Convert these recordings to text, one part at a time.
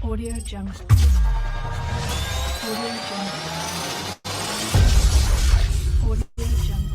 Audio Jungle. Audio Jungle. Audio Jungle.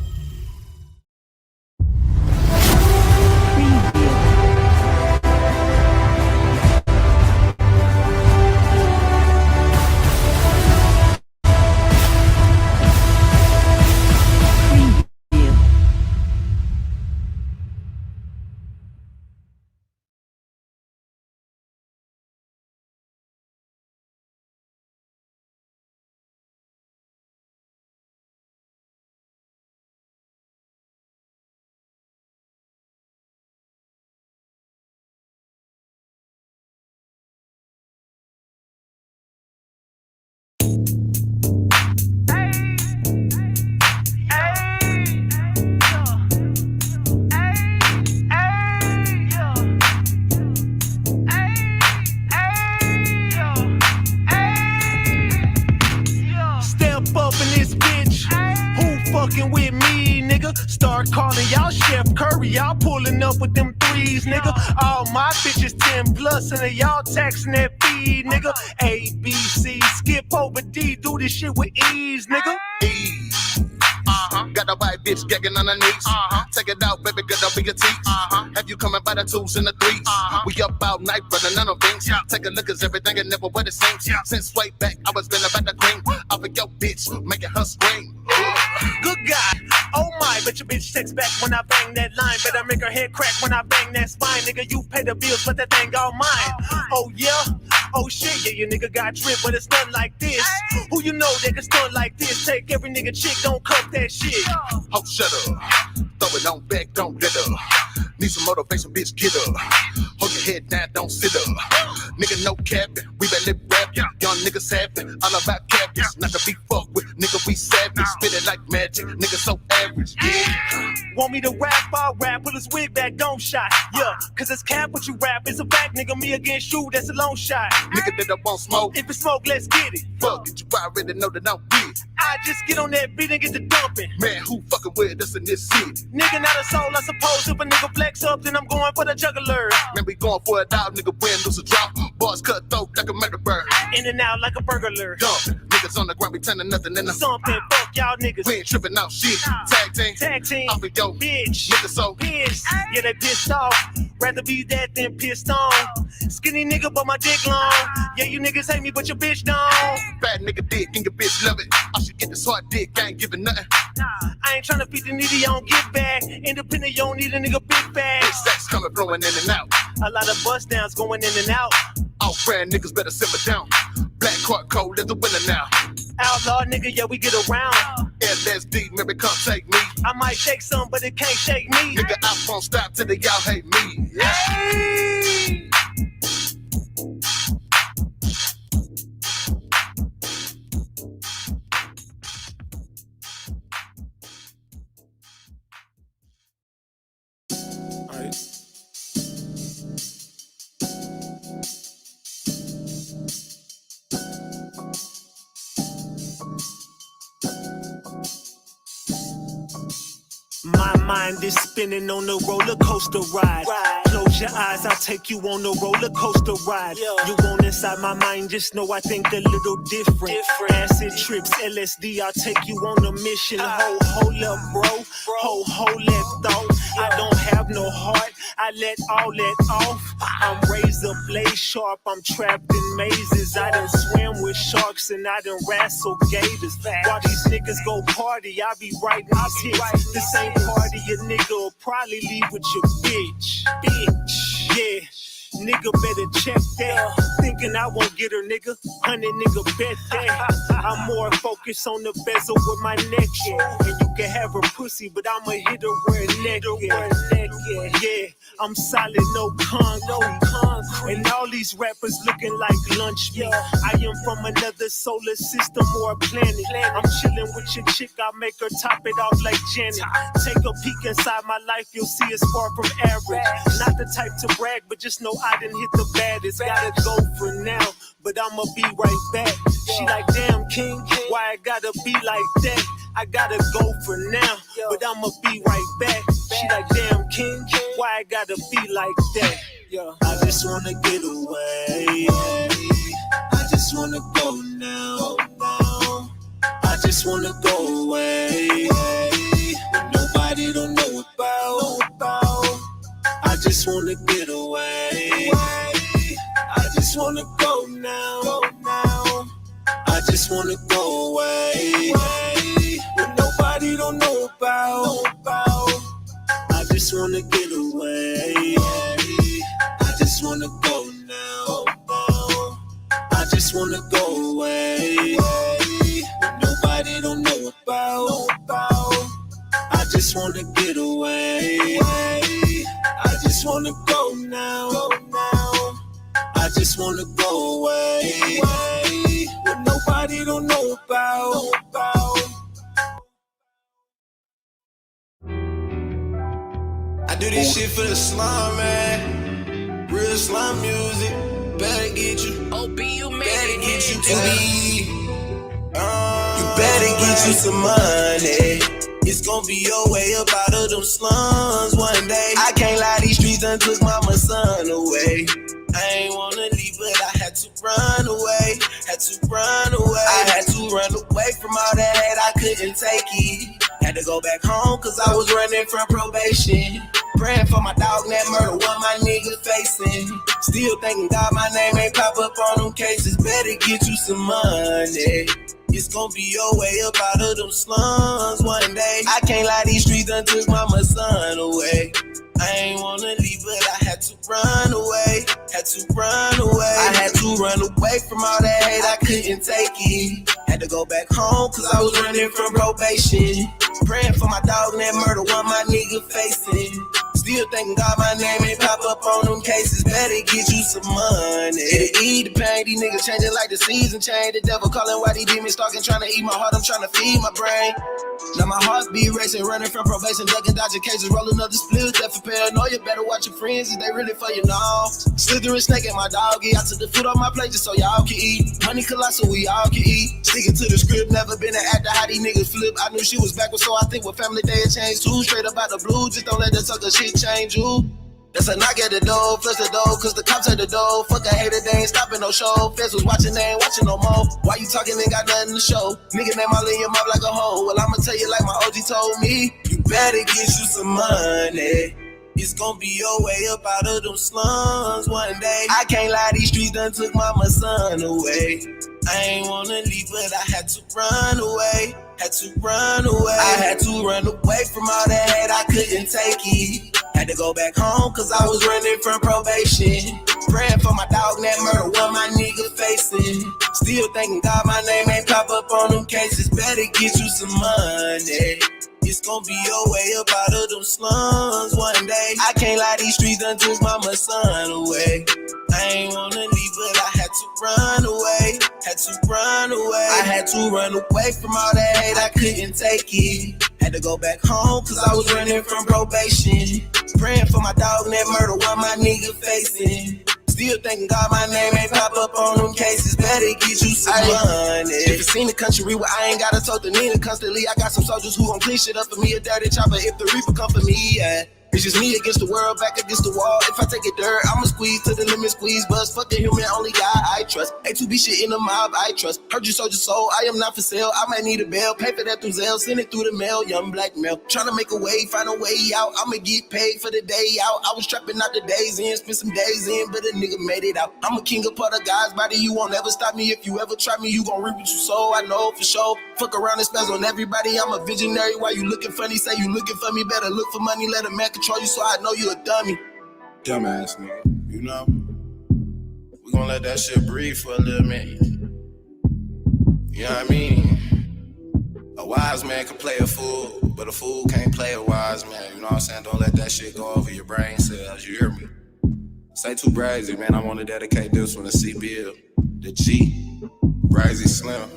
With me, nigga. Start calling y'all Chef Curry. Y'all pulling up with them threes, nigga. All my bitches 10 plus, and y'all taxing that fee, nigga. A, B, C, skip over D, do this shit with ease, nigga. Ease. Got a white bitch gagging on her knees. Take it out, baby, get up in your teeth. Have you coming by the twos and the threes? We up all night running on things. Take a look at everything and never what it seems. Since way back, I was been about the cream. Off of your bitch, making her scream. Good God, oh my, bet your bitch texts back when I bang that line. Better make her head crack when I bang that spine. Nigga, you pay the bills, but that thing all mine. Oh yeah, oh shit, yeah, your nigga got drip, but it's nothing like this. Who you know that can stunt like this? Take every nigga chick, don't cut that shit. Oh, shut up. Throw it on back, don't let up. Need some motivation, bitch, get up. Hold your head down, don't sit up. Nigga, no capping, we barely rapping. Young niggas having, all about captains. Not to be fucked with, nigga, we savage. Spit it like magic, nigga so average, yeah. Want me to rap, I'll rap, pull his wig back, don't shot. Yeah, cause it's cap what you rap, it's a fact, nigga, me against you, that's a long shot. Nigga that I won't smoke. If it's smoke, let's get it. Fuck it, you already know that I'm big. I just get on that beat and get to dumping. Man, who fucking with us in this city? Nigga, not a soul, I suppose. If a nigga flex up, then I'm going for the juggler. Man, we going for it out, nigga, win, lose or drop. Boss cut throat like a murder bird. In and out like a burglar. Dump. Niggas on the ground, we turning nothing into something. Fuck y'all niggas. We ain't tripping out shit. Tag team. Tag team. Off of yo bitch. Nigga so pissed. Yeah, they pissed off. Rather be that than pissed on. Skinny nigga, but my dick long. Yeah, you niggas hate me, but your bitch don't. Bad nigga dick, and your bitch love it. I should get this hard dick, I ain't giving nothing. I ain't tryna feed the needy, I don't get back. Independent, you don't need a nigga big bag. Big sex coming, flowing in and out. A lot of bust downs going in and out. Off brand niggas better simmer down. Black card code is the winner now. Outlaw nigga, yeah, we get around. LSD, maybe come take me. I might shake some, but it can't shake me. Nigga, I won't stop till they y'all hate me. Hey! My mind is spinning on a roller coaster ride. Close your eyes, I'll take you on a roller coaster ride. You won't inside my mind, just know I think a little different. Acid trips, LSD, I'll take you on a mission. Hold up, bro. Hold that thought. I don't have no heart, I let all that off. I'm razor blade sharp, I'm trapped in mazes. I done swim with sharks and I done wrestled gators. While these niggas go party, I be writing these hits. The same party a nigga will probably leave with your bitch. Yeah. Nigga better check that. Thinking I won't get her, nigga. 100 nigga bet that. I'm more focused on the bezel with my neck, yeah. And you can have her pussy, but I'ma hit her where her neck, yeah. I'm solid, no concrete. And all these rappers looking like lunch meat. I am from another solar system or a planet. I'm chilling with your chick, I'll make her top it off like Janet. Take a peek inside my life, you'll see it's far from average. Not the type to brag, but just know I done hit the baddest. Gotta go for now, but I'ma be right back. She like, damn, king, why I gotta be like that? I gotta go for now, but I'ma be right back. She like, damn, king, why I gotta be like that? I just wanna get away. wanna go now. I just wanna go away. Nobody don't know about. I just wanna get away. I just wanna go now. I just wanna go away. Nobody don't know about. I just wanna get away. I just wanna go now. I just wanna go away. Nobody don't know about. I just wanna get away. I just wanna go now. I just wanna go away. What nobody don't know about. I do this shit for the slum, man. Real slum music. Better get you. Better get you to me. You better get you some money. It's gonna be your way up out of them slums one day. I can't lie, these streets done took mama's son away. I ain't wanna leave, but I had to run away. I had to run away from all that hate, I couldn't take it. Had to go back home, cause I was running from probation. Praying for my dog, that murder, what my nigga facing. Still thinking God, my name ain't pop up on them cases. Better get you some money. It's gonna be your way up out of them slums one day. I can't lie, these streets done took mama's son away. I ain't wanna leave, but I had to run away. I had to run away from all that hate, I couldn't take it. Had to go back home, cause I was running from probation. Praying for my dog, that murder, what my nigga facing. Still thinking God, my name ain't pop up on them cases. Better get you some money. It'll eat the pain, these niggas changing like the season change. The devil calling why these demons stalking, trying to eat my heart, I'm trying to feed my brain. Now my heart be racing, running from probation, ducking, dodging cases, rolling up the splits. That for paranoia, better watch your friends, is they really for you now? Slithering snake at my doggy, I took the food off my plate just so y'all can eat. Honey colossal, we all can eat. Sticking to the script, never been an actor, how these niggas flip. I knew she was backwards, so I think with family day it changed too. Straight up out the blue, just don't let that sucker shit change you. That's a knock at the door, flush the door, cause the cops at the door. Fuck a hater, they ain't stopping no show. Feds was watching, they ain't watching no more. Why you talking, ain't got nothing to show? Nigga name all in your mouth like a hoe. Well, I'ma tell you like my OG told me. You better get you some money. It's gonna be your way up out of them slums one day. I can't lie, these streets done took mama's son away. I ain't wanna leave, but I had to run away. I had to run away from all that hate, I couldn't take it. Had to go back home, cause I was running from probation. Praying for my dog, that murder, what my nigga facing. Still thinking God, my name ain't pop up on them cases. Better get you some money. It's gonna be your way up out of them slums one day. I can't lie, these streets done took mama's son away. I ain't wanna leave, but I had to run away. I had to run away from all that hate, I couldn't take it. Had to go back home, cause I was running from probation. Praying for my dog, that murder, what my nigga facing. Still thinking God, my name ain't pop up on them cases. Better get you some money. If you seen the country where I ain't gotta talk to Nina constantly, I got some soldiers who gon' clean shit up for me. A dirty chopper if the reaper come for me, yeah. It's just me against the world, back against the wall. If I take it dirt, I'ma squeeze to the limit, squeeze buzz. Fuck the human, only God I trust. A2B shit in the mob, I trust. Heard you sold your soul, I am not for sale. I might need a bail, pay for that through Zelle. Send it through the mail, young black male. Tryna make a way, find a way out. I'ma get paid for the day out. I was trapping out the days in, spent some days in, but a nigga made it out. I'm a king of part of God's body, you won't ever stop me. If you ever try me, you gon' reap what you sow, I know for sure. Fuck around and spaz on everybody, I'm a visionary. Why you looking funny? Say you looking for me, better look for money. Let a man control you so I know you a dummy. Dumbass nigga, you know? We gon' let that shit breathe for a little minute. You know what I mean? A wise man can play a fool, but a fool can't play a wise man. You know what I'm saying? Don't let that shit go over your brain cells, you hear me? Say too brazy, man, I wanna dedicate this one to C-Bill, the G, Brazy Slim,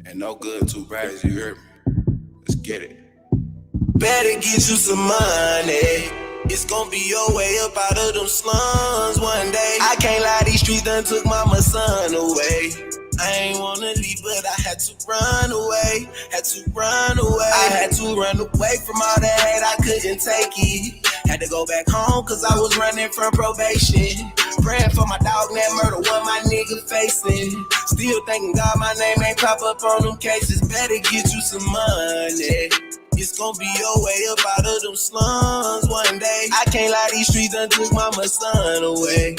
and no good too brazy, you hear me? Let's get it. Better get you some money. It's gonna be your way up out of them slums one day. I can't lie, these streets done took mama's son away. I ain't wanna leave, but I had to run away. I had to run away from all that hate, I couldn't take it. Had to go back home, cause I was running from probation. Praying for my dog that murder, what my nigga facing. Still thanking God my name ain't pop up on them cases. Better get you some money. It's gonna be your way up out of them slums one day. I can't lie, these streets done took mama's son away.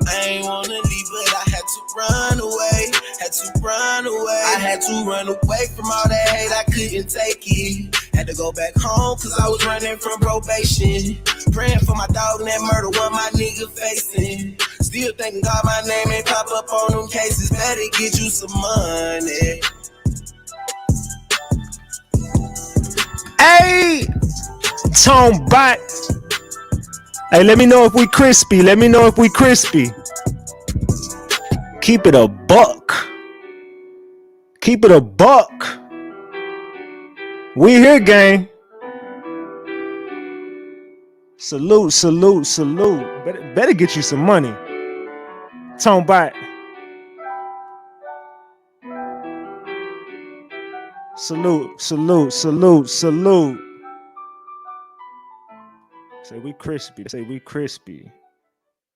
I ain't wanna leave, but I had to run away. I had to run away from all that hate, I couldn't take it. Had to go back home, cause I was running from probation. Praying for my dog and that murder, what my nigga facing. Still thanking God my name ain't pop up on them cases. Better get you some money. Hey, Tone Bot. Hey, let me know if we crispy. Keep it a buck. We here, gang. Salute. Better get you some money. Tone Bot. Salute. Say we crispy.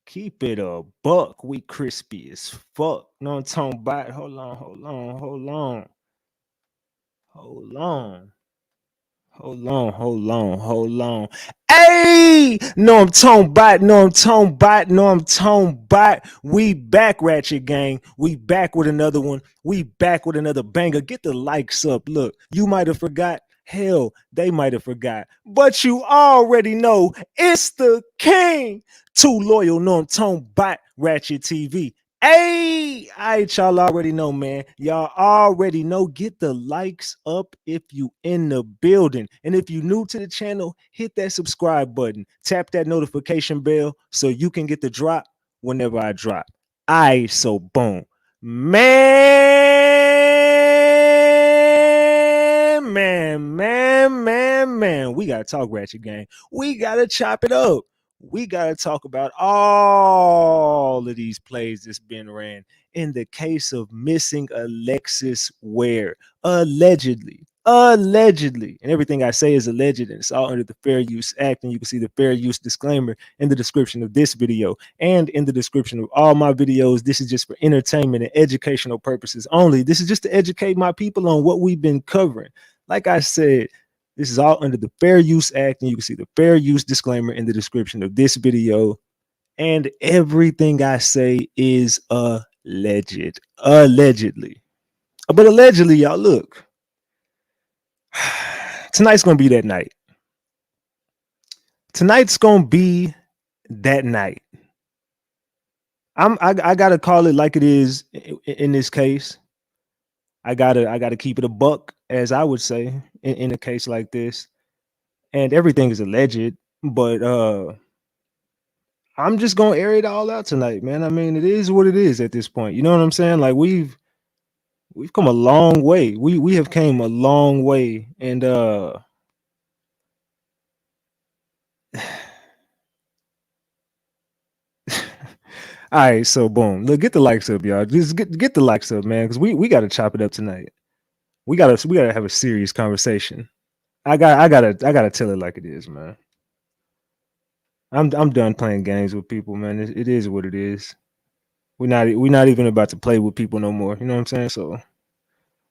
Keep it a buck. We crispy as fuck. No Tone Bot. Hold on. Hey, no, I'm Tone Bot. We back, Ratchet Gang. We back with another one. We back with another banger. Get the likes up. Look, you might have forgot. Hell, they might have forgot. But you already know it's the king. Too loyal, no, I'm Tone Bot, RatchetTV. Hey, all right, y'all already know, man. Y'all already know. Get the likes up if you in the building. And if you new to the channel, hit that subscribe button. Tap that notification bell so you can get the drop whenever I drop. All right, so boom. Man. We got to talk, Ratchet Gang. We got to chop it up. We got to talk about all of these plays that's been ran in the case of missing Alexis Ware. Allegedly. And everything I say is alleged, and it's all under the Fair Use Act. And you can see the Fair Use disclaimer in the description of this video and in the description of all my videos. This is just for entertainment and educational purposes only. This is just to educate my people on what we've been covering. Like I said, this is all under the Fair Use Act, and you can see the Fair Use disclaimer in the description of this video. And everything I say is allegedly. But allegedly, y'all, look. Tonight's gonna be that night. I gotta call it like it is in this case. I gotta keep it a buck, as I would say, in a case like this. And everything is alleged, but I'm just gonna air it all out tonight, man. I mean, it is what it is at this point. You know what I'm saying? Like we've come a long way. We have came a long way, and all right, so boom. Look, get the likes up, y'all. Just get the likes up, man, because we gotta chop it up tonight. We gotta have a serious conversation. I gotta tell it like it is, man. I'm done playing games with people, man. It is what it is. We're not even about to play with people no more. You know what I'm saying? So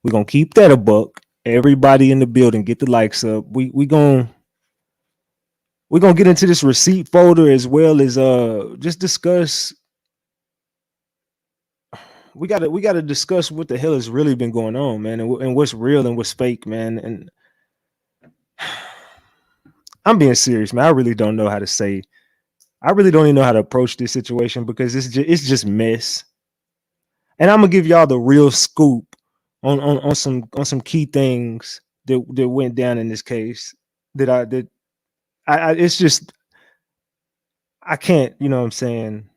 we're gonna keep that a buck. Everybody in the building, get the likes up. We're gonna get into this receipt folder, as well as just discuss. We gotta discuss what the hell has really been going on, man, and what's real and what's fake, man. And I'm being serious, man. I really don't know how to say. I really don't even know how to approach this situation, because it's just mess. And I'm gonna give y'all the real scoop on some key things that went down in this case. That I it's just, I can't, you know what I'm saying,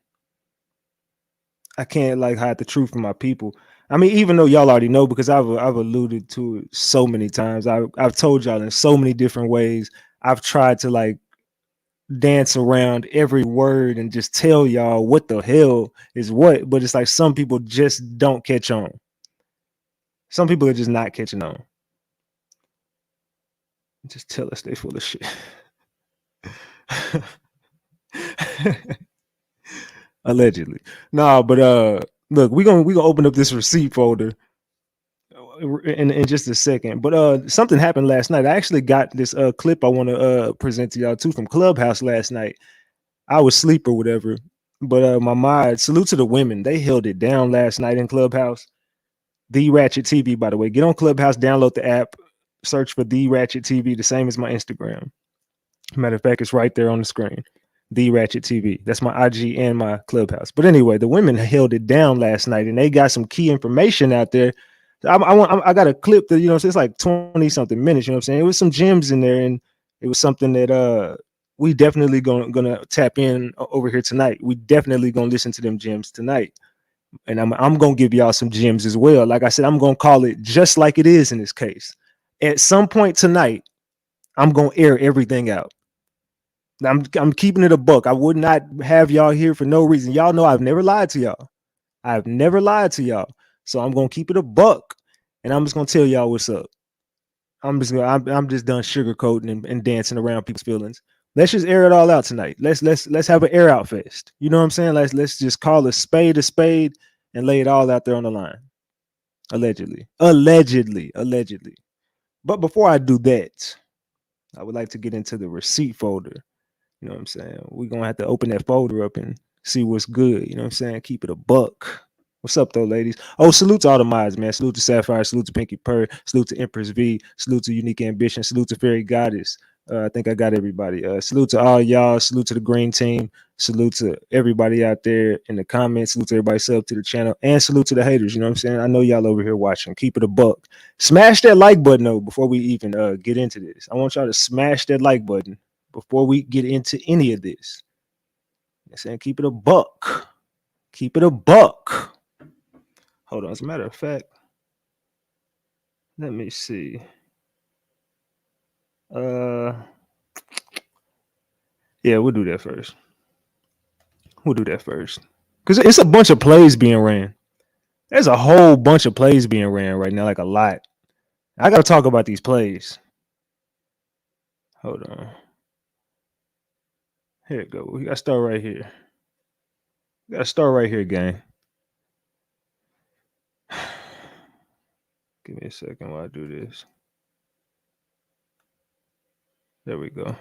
I can't like hide the truth from my people. I mean, even though y'all already know, because I've alluded to it so many times. I've told y'all in so many different ways. I've tried to like dance around every word and just tell y'all what the hell is what, but it's like some people just don't catch on. Some people are just not catching on. Just tell us they full of shit. Allegedly. No, but look, we gonna open up this receipt folder in just a second. But something happened last night. I actually got this clip I want to present to y'all too from Clubhouse last night. I was asleep or whatever. But my mod, salute to the women. They held it down last night in Clubhouse. The Ratchet TV, by the way. Get on Clubhouse, download the app, search for The Ratchet TV, the same as my Instagram. Matter of fact, it's right there on the screen. The Ratchet TV. That's my IG and my Clubhouse. But anyway, the women held it down last night, and they got some key information out there. I got a clip that, you know, it's like 20 something minutes. You know what I'm saying? It was some gems in there, and it was something that we definitely gonna tap in over here tonight. We definitely gonna listen to them gems tonight, and I'm gonna give y'all some gems as well. Like I said, I'm gonna call it just like it is in this case. At some point tonight, I'm gonna air everything out. I'm keeping it a buck. I would not have y'all here for no reason. Y'all know I've never lied to y'all. I've never lied to y'all. So I'm gonna keep it a buck, and I'm just gonna tell y'all what's up. I'm just done sugarcoating and dancing around people's feelings. Let's just air it all out tonight. Let's have an air out fest. You know what I'm saying? Let's just call a spade and lay it all out there on the line. Allegedly. But before I do that, I would like to get into the receipt folder. You know what I'm saying? We're going to have to open that folder up and see what's good. You know what I'm saying? Keep it a buck. What's up, though, ladies? Oh, salute to all the mods, man. Salute to Sapphire. Salute to Pinky Purr. Salute to Empress V. Salute to Unique Ambition. Salute to Fairy Goddess. I think I got everybody. Salute to all y'all. Salute to the green team. Salute to everybody out there in the comments. Salute to everybody sub to the channel. And salute to the haters. You know what I'm saying? I know y'all over here watching. Keep it a buck. Smash that like button, though, before we even get into this. I want y'all to smash that like button before we get into any of this. I'm saying keep it a buck. Keep it a buck. Hold on. As a matter of fact, let me see. Yeah, we'll do that first. Because it's a bunch of plays being ran. There's a whole bunch of plays being ran right now, like a lot. I got to talk about these plays. Hold on. Here it go. We got to start right here. Gang. Give me a second while I do this. There we go.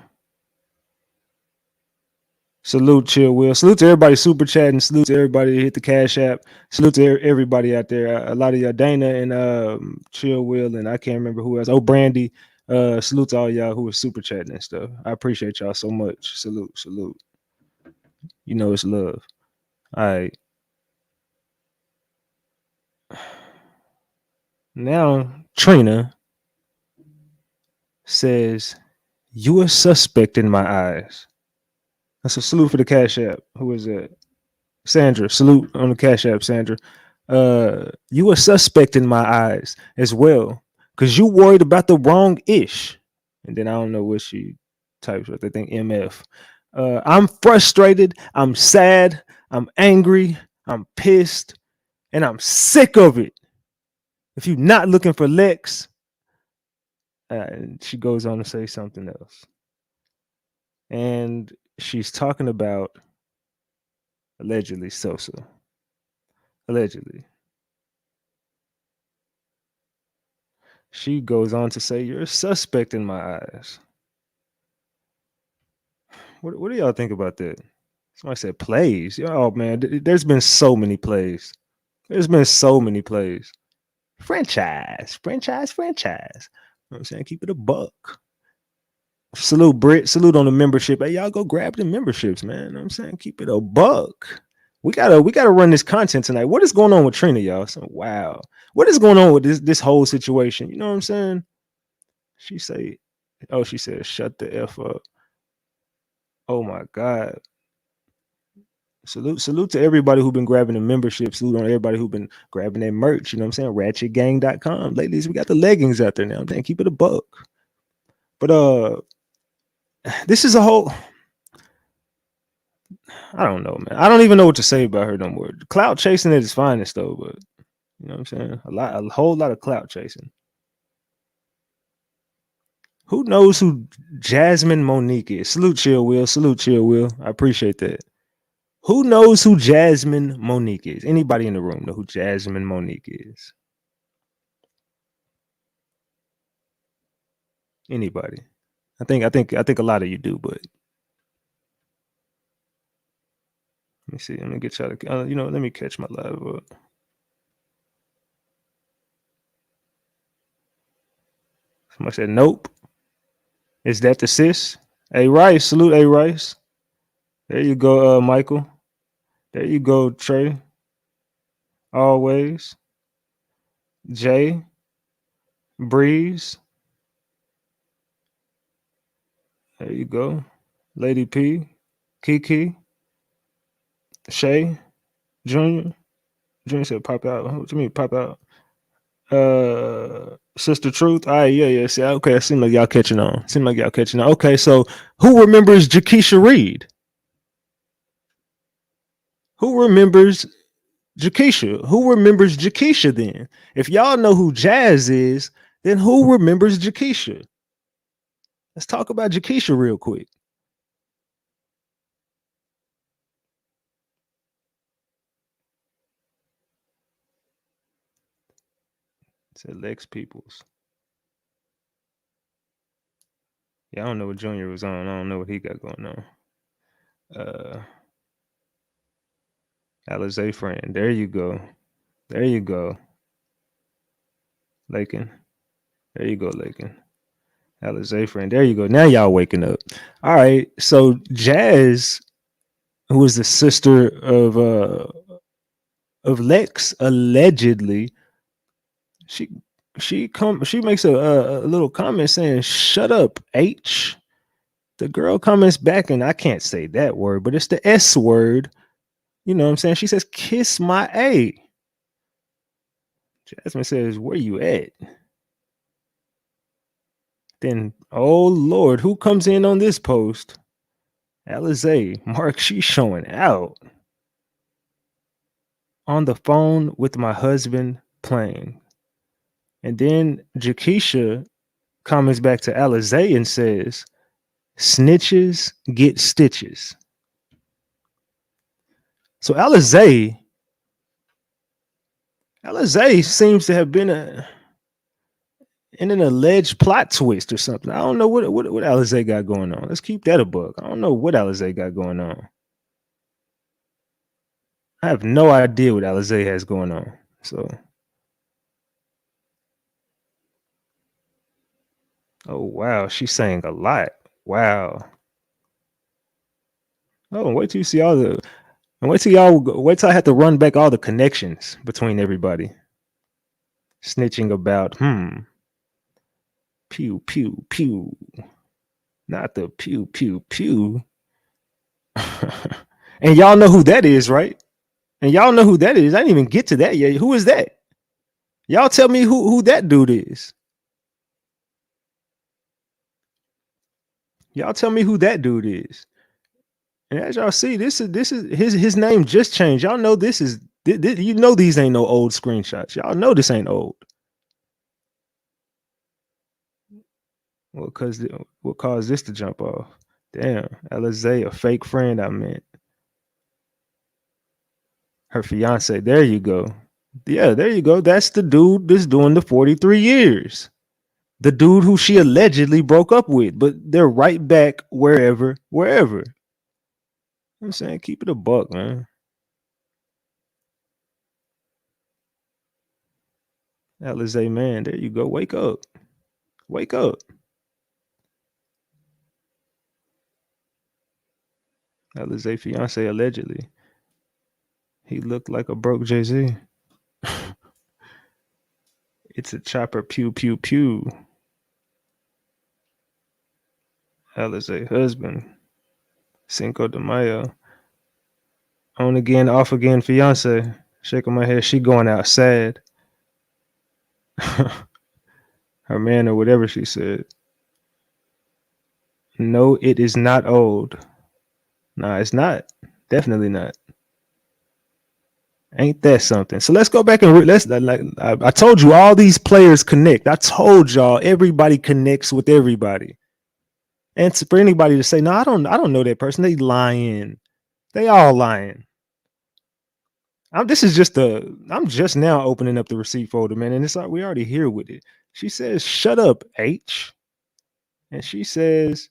Salute, Chill Will. Salute to everybody super chatting. Salute to everybody that hit the Cash App. Salute to everybody out there. A lot of y'all, Dana and Chill Will, and I can't remember who else. Oh, Brandy. Salute to all y'all who are super chatting and stuff. I appreciate y'all so much. Salute. You know it's love. All right. Now, Trina says, "You a suspect in my eyes." That's a salute for the Cash App. Who is that? Sandra. Salute on the Cash App, Sandra. You a suspect in my eyes as well, because you worried about the wrong ish. And then I don't know what she types with. I think MF. I'm frustrated. I'm sad. I'm angry. I'm pissed. And I'm sick of it. If you're not looking for Lex, and she goes on to say something else. And she's talking about allegedly Sosa. Allegedly. She goes on to say, "You're a suspect in my eyes." What do y'all think about that? Somebody said plays. Oh, man, there's been so many plays. Franchise. You know what I'm saying? Keep it a buck. Salute, Britt. Salute on the membership. Hey, y'all go grab the memberships, man. You know what I'm saying? Keep it a buck. We gotta run this content tonight. What is going on with Trina, y'all? So, wow. What is going on with this whole situation? You know what I'm saying? She said, shut the F up. Oh my God. Salute to everybody who've been grabbing the membership. Salute on everybody who've been grabbing their merch. You know what I'm saying? RatchetGang.com. Ladies, we got the leggings out there now. Damn, keep it a buck. But this is a whole, I don't know, man. I don't even know what to say about her no more. Clout chasing at its finest, though. But you know what I'm saying? A whole lot of clout chasing. Who knows who Jasmine Monique is? Salute, Chill Will. I appreciate that. Who knows who Jasmine Monique is? Anybody in the room know who Jasmine Monique is? Anybody? I think a lot of you do, but let me see. I'm gonna get y'all to, let me catch my live up. Somebody said nope. Is that the sis? A Rice, salute A Rice. There you go, Michael. There you go, Trey. Always. Jay. Breeze. There you go. Lady P. Kiki. Shay. Junior. Junior said pop out. What do you mean pop out? Sister Truth. All right, yeah. See, okay, it seems like y'all catching on. Okay, so who remembers Jakisha Reed? Who remembers Jakisha? Who remembers Jakisha then? If y'all know who Jazz is, then who remembers Jakisha? Let's talk about Jakisha real quick. Said Lex Peoples. Yeah, I don't know what Junior was on. I don't know what he got going on. Alizé friend. There you go. Lakin. There you go, Lakin. Alizé friend. There you go. Now y'all waking up. All right. So Jazz, who is the sister of Lex, allegedly, she makes a little comment saying, "Shut up, H." The girl comments back, and I can't say that word, but it's the S word. You know what I'm saying? She says, "Kiss my A." Jasmine says, "Where you at?" Then, oh Lord, who comes in on this post? Alizé. Mark, she's showing out. On the phone with my husband playing. And then Jakisha comments back to Alizé and says, "Snitches get stitches." So Alizé seems to have been in an alleged plot twist or something. I don't know what Alizé got going on. Let's keep that a buck. I don't know what Alizé got going on. I have no idea what Alizé has going on. So, oh wow, she's saying a lot. Wow. Oh, wait till you see all the. And wait till I have to run back all the connections between everybody. Snitching about, pew, pew, pew. Not the pew, pew, pew. And y'all know who that is, right? I didn't even get to that yet. Who is that? Y'all tell me who that dude is. Y'all tell me who that dude is. And as y'all see, this is his name just changed. Y'all know this is you know these ain't no old screenshots. Y'all know this ain't old. Well, cause what caused this to jump off? Damn, Alizé, a fake friend. I meant her fiance. There you go. Yeah, there you go. That's the dude that's doing the 43 years. The dude who she allegedly broke up with, but they're right back wherever. I'm saying, keep it a buck, man. Alizé, man, there you go. Wake up. Alizé fiance allegedly. He looked like a broke Jay-Z. It's a chopper, pew, pew, pew. Alizé husband. Cinco de Mayo. On again, off again, fiance. Shaking my head. She going out sad. Her man or whatever she said. No, it is not old. Nah, it's not. Definitely not. Ain't that something? So let's go back and let's I told you all these players connect. I told y'all everybody connects with everybody. And for anybody to say, no, I don't know that person, they lying. They all lying. I'm just now opening up the receipt folder, man, and it's like we already here with it. She says, "Shut up, H," and she says,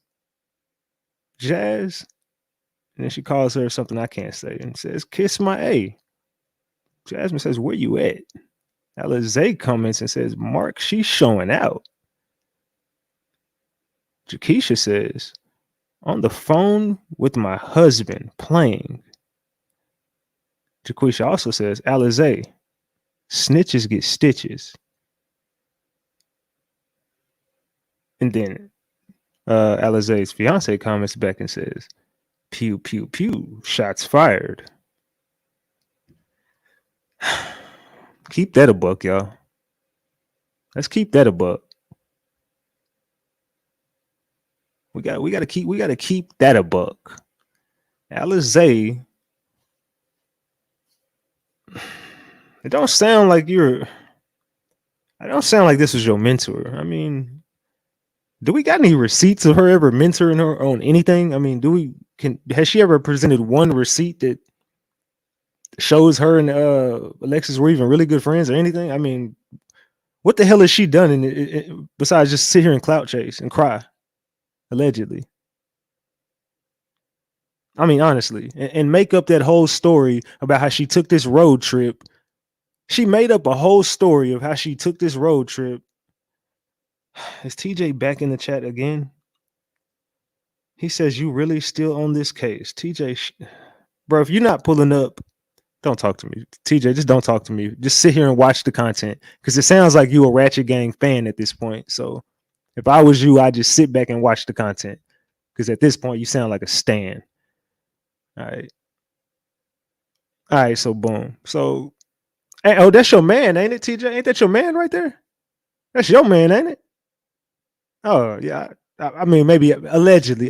"Jazz," and then she calls her something I can't say and says, "Kiss my A." Jasmine says, "Where you at?" Alizé comments and says, "Mark, she's showing out." Jakesha says, "On the phone with my husband playing." Jaquisha also says, "Alizé, snitches get stitches." And then Alizé's fiance comments back and says, "Pew, pew, pew, shots fired." Keep that a buck, y'all. Let's keep that a buck. We gotta keep that a buck. Alizé, it don't sound like this was your mentor. I mean, do we got any receipts of her ever mentoring her on anything? I mean, has she ever presented one receipt that shows her and Alexis were even really good friends or anything? I mean, what the hell has she done besides just sit here and clout chase and cry, allegedly? I mean, honestly, and make up that whole story about how she took this road trip. She made up a whole story of how she took this road trip. Is TJ back in the chat again? He says, "You really still on this case?" TJ, bro, if you're not pulling up, don't talk to me. TJ, just don't talk to me. Just sit here and watch the content, because it sounds like you a Ratchet Gang fan at this point. So if I was you, I'd just sit back and watch the content, because at this point you sound like a stan. All right, so boom. So, oh, that's your man, ain't it, TJ? Ain't that your man right there? That's your man, ain't it? Oh yeah. I mean, maybe allegedly.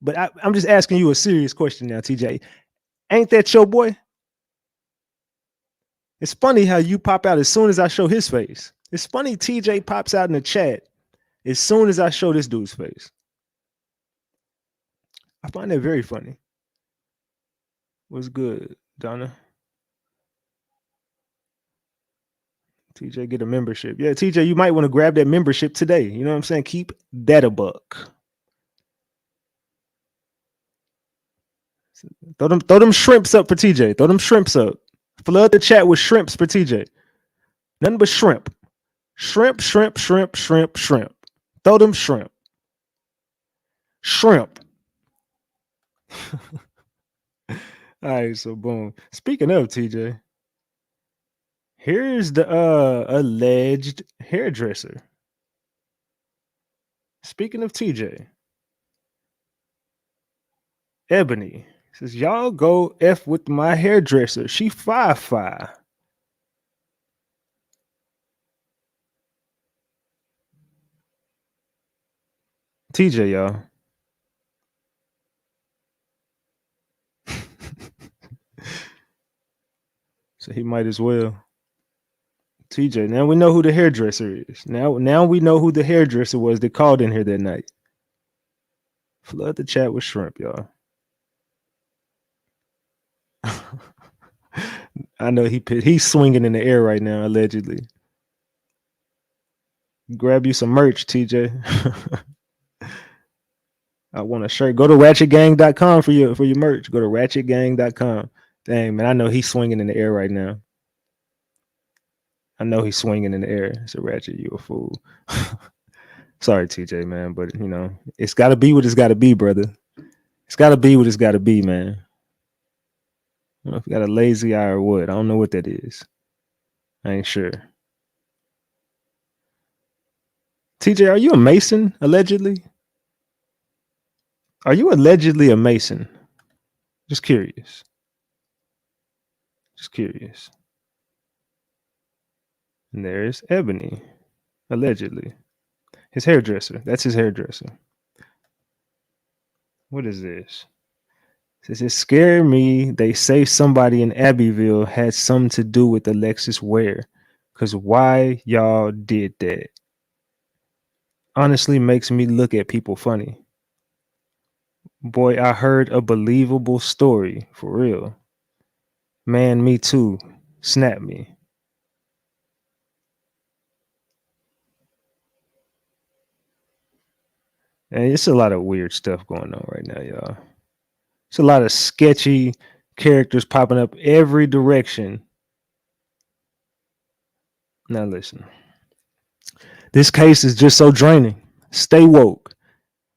But I'm just asking you a serious question now, TJ. Ain't that your boy? It's funny how you pop out as soon as I show his face. It's funny TJ pops out in the chat as soon as I show this dude's face. I find that very funny. What's good, Donna? TJ, get a membership. Yeah, TJ, you might want to grab that membership today. You know what I'm saying? Keep that a buck. Throw them shrimps up for TJ. Throw them shrimps up. Flood the chat with shrimps for TJ. Nothing but shrimp. Shrimp. Throw them shrimp. Shrimp. All right, so boom. Speaking of TJ, here's the alleged hairdresser. Speaking of TJ, Ebony says, "Y'all go F with my hairdresser. She 5'5". TJ, y'all. So he might as well. TJ, now we know who the hairdresser is. Now we know who the hairdresser was that called in here that night. Flood the chat with shrimp, y'all. I know he's swinging in the air right now, allegedly. Grab you some merch, TJ. I want a shirt. Go to ratchetgang.com for your merch. Go to ratchetgang.com. Dang, man, I know he's swinging in the air right now. I know he's swinging in the air. It's a Ratchet, you a fool. Sorry, TJ, man, but you know, it's got to be what it's got to be, brother. It's got to be what it's got to be, man. I don't know if you got a lazy eye or what. I don't know what that is. I ain't sure. TJ, are you a Mason, allegedly? Are you allegedly a Mason? Just curious. Just curious. And there's Ebony, allegedly. His hairdresser. That's his hairdresser. What is this? It says, "It scared me. They say somebody in Abbeville had something to do with Alexis Ware. Because why y'all did that? Honestly makes me look at people funny." Boy, I heard a believable story for real. Man, me too. Snap me. And it's a lot of weird stuff going on right now, y'all. It's a lot of sketchy characters popping up every direction. Now listen. This case is just so draining. Stay woke.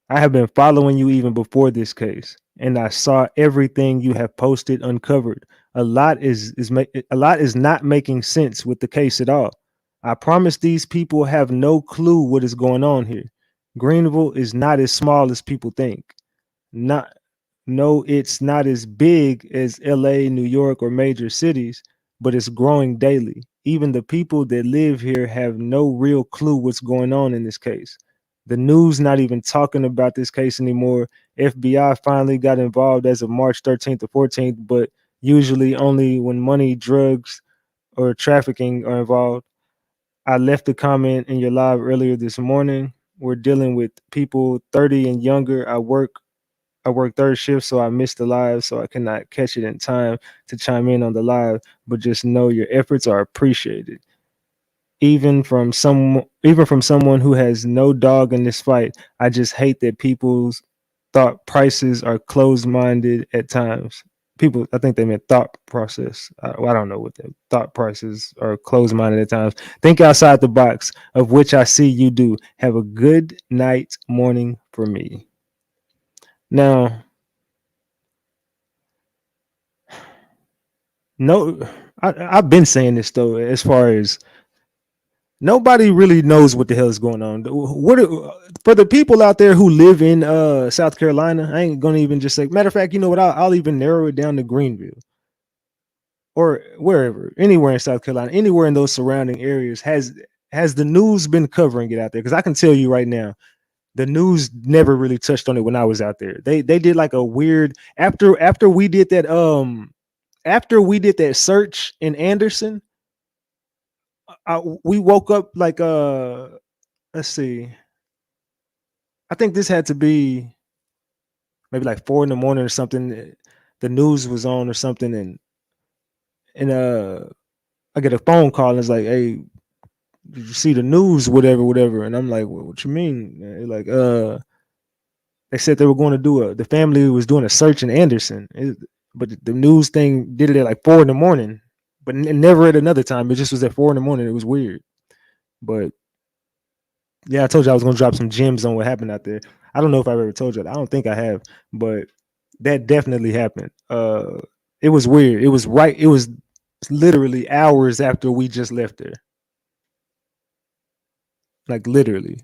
I have been following you even before this case, and I saw everything you have posted uncovered. A lot is not making sense with the case at all. I promise these people have no clue what is going on here. Greenville is not as small as people think. Not No, it's not as big as LA, New York, or major cities, but it's growing daily. Even the people that live here have no real clue what's going on in this case. The news not even talking about this case anymore. FBI finally got involved as of March 13th or 14th, but usually only when money, drugs, or trafficking are involved. I left a comment in your live earlier this morning. We're dealing with people 30 and younger. I work third shift, so I missed the live, so I cannot catch it in time to chime in on the live. But just know your efforts are appreciated, even from someone who has no dog in this fight. I just hate that people's thought prices are closed minded at times. People, I think they meant thought process. I don't know what the thought prices are closed minded at times. Think outside the box, of which I see you do. Have a good night, morning for me. Now, no, I've been saying this though, as far as nobody really knows what the hell is going on. For the people out there who live in South Carolina, I ain't gonna even just say. Matter of fact, you know what? I'll even narrow it down to Greenville or wherever, anywhere in South Carolina, anywhere in those surrounding areas. Has the news been covering it out there? Because I can tell you right now, the news never really touched on it when I was out there. They did like a weird after we did that after we did that search in Anderson. We woke up like let's see. I think this had to be maybe like 4 in the morning or something. The news was on or something, and I get a phone call and it's like, "Hey, did you see the news? Whatever." And I'm like, "What you mean?" And like, they said they were going to the family was doing a search in Anderson, but the news thing did it at like 4 in the morning, but never at another time. It just was at 4 in the morning. It was weird, but yeah, I told you I was gonna drop some gems on what happened out there. I don't know if I've ever told you that. I don't think I have, but that definitely happened. It was weird. It was literally hours after we just left there. Like literally.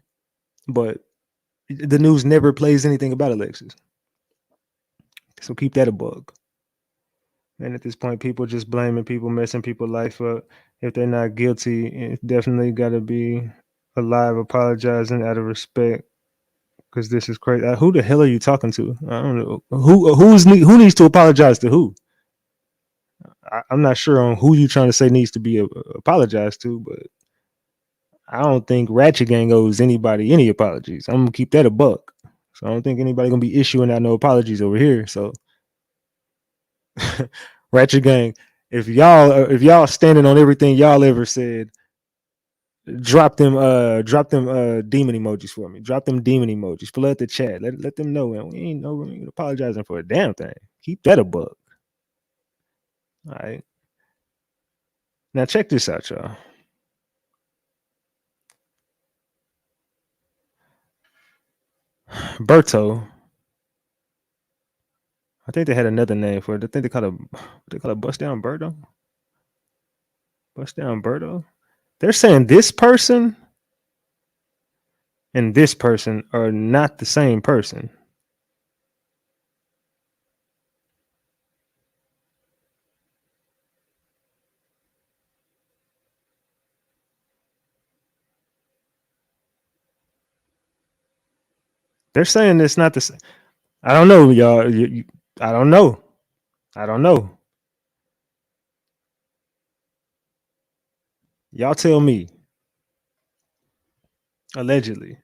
But the news never plays anything about Alexis. So keep that a bug. And at this point, people just blaming people, messing people's life up. If they're not guilty, it's definitely gotta be alive apologizing out of respect, because this is crazy. Who the hell are you talking to? I don't know. Who needs to apologize to who? I'm not sure on who you trying to say needs to be apologized to, but I don't think Ratchet Gang owes anybody any apologies. I'm gonna keep that a buck. So I don't think anybody gonna be issuing out no apologies over here. So Ratchet Gang, if y'all standing on everything y'all ever said, drop them demon emojis for me. Drop them demon emojis. Flood the chat. Let them know, man. We ain't apologizing for a damn thing. Keep that a buck. All right. Now check this out, y'all. Berto. I think they had another name for it. I think they call it bust down Berto. Bust down Berto. They're saying this person and this person are not the same person. They're saying it's not the same. I don't know, y'all. I don't know. I don't know. Y'all tell me. Allegedly.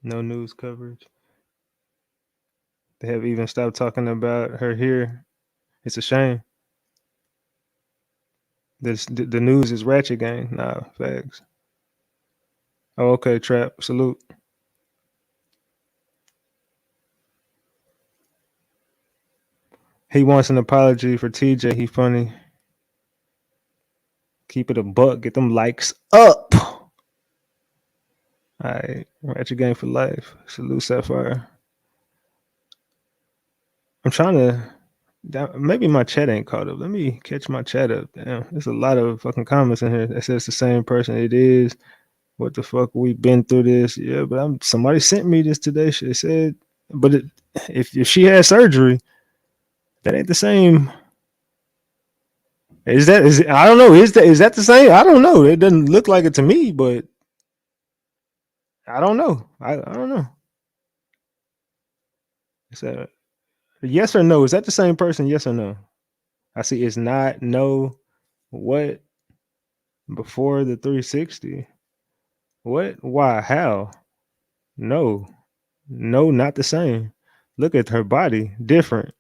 No news coverage. They have even stopped talking about her here. It's a shame. The news is Ratchet Gang. Nah, facts. Oh, okay, Trap. Salute. He wants an apology for TJ. He funny. Keep it a buck. Get them likes up. All right. Ratchet Gang for life. Salute Sapphire. I'm trying to. Maybe my chat ain't caught up. Let me catch my chat up. Damn, there's a lot of fucking comments in here that says the same person. It is. What the fuck? We've been through this. Yeah, but somebody sent me this today. They said, but if she had surgery, that ain't the same. Is it? I don't know. Is that the same? I don't know. It doesn't look like it to me, but I don't know. I don't know. Is that yes or no? Is that the same person? Yes or no? I see it's not. No. What? Before the 360? What? Why? How? No. No, not the same. Look at her body. Different.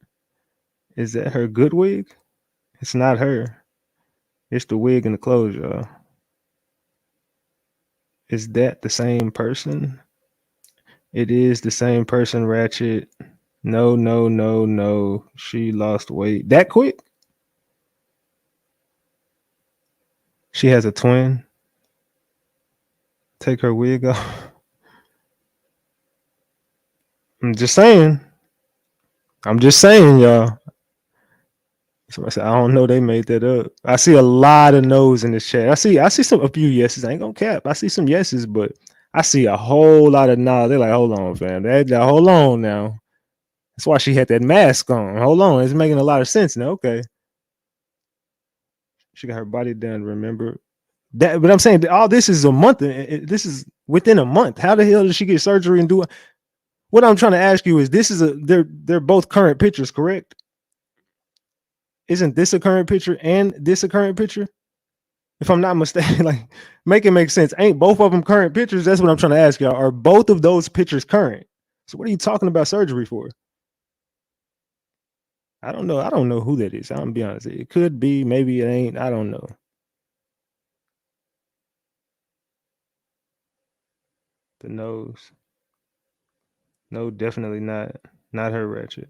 Is that her good wig? It's not her. It's the wig and the clothes, y'all. Is that the same person? It is the same person, Ratchet. No, no, no, no. She lost weight. That quick? She has a twin. Take her wig off. I'm just saying, y'all. Somebody said, I don't know. They made that up. I see a lot of no's in this chat. I see a few yeses. I ain't gonna cap. I see some yeses, but I see a whole lot of no's. They're like, hold on, fam. Hold on now. That's why she had that mask on. Hold on. It's making a lot of sense now. Okay. She got her body done, remember? That, but I'm saying that all this is a month. This is within a month. How the hell did she get surgery and do it? What I'm trying to ask you is they're both current pictures, correct? Isn't this a current picture and this a current picture? If I'm not mistaken, like make it make sense. Ain't both of them current pictures? That's what I'm trying to ask y'all. Are both of those pictures current? So what are you talking about surgery for? I don't know. I don't know who that is. I'm gonna be honest. It could be, maybe it ain't. I don't know. The nose. No, definitely not. Not her, Ratchet.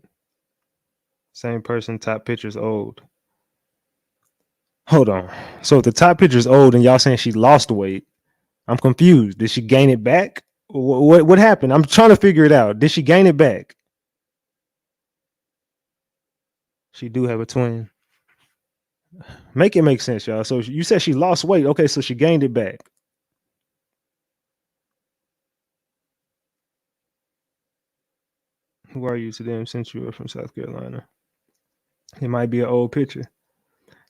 Same person, top picture's old. Hold on. So if the top picture's old and y'all saying she lost weight, I'm confused. Did she gain it back? What happened? I'm trying to figure it out. Did she gain it back? She do have a twin. Make it make sense, y'all. So you said she lost weight. Okay, so she gained it back. Who are you to them since you are from South Carolina? It might be an old picture.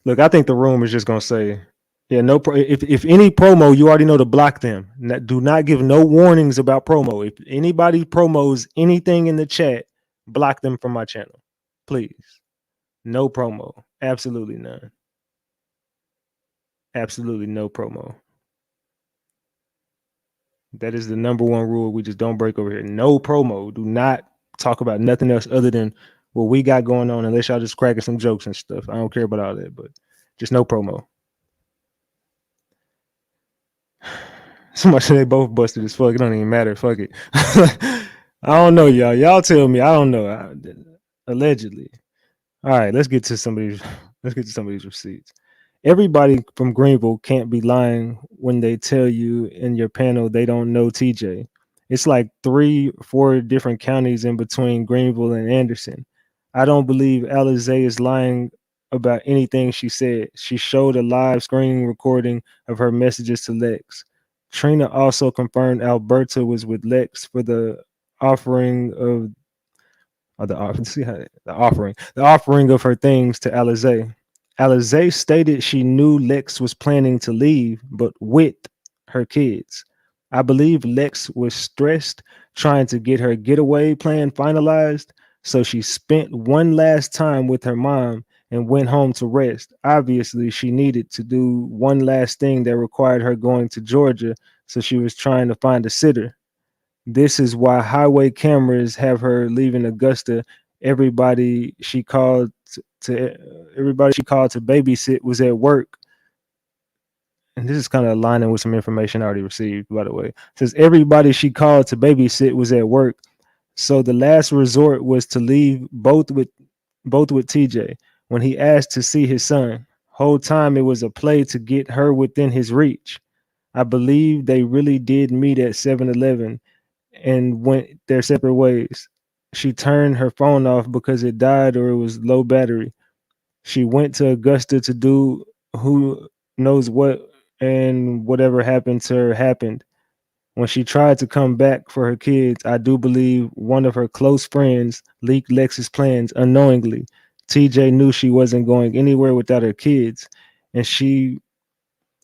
Look, I think the room is just gonna say, yeah, no. If any promo, you already know to block them. Do not give no warnings about promo. If anybody promos anything in the chat, block them from my channel, please. No promo. Absolutely none. Absolutely no promo. That is the number one rule. We just don't break over here. No promo. Do not talk about nothing else other than what we got going on, unless y'all just cracking some jokes and stuff. I don't care about all that, but just no promo. Somebody said they both busted as fuck. It don't even matter. Fuck it. I don't know, y'all. Y'all tell me. I don't know. Allegedly. All right, let's get to some of these receipts. Everybody from Greenville can't be lying when they tell you in your panel they don't know TJ. It's like 3-4 different counties in between Greenville and Anderson. I don't believe Alizé is lying about anything she said. She showed a live screen recording of her messages to Lex. Trina also confirmed Alberta was with Lex for the offering of the offering of her things to Alizé. Alizé stated she knew Lex was planning to leave, but with her kids. I believe Lex was stressed trying to get her getaway plan finalized, so she spent one last time with her mom and went home to rest. Obviously, she needed to do one last thing that required her going to Georgia, so she was trying to find a sitter. This is why highway cameras have her leaving Augusta. Everybody she called to everybody she called to babysit was at work. And this is kind of aligning with some information I already received, by the way. It says everybody she called to babysit was at work. So the last resort was to leave both with TJ when he asked to see his son. Whole time it was a play to get her within his reach. I believe they really did meet at 7-Eleven and went their separate ways. She turned her phone off because it died or it was low battery. She went to Augusta to do who knows what, and whatever happened to her happened. When she tried to come back for her kids, I do believe one of her close friends leaked Lex's plans unknowingly. TJ knew she wasn't going anywhere without her kids, and she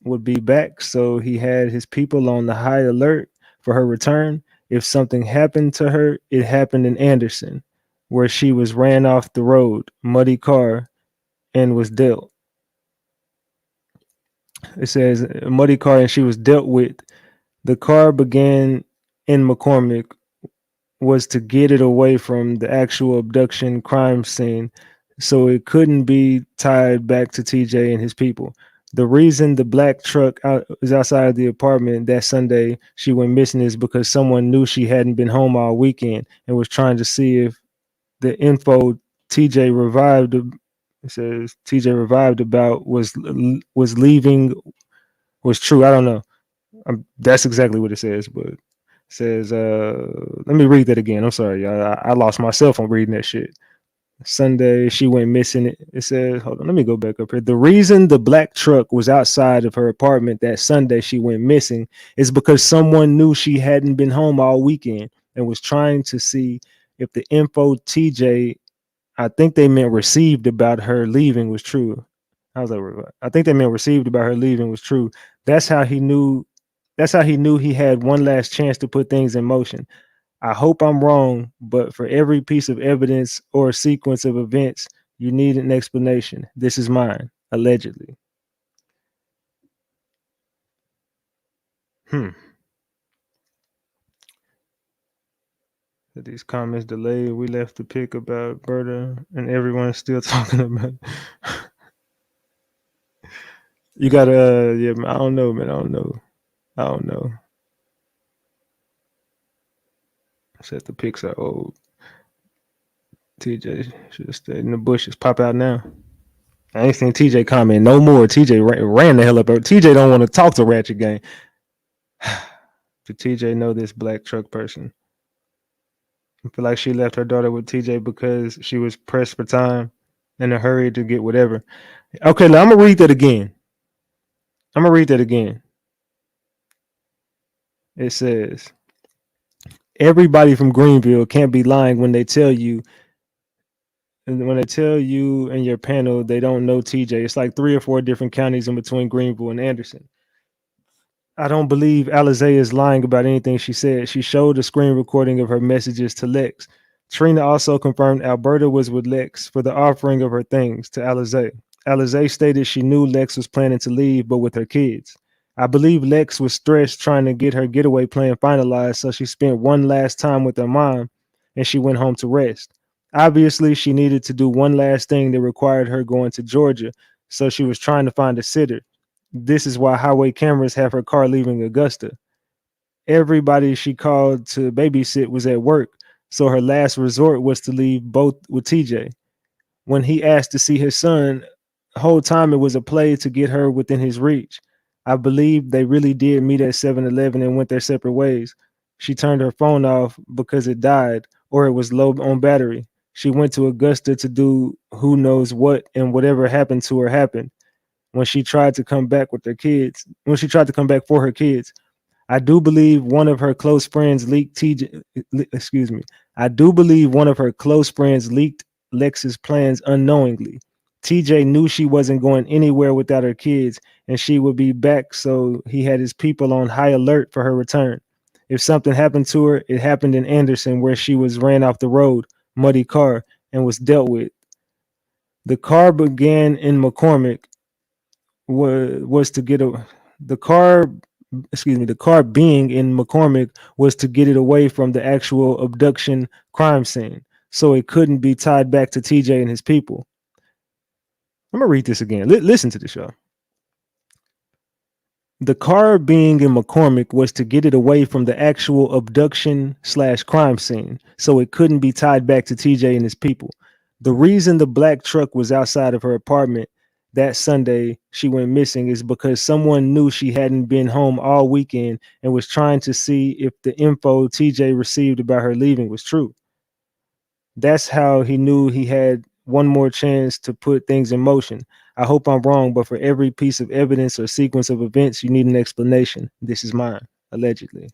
would be back, so he had his people on the high alert for her return. If something happened to her, it happened in Anderson, where she was ran off the road, muddy car, and was dealt. It says a muddy car and she was dealt with. The car began in McCormick was to get it away from the actual abduction crime scene so it couldn't be tied back to TJ and his people. The reason the black truck is outside of the apartment that Sunday she went missing is because someone knew she hadn't been home all weekend and was trying to see if the info TJ revived. It says TJ revived about was leaving was true. I don't know. That's exactly what it says, but it says let me read that again. I'm sorry, y'all. I lost myself on reading that shit. Sunday she went missing. It says, hold on, let me go back up here. The reason the black truck was outside of her apartment that Sunday she went missing is because someone knew she hadn't been home all weekend and was trying to see if the info TJ, I think they meant received about her leaving, was true. I was like, I think they meant received about her leaving was true. That's how he knew. That's how he knew he had one last chance to put things in motion. I hope I'm wrong, but for every piece of evidence or sequence of events, you need an explanation. This is mine, allegedly. These comments delayed. We left the pic about Berta, and everyone's still talking about it. You gotta, yeah, I don't know, man. I don't know. Said the pics are old. TJ should have stayed in the bushes. Pop out now. I ain't seen TJ comment no more. TJ ran the hell up. TJ don't want to talk to Ratchet Gang. Did TJ know this black truck person? I feel like she left her daughter with TJ because she was pressed for time in a hurry to get whatever. Okay, now I'm gonna read that again. It says, everybody from Greenville can't be lying when they tell you and your panel they don't know TJ. It's like 3 or 4 different counties in between Greenville and Anderson. I don't believe Alizé is lying about anything she said. She showed a screen recording of her messages to Lex. Trina also confirmed Alberta was with Lex for the offering of her things to Alizé. Alizé stated she knew Lex was planning to leave, but with her kids. I believe Lex was stressed trying to get her getaway plan finalized, so she spent one last time with her mom and she went home to rest. Obviously, she needed to do one last thing that required her going to Georgia, so she was trying to find a sitter. This is why highway cameras have her car leaving Augusta. Everybody she called to babysit was at work, so her last resort was to leave both with TJ. When he asked to see his son, the whole time it was a play to get her within his reach. I believe they really did meet at 7-Eleven and went their separate ways. She turned her phone off because it died or it was low on battery. She went to Augusta to do who knows what, and whatever happened to her happened. When she tried to come back for her kids, I do believe one of her close friends leaked TJ. Excuse me. I do believe one of her close friends leaked Lex's plans unknowingly. TJ knew she wasn't going anywhere without her kids, and she would be back, so he had his people on high alert for her return. If something happened to her, it happened in Anderson, where she was ran off the road, muddy car, and was dealt with. The car began in McCormick was to get a the car the car being in McCormick was to get it away from the actual abduction crime scene, so it couldn't be tied back to TJ and his people. I'm gonna read this again. Listen to this, y'all. The car being in McCormick was to get it away from the actual abduction / crime scene, so it couldn't be tied back to TJ and his people. The reason the black truck was outside of her apartment that Sunday she went missing is because someone knew she hadn't been home all weekend and was trying to see if the info TJ received about her leaving was true. That's how he knew he had one more chance to put things in motion. I hope I'm wrong, but for every piece of evidence or sequence of events, you need an explanation. This is mine, allegedly.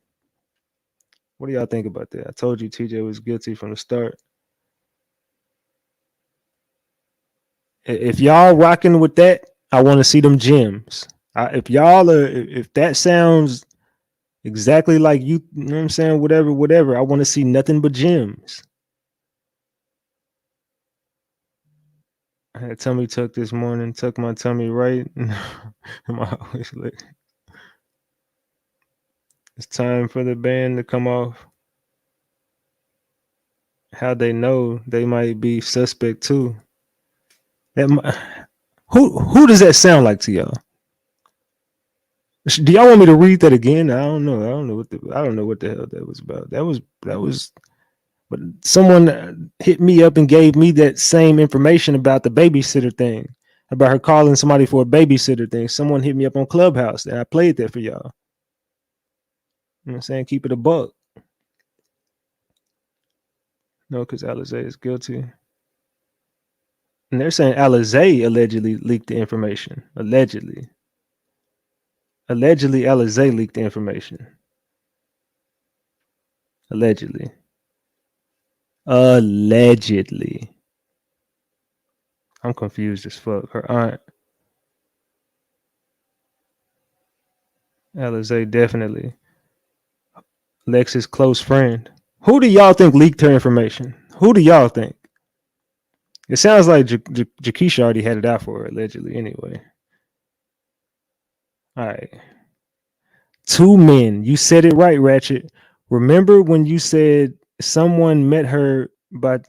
What do y'all think about that? I told you TJ was guilty from the start. If y'all rocking with that, I want to see them gems. If that sounds exactly like you know what I'm saying, whatever, I want to see nothing but gems. I had tummy tuck this morning, tuck my tummy right. It's time for the band to come off. How they know they might be suspect too. Who does that sound like to y'all? Do y'all want me to read that again? I don't know. I don't know what the hell that was about. That was but someone hit me up and gave me that same information about the babysitter thing, about her calling somebody for a babysitter thing. Someone hit me up on Clubhouse and I played that for y'all. You know what I'm saying? Keep it a buck. No, because Alizé is guilty. And they're saying Alizé allegedly leaked the information. Allegedly, Alizé leaked the information. Allegedly. I'm confused as fuck. Her aunt. Alizé definitely. Lex's close friend. Who do y'all think leaked her information? Who do y'all think? It sounds like Jakisha already had it out for her, allegedly, anyway. All right. 2 men. You said it right, Ratchet. Remember when you said someone met her by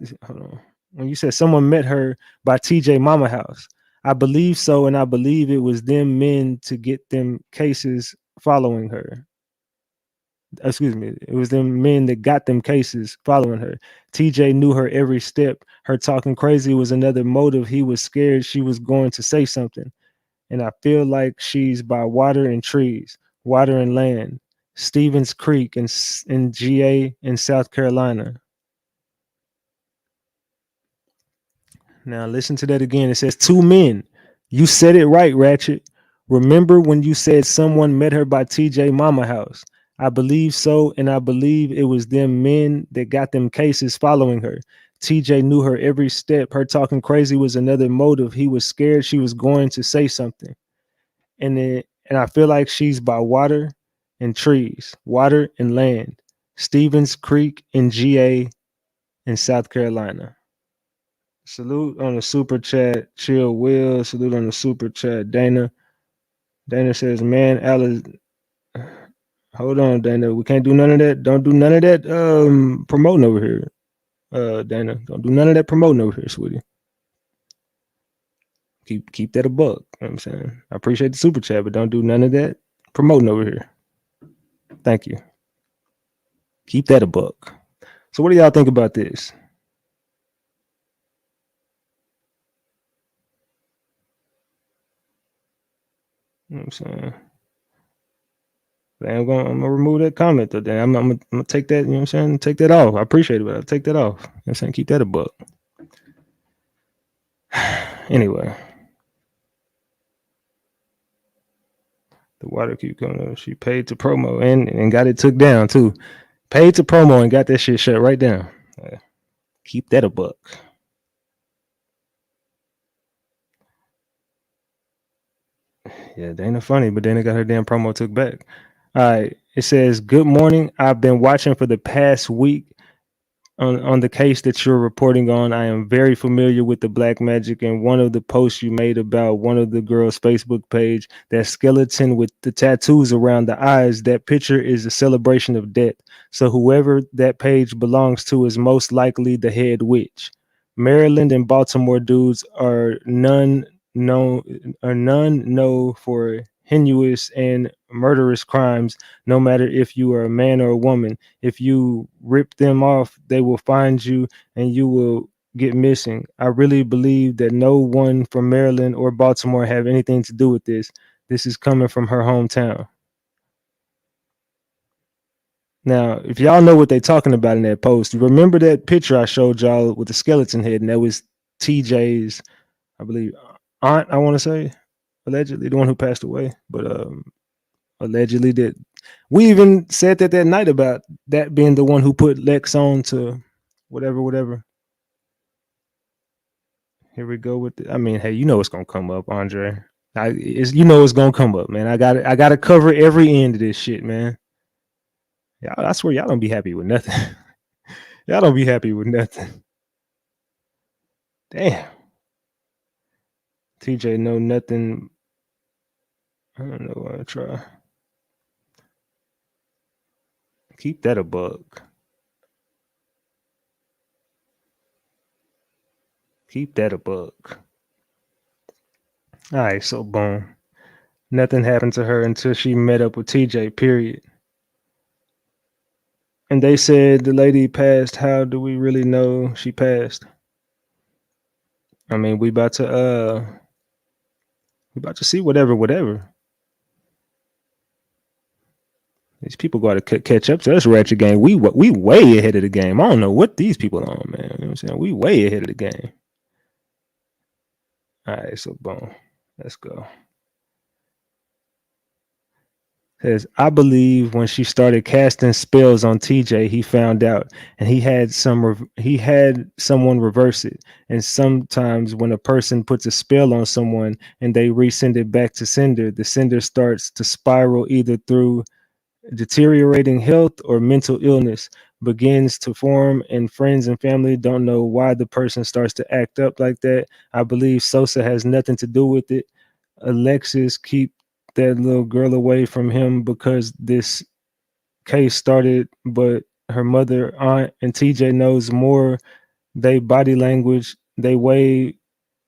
when you said someone met her by TJ Mama house? I believe so, and I believe it was them men to get them cases following her. Excuse me, it was them men that got them cases following her. TJ knew her every step. Her talking crazy was another motive. He was scared she was going to say something. And I feel like she's by water and trees, water and land, Stevens Creek in GA in South Carolina. Now listen to that again. It says 2 men. You said it right, Ratchet. Remember when you said someone met her by TJ Mama house? I believe so, and I believe it was them men that got them cases following her. TJ knew her every step. Her talking crazy was another motive. He was scared she was going to say something. And I feel like she's by water and trees, water and land, Stevens Creek in GA in South Carolina. Salute on the super chat, Chill Will. Salute on the super chat, Dana. Dana says, man, Alice. Hold on, Dana. We can't do none of that. Don't do none of that promoting over here. Dana, don't do none of that promoting over here, sweetie. Keep that a buck. You know what I'm saying? I appreciate the super chat, but don't do none of that promoting over here. Thank you. Keep that a buck. So what do y'all think about this? You know what I'm saying? I'm gonna remove that comment though. Then I'm gonna take that, you know what I'm saying? Take that off. I appreciate it, but I'll take that off. You know what I'm saying? Keep that a buck. Anyway. The water keep coming up. She paid to promo and got it took down too. Paid to promo and got that shit shut right down. Keep that a buck. Yeah, they ain't funny, but then they got her damn promo took back. All right. It says, good morning. I've been watching for the past week. on the case that you're reporting on. I am very familiar with the black magic, and one of the posts you made about one of the girls' Facebook page, that skeleton with the tattoos around the eyes, that picture is a celebration of death. So whoever that page belongs to is most likely the head witch. Maryland and Baltimore dudes none know for heinous and murderous crimes, no matter if you are a man or a woman. If you rip them off, they will find you and you will get missing. I really believe that no one from Maryland or Baltimore have anything to do with this. This is coming from her hometown. Now, if y'all know what they're talking about in that post, remember that picture I showed y'all with the skeleton head, and that was TJ's, I believe, aunt, I want to say, allegedly, the one who passed away. But allegedly that we even said that night about that being the one who put Lex on to whatever. Here we go with it. I mean, hey, you know it's gonna come up, Andre. It's gonna come up, man. I gotta cover every end of this shit, man. Y'all, I swear y'all don't be happy with nothing. Y'all don't be happy with nothing. Damn. TJ know nothing. I don't know what I try. Keep that a bug. Keep that a bug. All right, so boom. Nothing happened to her until she met up with TJ, period. And they said the lady passed. How do we really know she passed? I mean, we about to see whatever. These people got to catch up to us, Ratchet Gang. We way ahead of the game. I don't know what these people are on, man. You know what I'm saying? We way ahead of the game. All right, so boom. Let's go. Says, I believe when she started casting spells on TJ, he found out, and he had someone reverse it. And sometimes when a person puts a spell on someone and they resend it back to sender, the sender starts to spiral either through deteriorating health or mental illness begins to form, and friends and family don't know why the person starts to act up like that. I believe Sosa has nothing to do with it. Alexis, keep that little girl away from him because this case started, but her mother, aunt, and TJ knows more. They body language, they way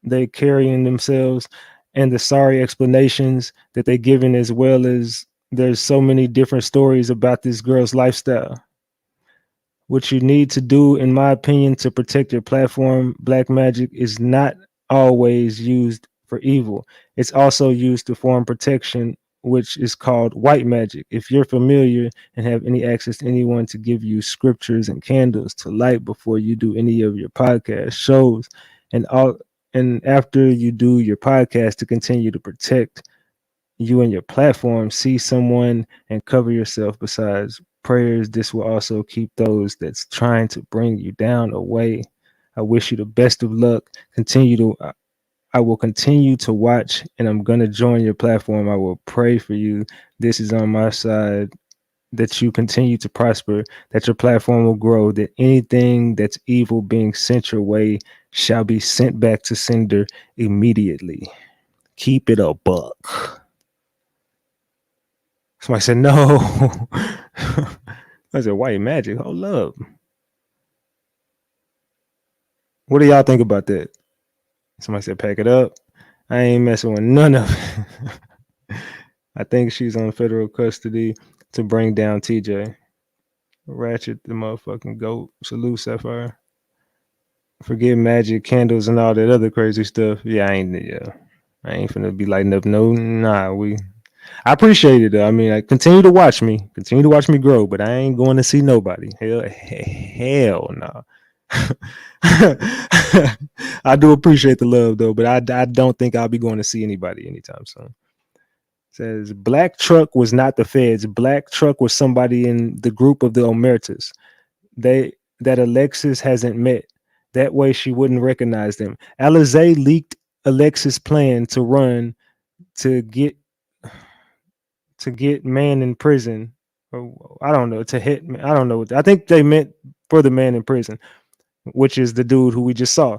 they carrying themselves, and the sorry explanations that they giving, as well as there's so many different stories about this girl's lifestyle. What you need to do, in my opinion, to protect your platform, black magic is not always used for evil. It's also used to form protection, which is called white magic. If you're familiar and have any access to anyone to give you scriptures and candles to light before you do any of your podcast shows, and after you do your podcast, to continue to protect you and your platform, see someone and cover yourself. Besides prayers, this will also keep those that's trying to bring you down away. I wish you the best of luck. I will continue to watch, and I'm going to join your platform. I will pray for you. This is on my side, that you continue to prosper, that your platform will grow, that anything that's evil being sent your way shall be sent back to sender immediately. Keep it a buck. Somebody said, no. I said, white magic. Hold up. What do y'all think about that? Somebody said, pack it up. I ain't messing with none of it. I think she's on federal custody to bring down TJ. Ratchet, the motherfucking goat. Salute, Sapphire. Forget magic, candles, and all that other crazy stuff. I ain't finna be lighting up. I appreciate it though. I mean, continue to watch me grow, but I ain't going to see nobody. Hell no. I do appreciate the love though, but I don't think I'll be going to see anybody anytime soon. It says Black Truck was not the feds. Black Truck was somebody in the group of the Omertas. That Alexis hasn't met. That way she wouldn't recognize them. Alizé leaked Alexis' plan to run to get man in prison. I don't know, to hit. I don't know. I think they meant for the man in prison, which is the dude who we just saw.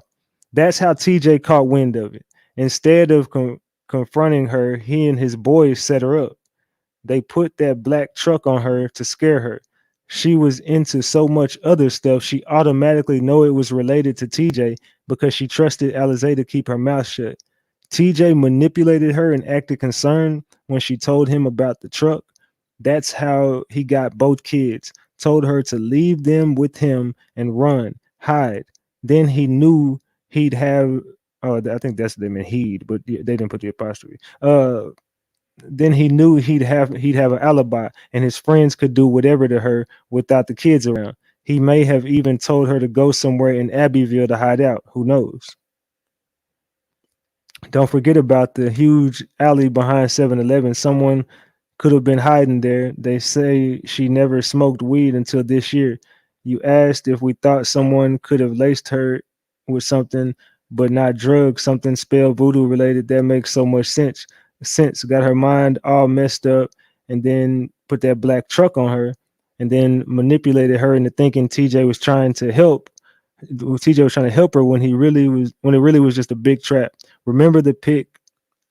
That's how TJ caught wind of it. Instead of confronting her, he and his boys set her up. They put that black truck on her to scare her. She was into so much other stuff, she automatically know it was related to TJ because she trusted Alizé to keep her mouth shut. TJ manipulated her and acted concerned when she told him about the truck. That's how he got both kids. Told her to leave them with him and run, hide. Then he knew he'd have. Oh, I think that's them in he'd, but they didn't put the apostrophe. Then he knew he'd have an alibi, and his friends could do whatever to her without the kids around. He may have even told her to go somewhere in Abbeville to hide out. Who knows? Don't forget about the huge alley behind 7-Eleven. Someone could have been hiding there. They say she never smoked weed until this year. You asked if we thought someone could have laced her with something, but not drugs, something spelled voodoo related. That makes so much sense. Got her mind all messed up, and then put that black truck on her, and then manipulated her into thinking TJ was trying to help. TJ was trying to help her when it really was just a big trap. Remember the pic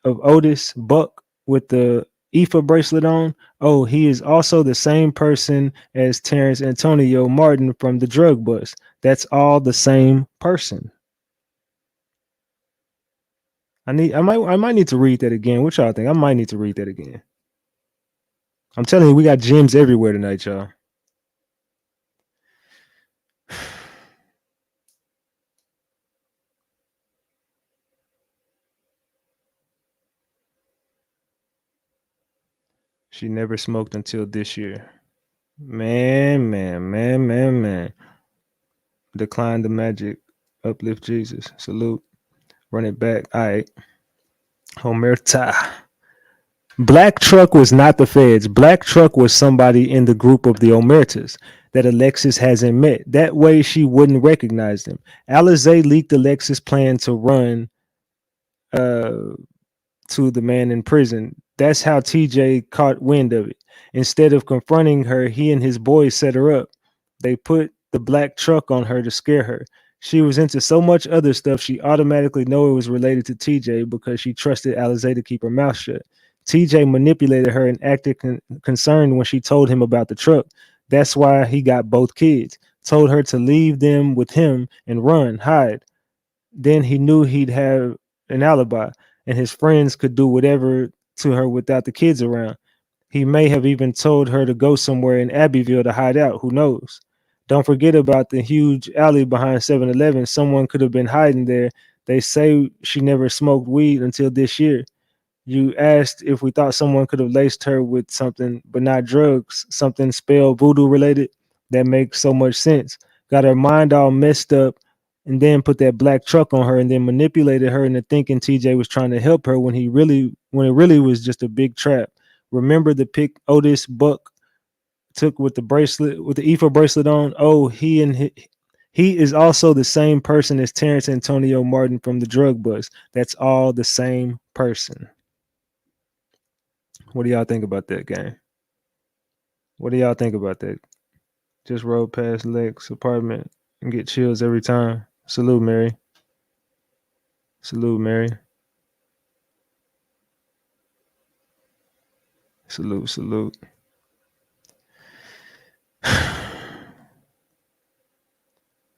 of Otis Buck with the IFA bracelet on? Oh, he is also the same person as Terrence Antonio Martin from the drug bust. That's all the same person. I might need to read that again. What y'all think? I might need to read that again. I'm telling you, we got gems everywhere tonight, y'all. She never smoked until this year. Man. Decline the magic. Uplift Jesus. Salute. Run it back. All right. Omerta. Black Truck was not the feds. Black Truck was somebody in the group of the Omertas that Alexis hasn't met. That way she wouldn't recognize them. Alizé leaked Alexis' plan to run to the man in prison. That's how TJ caught wind of it. Instead of confronting her, he and his boys set her up. They put the black truck on her to scare her. She was into so much other stuff, she automatically knew it was related to TJ because she trusted Alizé to keep her mouth shut. TJ manipulated her and acted concerned when she told him about the truck. That's why he got both kids. Told her to leave them with him and run, hide. Then he knew he'd have an alibi, and his friends could do whatever to her without the kids around. He may have even told her to go somewhere in Abbeville to hide out. Who knows? Don't forget about the huge alley behind 7-Eleven. Someone could have been hiding there. They say she never smoked weed until this year. You asked if we thought someone could have laced her with something, but not drugs, something spelled voodoo related. That makes so much sense. Got her mind all messed up, and then put that black truck on her, and then manipulated her into thinking TJ was trying to help her when it really was just a big trap. Remember the pic Otis Buck took with the bracelet, with the IFA bracelet on? Oh, he is also the same person as Terrence Antonio Martin from the drug bust. That's all the same person. What do y'all think about that, gang? What do y'all think about that? Just rode past Lex apartment and get chills every time. Salute, Mary. Salute, Mary. Salute.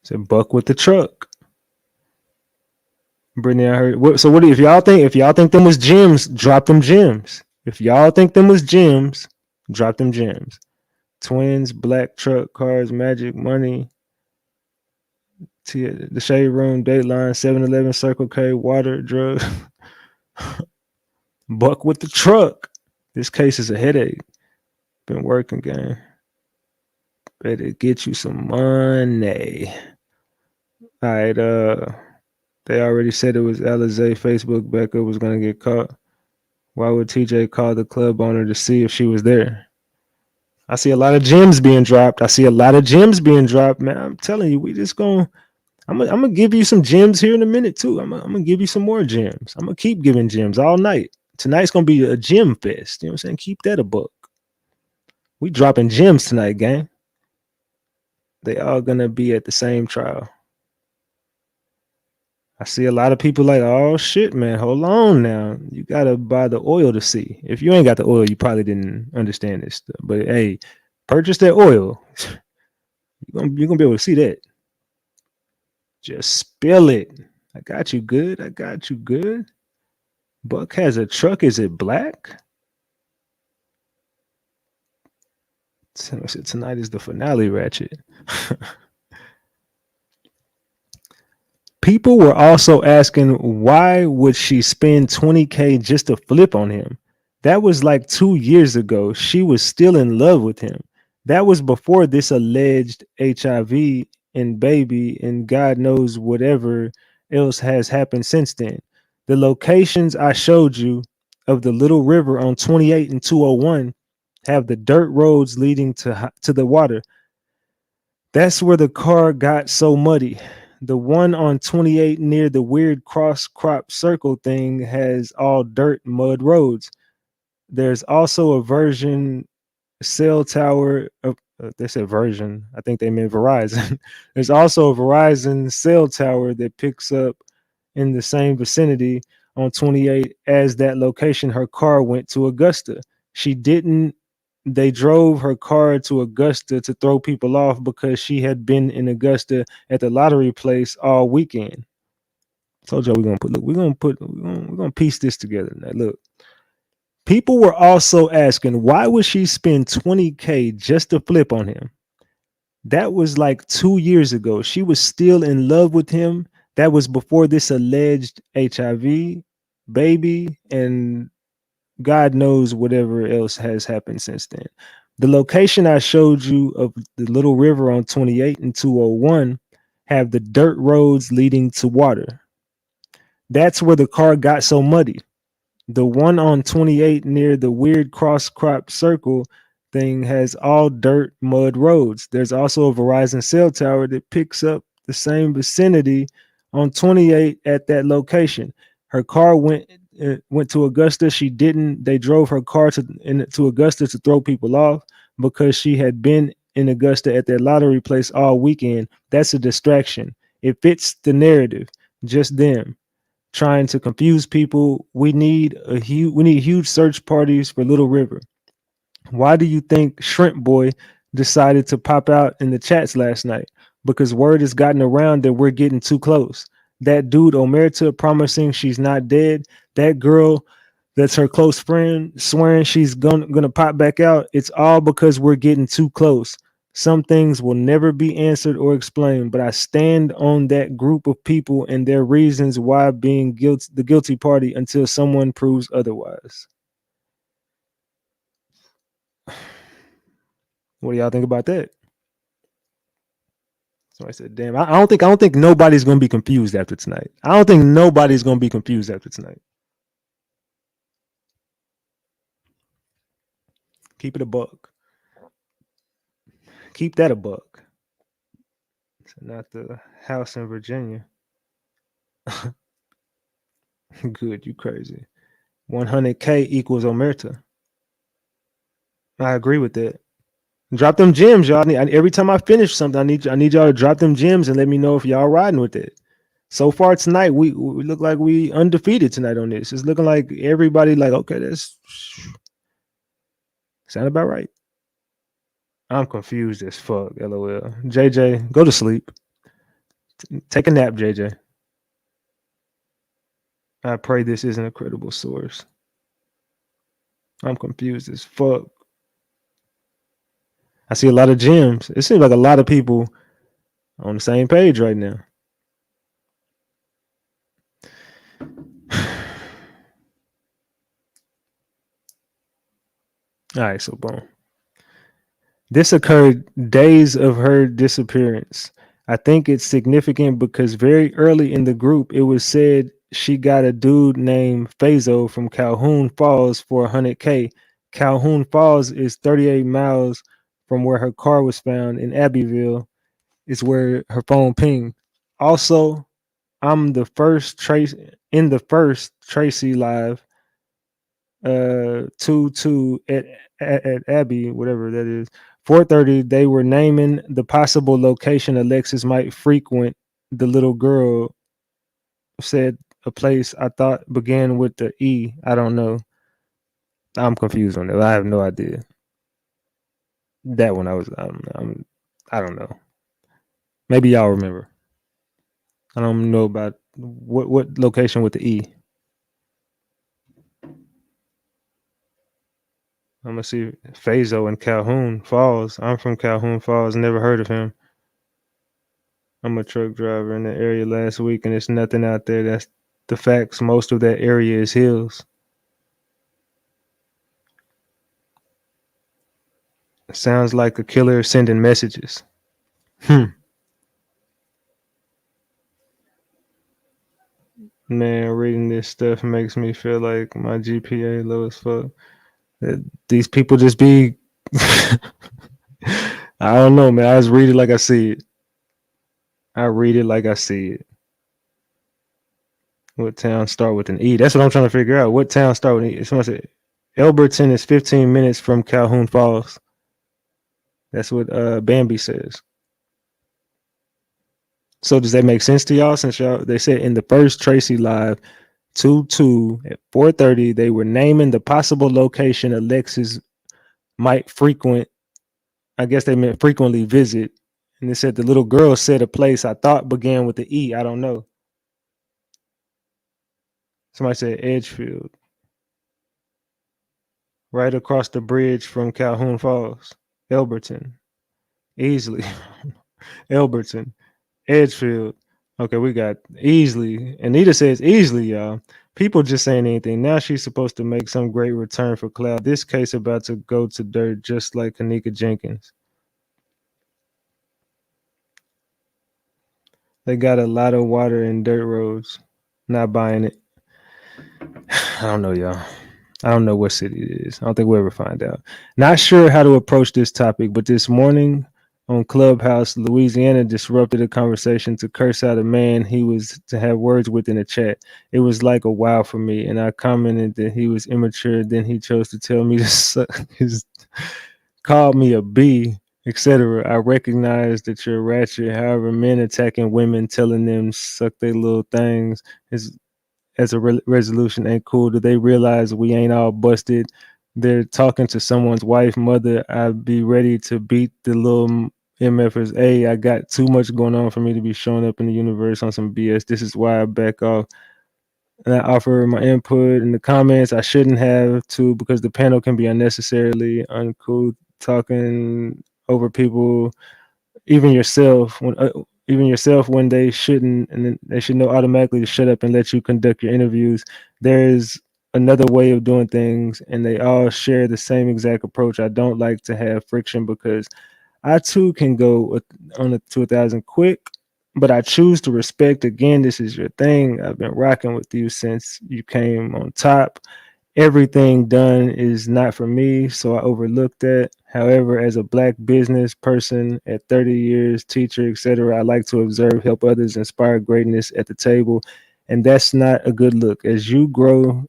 Said Buck with the truck. Brittany, I heard. So what? If y'all think them was gems, drop them gems. If y'all think them was gems, drop them gems. Twins, black truck, cars, magic, money. The Shade Room, Dateline, 7-Eleven, Circle K, water, drugs. Buck with the truck. This case is a headache. Been working, gang. Better get you some money. All right, they already said it was Alizé. Facebook backup was gonna get caught. Why would TJ call the club owner to see if she was there? I see a lot of gems being dropped. Man. I'm telling you, I'm gonna give you some gems here in a minute too. I'm gonna give you some more gems. I'm gonna keep giving gems all night. Tonight's gonna be a gem fest. You know what I'm saying? Keep that a book. We dropping gems tonight, gang. They all gonna be at the same trial. I see a lot of people like, oh shit, man, hold on now. You gotta buy the oil to see. If you ain't got the oil, you probably didn't understand this stuff. But hey, purchase that oil. You're gonna be able to see that. Just spill it. I got you good. I got you good. Buck has a truck. Is it black? Tonight is the finale, Ratchet. People were also asking why would she spend 20K just to flip on him? That was like 2 years ago. She was still in love with him. That was before this alleged HIV and baby and God knows whatever else has happened since then. The locations I showed you of the little river on 28 and 201 have the dirt roads leading to the water. That's where the car got so muddy. The one on 28 near the weird cross crop circle thing has all dirt mud roads. There's also a version cell tower of they said version. I think they meant Verizon. There's also a Verizon cell tower that picks up in the same vicinity on 28 as that location her car went to Augusta. She didn't They drove her car to Augusta to throw people off because she had been in Augusta at the lottery place all weekend. Told y'all we're gonna piece this together. Now look, people were also asking why would she spend 20K just to flip on him? That was like 2 years ago. She was still in love with him. That was before this alleged HIV baby and God knows whatever else has happened since then. The location I showed you of the little river on 28 and 201 have the dirt roads leading to water. That's where the car got so muddy. The one on 28 near the weird cross crop circle thing has all dirt mud roads. There's also a Verizon cell tower that picks up the same vicinity on 28 at that location. Her car went to Augusta. They drove her car to Augusta to throw people off because she had been in Augusta at that lottery place all weekend. That's a distraction. It fits the narrative. Just them trying to confuse people. We need huge search parties for Little River. Why do you think Shrimp Boy decided to pop out in the chats last night? Because word has gotten around that we're getting too close. That dude Omerta promising she's not dead. That girl that's her close friend swearing she's gonna pop back out. It's all because we're getting too close. Some things will never be answered or explained, but I stand on that group of people and their reasons why being the guilty party until someone proves otherwise. What do y'all think about that? So I said, damn, I don't think nobody's gonna be confused after tonight. I don't think nobody's gonna be confused after tonight. Keep it a buck. Keep that a buck. So not the house in Virginia. Good, you crazy. 100K equals Omerta. I agree with that. Drop them gems, y'all. Every time I finish something, I need y'all to drop them gems and let me know if y'all riding with it. So far tonight, we look like we undefeated tonight on this. It's looking like everybody like, okay, that's sound about right. I'm confused as fuck, LOL. JJ, go to sleep. Take a nap, JJ. I pray this isn't a credible source. I'm confused as fuck. I see a lot of gems. It seems like a lot of people on the same page right now. All right, so boom. This occurred days of her disappearance. I think it's significant because very early in the group, it was said she got a dude named Fazo from Calhoun Falls for 100K. Calhoun Falls is 38 miles from where her car was found in Abbeville. Is where her phone pinged. Also, I'm the first Tracy live 2 at Abbey, whatever that is, 4:30, they were naming the possible location Alexis might frequent. The little girl said a place I thought began with the E. I don't know. I'm confused on that. I have no idea. That one I don't know. Maybe y'all remember. I don't know about what location with the E. I'm gonna see Fazo in Calhoun Falls. I'm from Calhoun Falls. Never heard of him. I'm a truck driver in the area last week, and there's nothing out there. That's the facts. Most of that area is hills. It sounds like a killer sending messages. Man, reading this stuff makes me feel like my GPA low as fuck. These people just be I don't know, man. I just read it like I see it. I read it like I see it. What town start with an E? That's what I'm trying to figure out. What town start with an E? Someone said Elberton is 15 minutes from Calhoun Falls. That's what Bambi says. So does that make sense to y'all? Since they said in the first Tracy Live 2-2 at 4:30, they were naming the possible location Alexis might frequent. I guess they meant frequently visit. And they said the little girl said a place I thought began with the E. I don't know. Somebody said Edgefield. Right across the bridge from Calhoun Falls. Elberton. Easily. Elberton. Edgefield. Okay, we got easily. Anita says easily, y'all. People just saying anything. Now she's supposed to make some great return for Cloud. This case about to go to dirt just like Kanika Jenkins. They got a lot of water and dirt roads. Not buying it. I don't know, y'all. I don't know what city it is. I don't think we'll ever find out. Not sure how to approach this topic, but this morning on Clubhouse, Louisiana disrupted a conversation to curse out a man he was to have words with in a chat. It was like a wow for me, and I commented that he was immature. Then he chose to tell me to suck his, called me a B, etc. I recognize that you're ratchet. However, men attacking women, telling them suck their little things is as a resolution ain't cool. Do they realize we ain't all busted? They're talking to someone's wife, mother. I'd be ready to beat the little MFers. Hey, I got too much going on for me to be showing up in the universe on some BS. This is why I back off. And I offer my input in the comments. I shouldn't have to because the panel can be unnecessarily uncool, talking over people, even yourself when they shouldn't, and they should know automatically to shut up and let you conduct your interviews. There's another way of doing things, and they all share the same exact approach. I don't like to have friction because I too can go on to 1,000 quick, but I choose to respect. Again, this is your thing. I've been rocking with you since you came on top. Everything done is not for me, so I overlooked that. However, as a Black business person at 30 years, teacher, etc., I like to observe, help others, inspire greatness at the table, and that's not a good look. As you grow,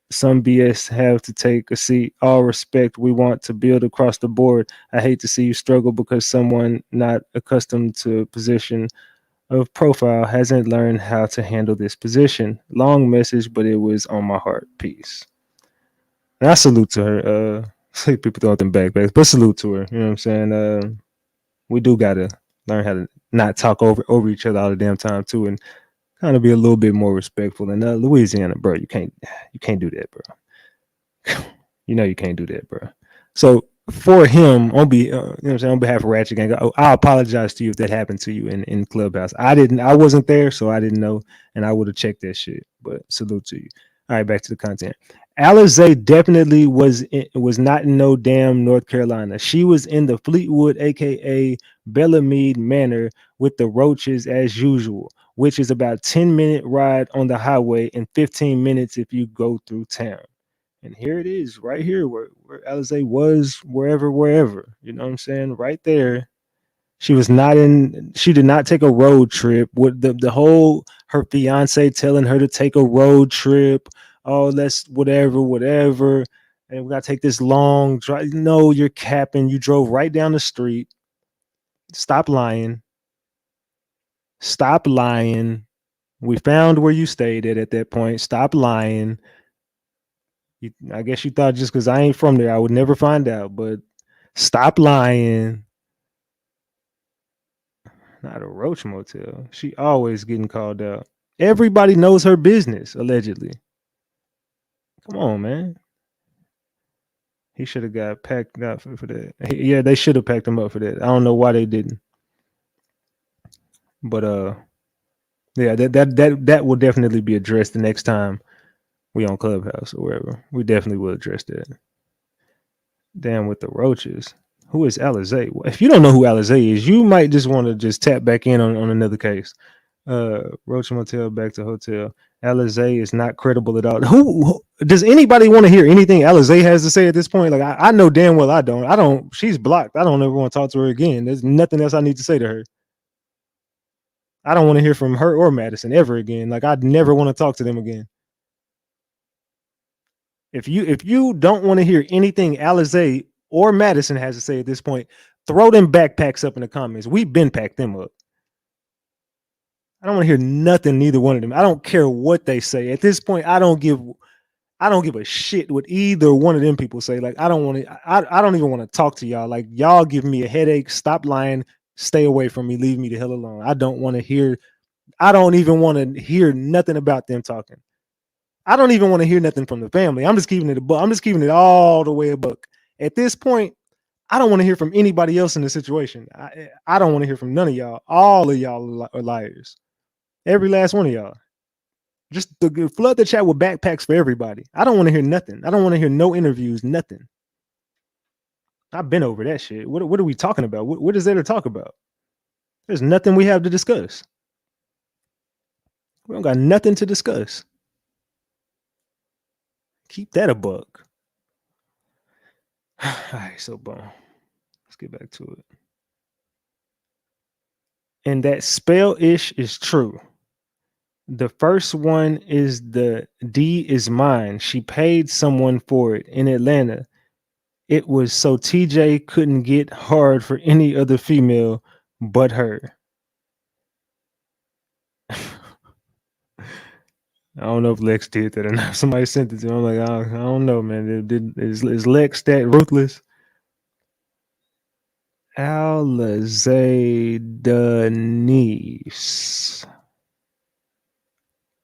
some BS have to take a seat. All respect, we want to build across the board. I hate to see you struggle because someone not accustomed to a position of profile hasn't learned how to handle this position. Long message, but it was on my heart. Peace. And I salute to her. People throw them backpacks, but salute to her. You know what I'm saying? We do gotta learn how to not talk over each other all the damn time too, and kind of be a little bit more respectful. And Louisiana, bro, you can't do that, bro. You know you can't do that, bro. So for him, on you know what I'm saying, on behalf of Ratchet Gang, I apologize to you if that happened to you in Clubhouse. I wasn't there, so I didn't know, and I would have checked that shit. But salute to you. All right, back to the content. Alizé definitely was not in no damn North Carolina. She was in the Fleetwood, aka Bellamede Manor, with the roaches as usual, which is about 10-minute ride on the highway and 15 minutes if you go through town. And here it is, right here where Alizé was, wherever. You know what I'm saying? Right there. She did not take a road trip. With the whole her fiance telling her to take a road trip. Oh, let's whatever. and we gotta take this long drive. No, you're capping. You drove right down the street. Stop lying. Stop lying. We found where you stayed at that point. Stop lying. I guess you thought just because I ain't from there, I would never find out. But stop lying. Not a Roach Motel. She always getting called out. Everybody knows her business, allegedly. Come on, man. He should have got packed up for that. Yeah, they should have packed him up for that. I don't know why they didn't. But yeah, that will definitely be addressed the next time we on Clubhouse or wherever. We definitely will address that. Damn, with the roaches. Who is Alizé? If you don't know who Alizé is, you might just want to just tap back in on another case. Roach Motel back to hotel. Alizé is not credible at all. Who does anybody want to hear anything Alizé has to say at this point? Like I know damn well I don't. She's blocked. I don't ever want to talk to her again. There's nothing else I need to say to her. I don't want to hear from her or Madison ever again. Like I'd never want to talk to them again. If you don't want to hear anything Alizé or Madison has to say at this point, throw them backpacks up in the comments. We've been packed them up. I don't want to hear nothing, neither one of them. I don't care what they say. At this point, I don't give a shit what either one of them people say. Like, I don't even want to talk to y'all. Like, y'all give me a headache. Stop lying. Stay away from me. Leave me the hell alone. I don't even want to hear nothing about them talking. I don't even want to hear nothing from the family. I'm just keeping it I'm just keeping it all the way a buck. At this point, I don't want to hear from anybody else in the situation. I don't want to hear from none of y'all. All of y'all are liars. Every last one of y'all. Just flood the chat with backpacks for everybody. I don't want to hear nothing. I don't want to hear no interviews, nothing. I've been over that shit. What are we talking about? What is there to talk about? There's nothing we have to discuss. We don't got nothing to discuss. Keep that a buck. All right, so boom. Let's get back to it. And that spell-ish is true. The first one is the D is mine. She paid someone for it in Atlanta. It was so TJ couldn't get hard for any other female but her. I don't know if Lex did that or not. Somebody sent it to him. I'm like, I don't know, man. Is Lex that ruthless? Alizé Denise.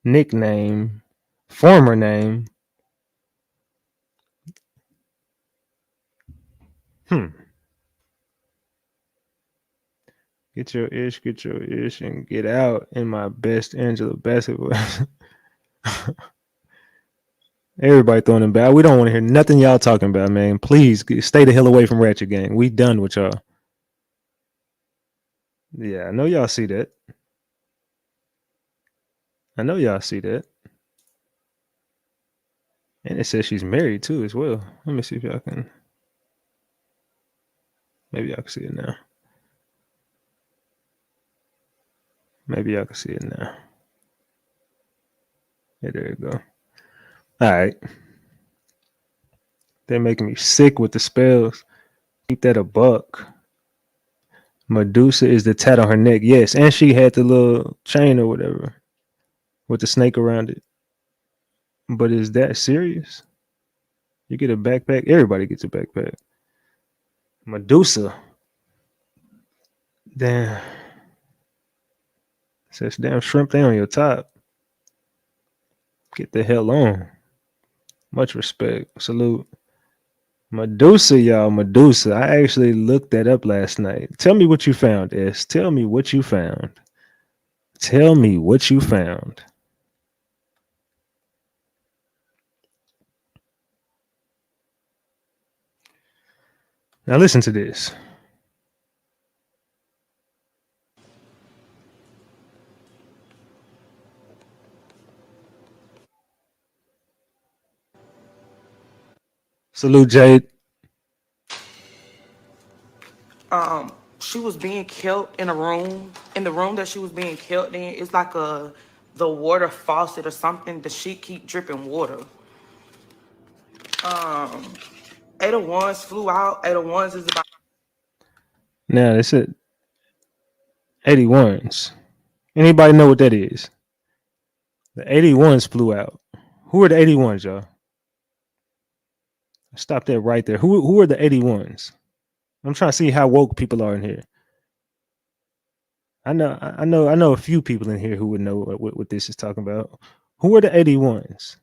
Nickname. Former name. Get your ish, and get out in my best Angela Bassett voice. Everybody throwing them back. We don't want to hear nothing y'all talking about, man. Please stay the hell away from Ratchet Gang. We done with y'all. Yeah, I know y'all see that. And it says she's married too as well. Let me see if y'all can. Maybe y'all can see it now. Yeah, there you go. All right. They're making me sick with the spells. Keep that a buck. Medusa is the tat on her neck. Yes, and she had the little chain or whatever with the snake around it. But is that serious? You get a backpack? Everybody gets a backpack. Medusa. Damn. Says damn shrimp thing on your top. Get the hell on. Much respect. Salute. Medusa, y'all. Medusa. I actually looked that up last night. Tell me what you found, S. Tell me what you found. Now listen to this. Salute, Jade. She was being killed in a room. In the room that she was being killed in, it's like the water faucet or something. The sheet keep dripping water. Eight of Wands flew out. Eight of Wands is about. Now they said 81s. Anybody know what that is? The 81s flew out. Who are the 81s, y'all? Stop that right there. Who are the 81s? I'm trying to see how woke people are in here. I know a few people in here who would know what this is talking about. Who are the 81s?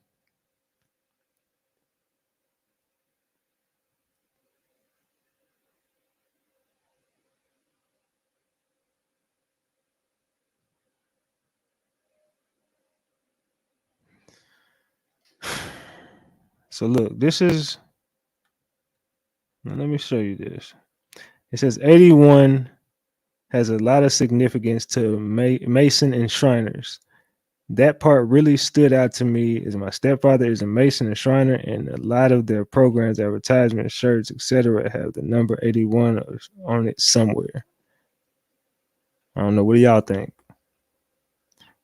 So look, this is. Let me show you this. It says 81 has a lot of significance to Mason and Shriners. That part really stood out to me as my stepfather is a Mason and Shriner, and a lot of their programs, advertisements, shirts, etc. have the number 81 on it somewhere. I don't know. What do y'all think?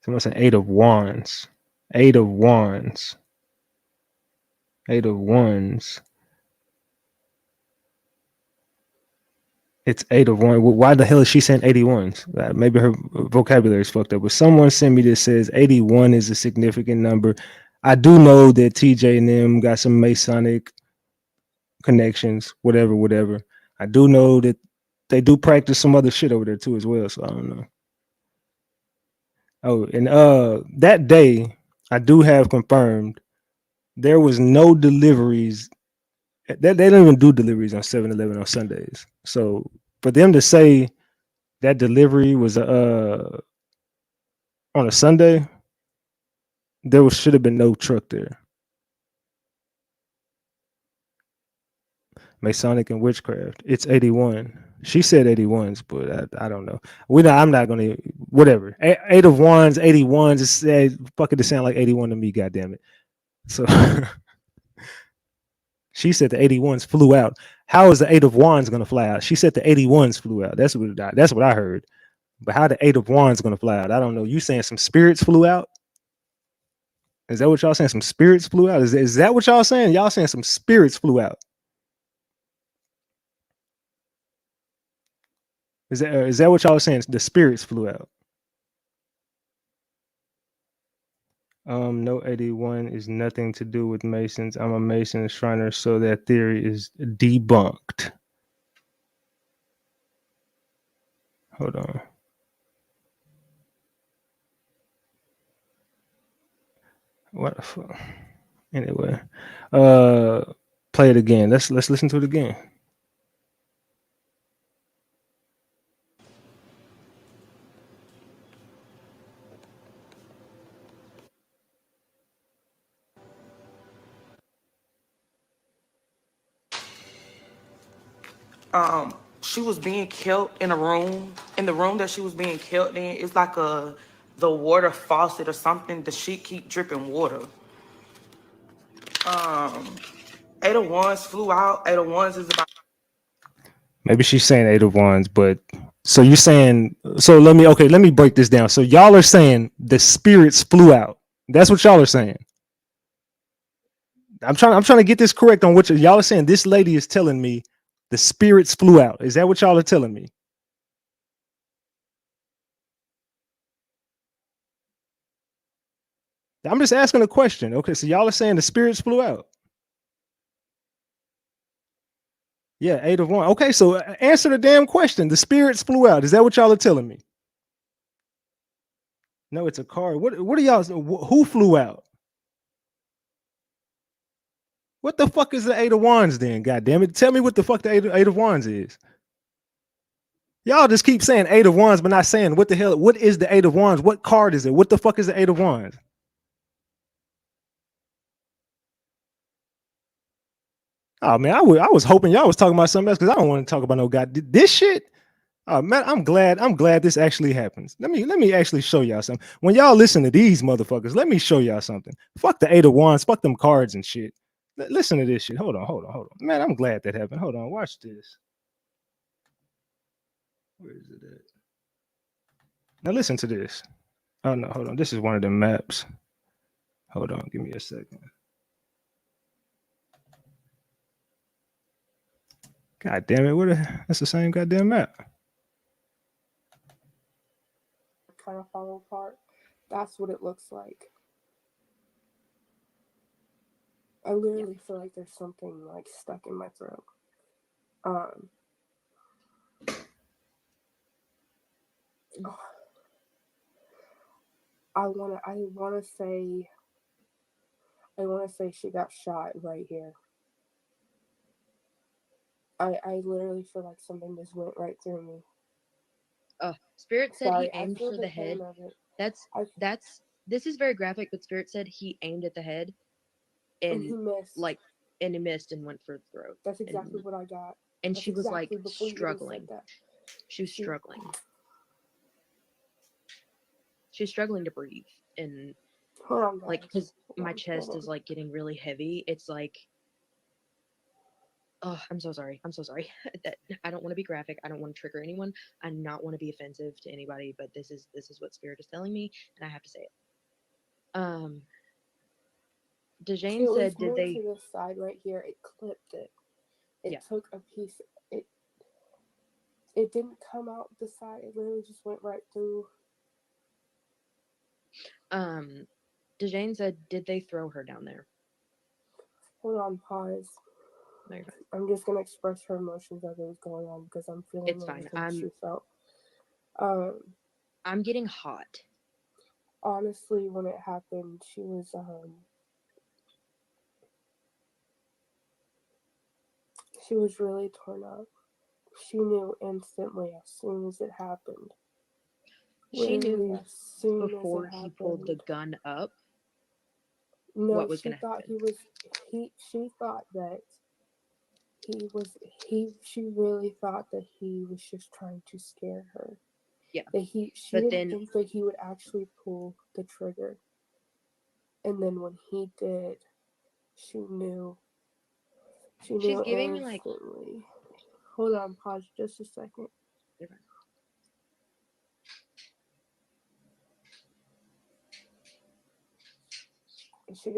Someone said 8 of Wands. 8 of Wands. 8 of Wands. It's 8 of Wands. Why the hell is she saying 81s? Maybe her vocabulary is fucked up. But someone sent me that says 81 is a significant number. I do know that TJ and them got some Masonic connections, whatever. I do know that they do practice some other shit over there too as well. So I don't know. Oh, and that day I do have confirmed there was no deliveries. They don't even do deliveries on 7-Eleven on Sundays. So for them to say that delivery was on a Sunday, there should have been no truck there. Masonic and witchcraft. It's 81. She said 81s, but I don't know. I'm not gonna whatever. 8 of Wands, 81s. It's fucking to sound like 81 to me. Goddamn it. So she said the 81s flew out. How is the 8 of Wands gonna fly out? She said the 81s flew out. That's what I heard. But how the 8 of Wands gonna fly out? I don't know. You saying some spirits flew out? Is that what y'all saying? Some spirits flew out? Is that what y'all saying? Y'all saying some spirits flew out? Is that what y'all saying? The spirits flew out. No, 81 is nothing to do with Masons. I'm a Mason and Shriner, so that theory is debunked. Hold on. What the fuck? Anyway, play it again. Let's listen to it again. She was being killed in a room. In the room that she was being killed in, it's like the water faucet or something. The sheet keep dripping water. 8 of Wands flew out. 8 of Wands is about. Maybe she's saying 8 of Wands, but so you're saying, so let me break this down. So y'all are saying the spirits flew out. That's what y'all are saying. I'm trying to get this correct on what y'all are saying. This lady is telling me the spirits flew out. Is that what y'all are telling me? I'm just asking a question. Okay, so y'all are saying the spirits flew out. Yeah, 8 of Wands. Okay, so answer the damn question. The spirits flew out. Is that what y'all are telling me? No, it's a card. What are y'all? Who flew out? What the fuck is the 8 of Wands then? God damn it! Tell me what the fuck the 8 of Wands is. Y'all just keep saying 8 of Wands, but not saying what the hell. What is the 8 of Wands? What card is it? What the fuck is the 8 of Wands? Oh man, I was hoping y'all was talking about something else because I don't want to talk about no god this shit. Oh man, I'm glad this actually happens. Let me actually show y'all something. When y'all listen to these motherfuckers, let me show y'all something. Fuck the 8 of Wands, fuck them cards and shit. Listen to this shit. Hold on. Man, I'm glad that happened. Hold on, watch this. Where is it at? Now listen to this. Oh no, hold on. This is one of the maps. Hold on, give me a second. God damn it! That's the same goddamn map. Kind of fall apart. That's what it looks like. I literally feel like there's something like stuck in my throat. I wanna say she got shot right here. I literally feel like something just went right through me. Spirit said Sorry, he aimed feel for the the head. pain of it. This is very graphic, but Spirit said he aimed at the head And he and missed. and he missed and went for the throat. That's exactly what I got. And That's she was exactly like before you even said struggling. that. She was struggling. She was struggling to breathe. And Hold on, guys. like, because my chest is like getting really heavy. It's like, oh, I'm so sorry. I'm so sorry. That I don't want to be graphic. I don't want to trigger anyone. I do not want to be offensive to anybody, but this is what Spirit is telling me, and I have to say it. DeJane said, did they to this side right here? It clipped it. It took a piece. It didn't come out the side. It literally just went right through. DeJane said, did they throw her down there? Hold on, pause. No, you're fine. I'm just gonna express her emotions as it was going on because I'm feeling It's fine. she felt. I'm getting hot. Honestly, when it happened, she was really torn up. She knew instantly as soon as it happened. She knew as soon before as it he pulled the gun up. No, what was she going to thought happen. She thought that she really thought that he was just trying to scare her. Yeah. She didn't think that he would actually pull the trigger. And then when he did, she knew. She's giving instantly. me like. Hold on, pause just a second. She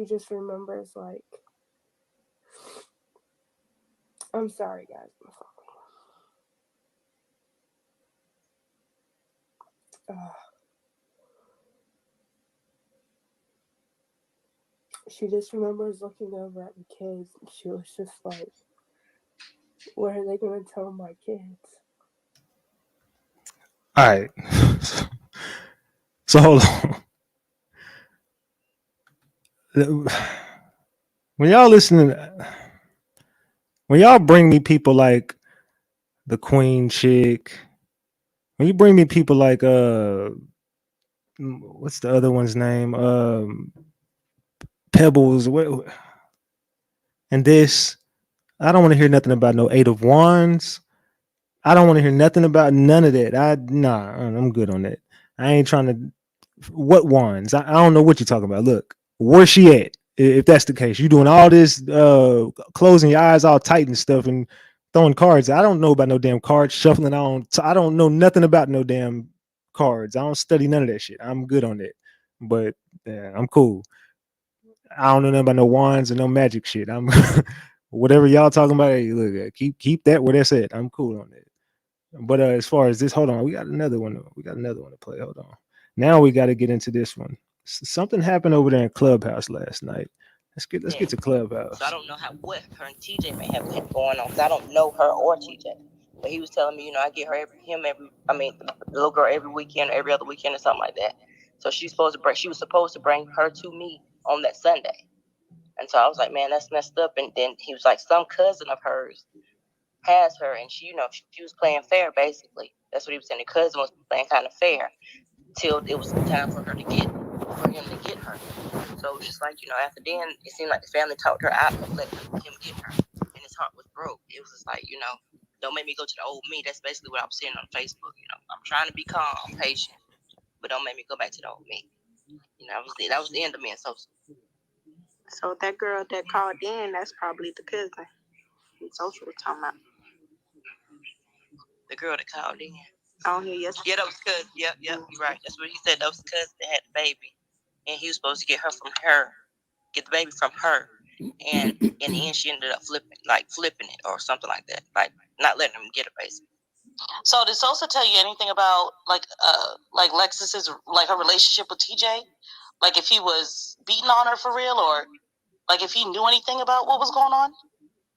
just remembers like. I'm sorry, guys. She just remembers looking over at the kids, and she was just like, "What are they going to tell my kids?" All right. So hold on. When y'all listening, when y'all bring me people like the Queen chick, when you bring me people like what's the other one's name? Pebbles, and this, I don't want to hear nothing about no 8 of Wands. I don't want to hear nothing about none of that. I'm good on that. I ain't trying to. What wands? I don't know what you're talking about. Look, where's she at? If that's the case, you doing all this closing your eyes all tight and stuff and throwing cards. I don't know about no damn cards shuffling. I don't know nothing about no damn cards. I don't study none of that shit. I'm good on that. But yeah, I'm cool. I don't know nothing about no wands and no magic shit. I'm whatever y'all talking about. Hey, look, keep that where that's at. I'm cool on that. But as far as this, hold on, we got another one. We got another one to play. Hold on. Now we got to get into this one. Something happened over there in Clubhouse last night. Let's get to Clubhouse. So I don't know what her and TJ may have going on because I don't know her or TJ. But he was telling me, I get the little girl every weekend or every other weekend or something like that. So she was supposed to bring her to me on that Sunday. And so I was like, man, that's messed up. And then he was like, some cousin of hers has her, and she was playing fair, basically. That's what he was saying. The cousin was playing kind of fair till it was time for him to get her. So it was just like, after then, it seemed like the family talked her out of letting him get her. And his heart was broke. It was just like, don't make me go to the old me. That's basically what I was saying on Facebook. I'm trying to be calm, patient, but don't make me go back to the old me. That was the end of me and social. So that girl that called in, that's probably the cousin social was talking about. The girl that called in. On here yesterday. Yeah, that was cousin. Yep, you're right. That's what he said. That was the cousin that had the baby. And he was supposed to get the baby from her. And in the end, she ended up flipping it or something like that, like not letting him get it, basically. So did Sosa tell you anything about like Lexus's like her relationship with TJ? Like if he was beating on her for real, or like if he knew anything about what was going on?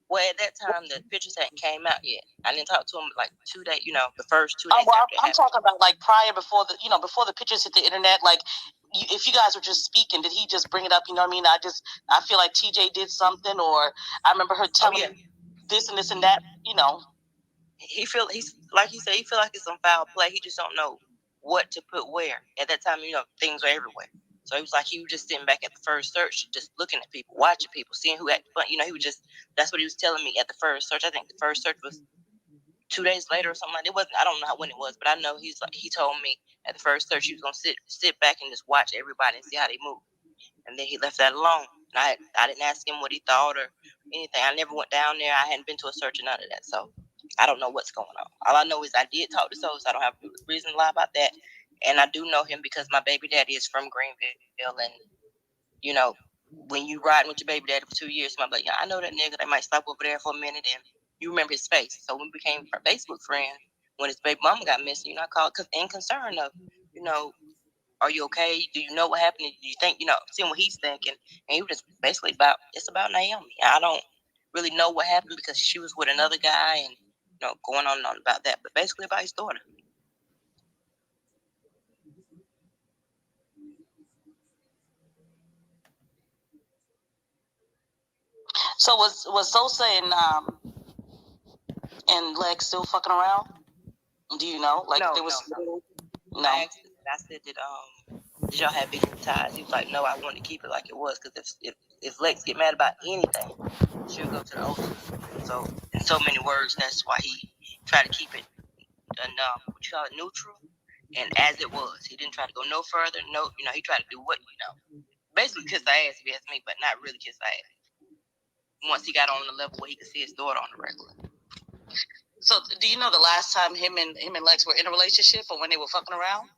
Well, at that time, the pictures hadn't came out yet. I didn't talk to him like 2 days, the first 2 days. Well, I'm talking about like prior, before the pictures hit the internet. Like, if you guys were just speaking, did he just bring it up? You know what I mean? I feel like TJ did something, or I remember her telling me this and this and that. He's like he said, he feel like it's some foul play. He just don't know what to put where. At that time, things are everywhere. So he was like, he was just sitting back at the first search, just looking at people, watching people, seeing who acted fun. He was just, that's what he was telling me at the first search. I think the first search was 2 days later or something like that. It wasn't, I don't know when it was, but I know he told me at the first search he was going to sit back and just watch everybody and see how they move. And then he left that alone. And I didn't ask him what he thought or anything. I never went down there. I hadn't been to a search or none of that. So I don't know what's going on. All I know is I did talk to Sosa. I don't have a reason to lie about that. And I do know him because my baby daddy is from Greenville. And, when you riding with your baby daddy for 2 years, I'm like, I know that nigga. They might stop over there for a minute and you remember his face. So we became Facebook friends. When his baby mama got missing, I called in concern of, are you okay? Do you know what happened? Do you think, seeing what he's thinking? And he was just basically it's about Naomi. I don't really know what happened because she was with another guy and, going on and on about that. But basically about his daughter. So was Sosa and Lex still fucking around? Do you know? Like no, there was no. I said that did y'all have any ties? He was like, no, I wanted to keep it like it was because if Lex get mad about anything, she'll go to the ultimate. So in so many words, that's why he tried to keep it neutral and as it was. He didn't try to go no further. No, he tried to do what basically kiss the ass if you ask me, but not really kiss the ass. Once he got on the level where he could see his daughter on the regular. So, do you know the last time him and Lex were in a relationship, or when they were fucking around?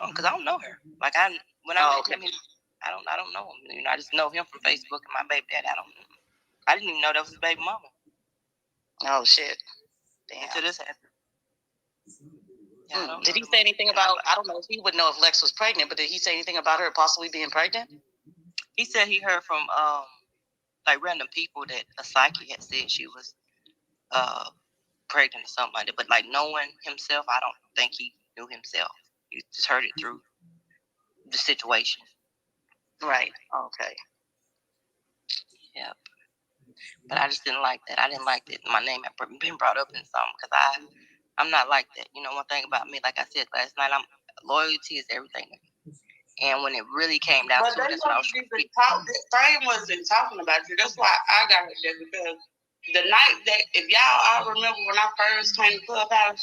Because I don't know her. Like I met him, I don't know him. I just know him from Facebook and my baby daddy. I didn't even know that was his baby mama. Oh shit! Damn. Until this happened. Yeah, did he say anything about? I don't know if he would know if Lex was pregnant, but did he say anything about her possibly being pregnant? He said he heard from like random people that a psychic had said she was pregnant or something like that. But like knowing himself, I don't think he knew himself. He just heard it through the situation. Right. Okay. Yeah. But I just didn't like that. I didn't like that my name had been brought up in something because I'm not like that. One thing about me, like I said last night, loyalty is everything. And when it really came down to it, that's what I was trying to do. Frame wasn't talking about you. That's why I got it there because the night that, if y'all all remember when I first came to Clubhouse,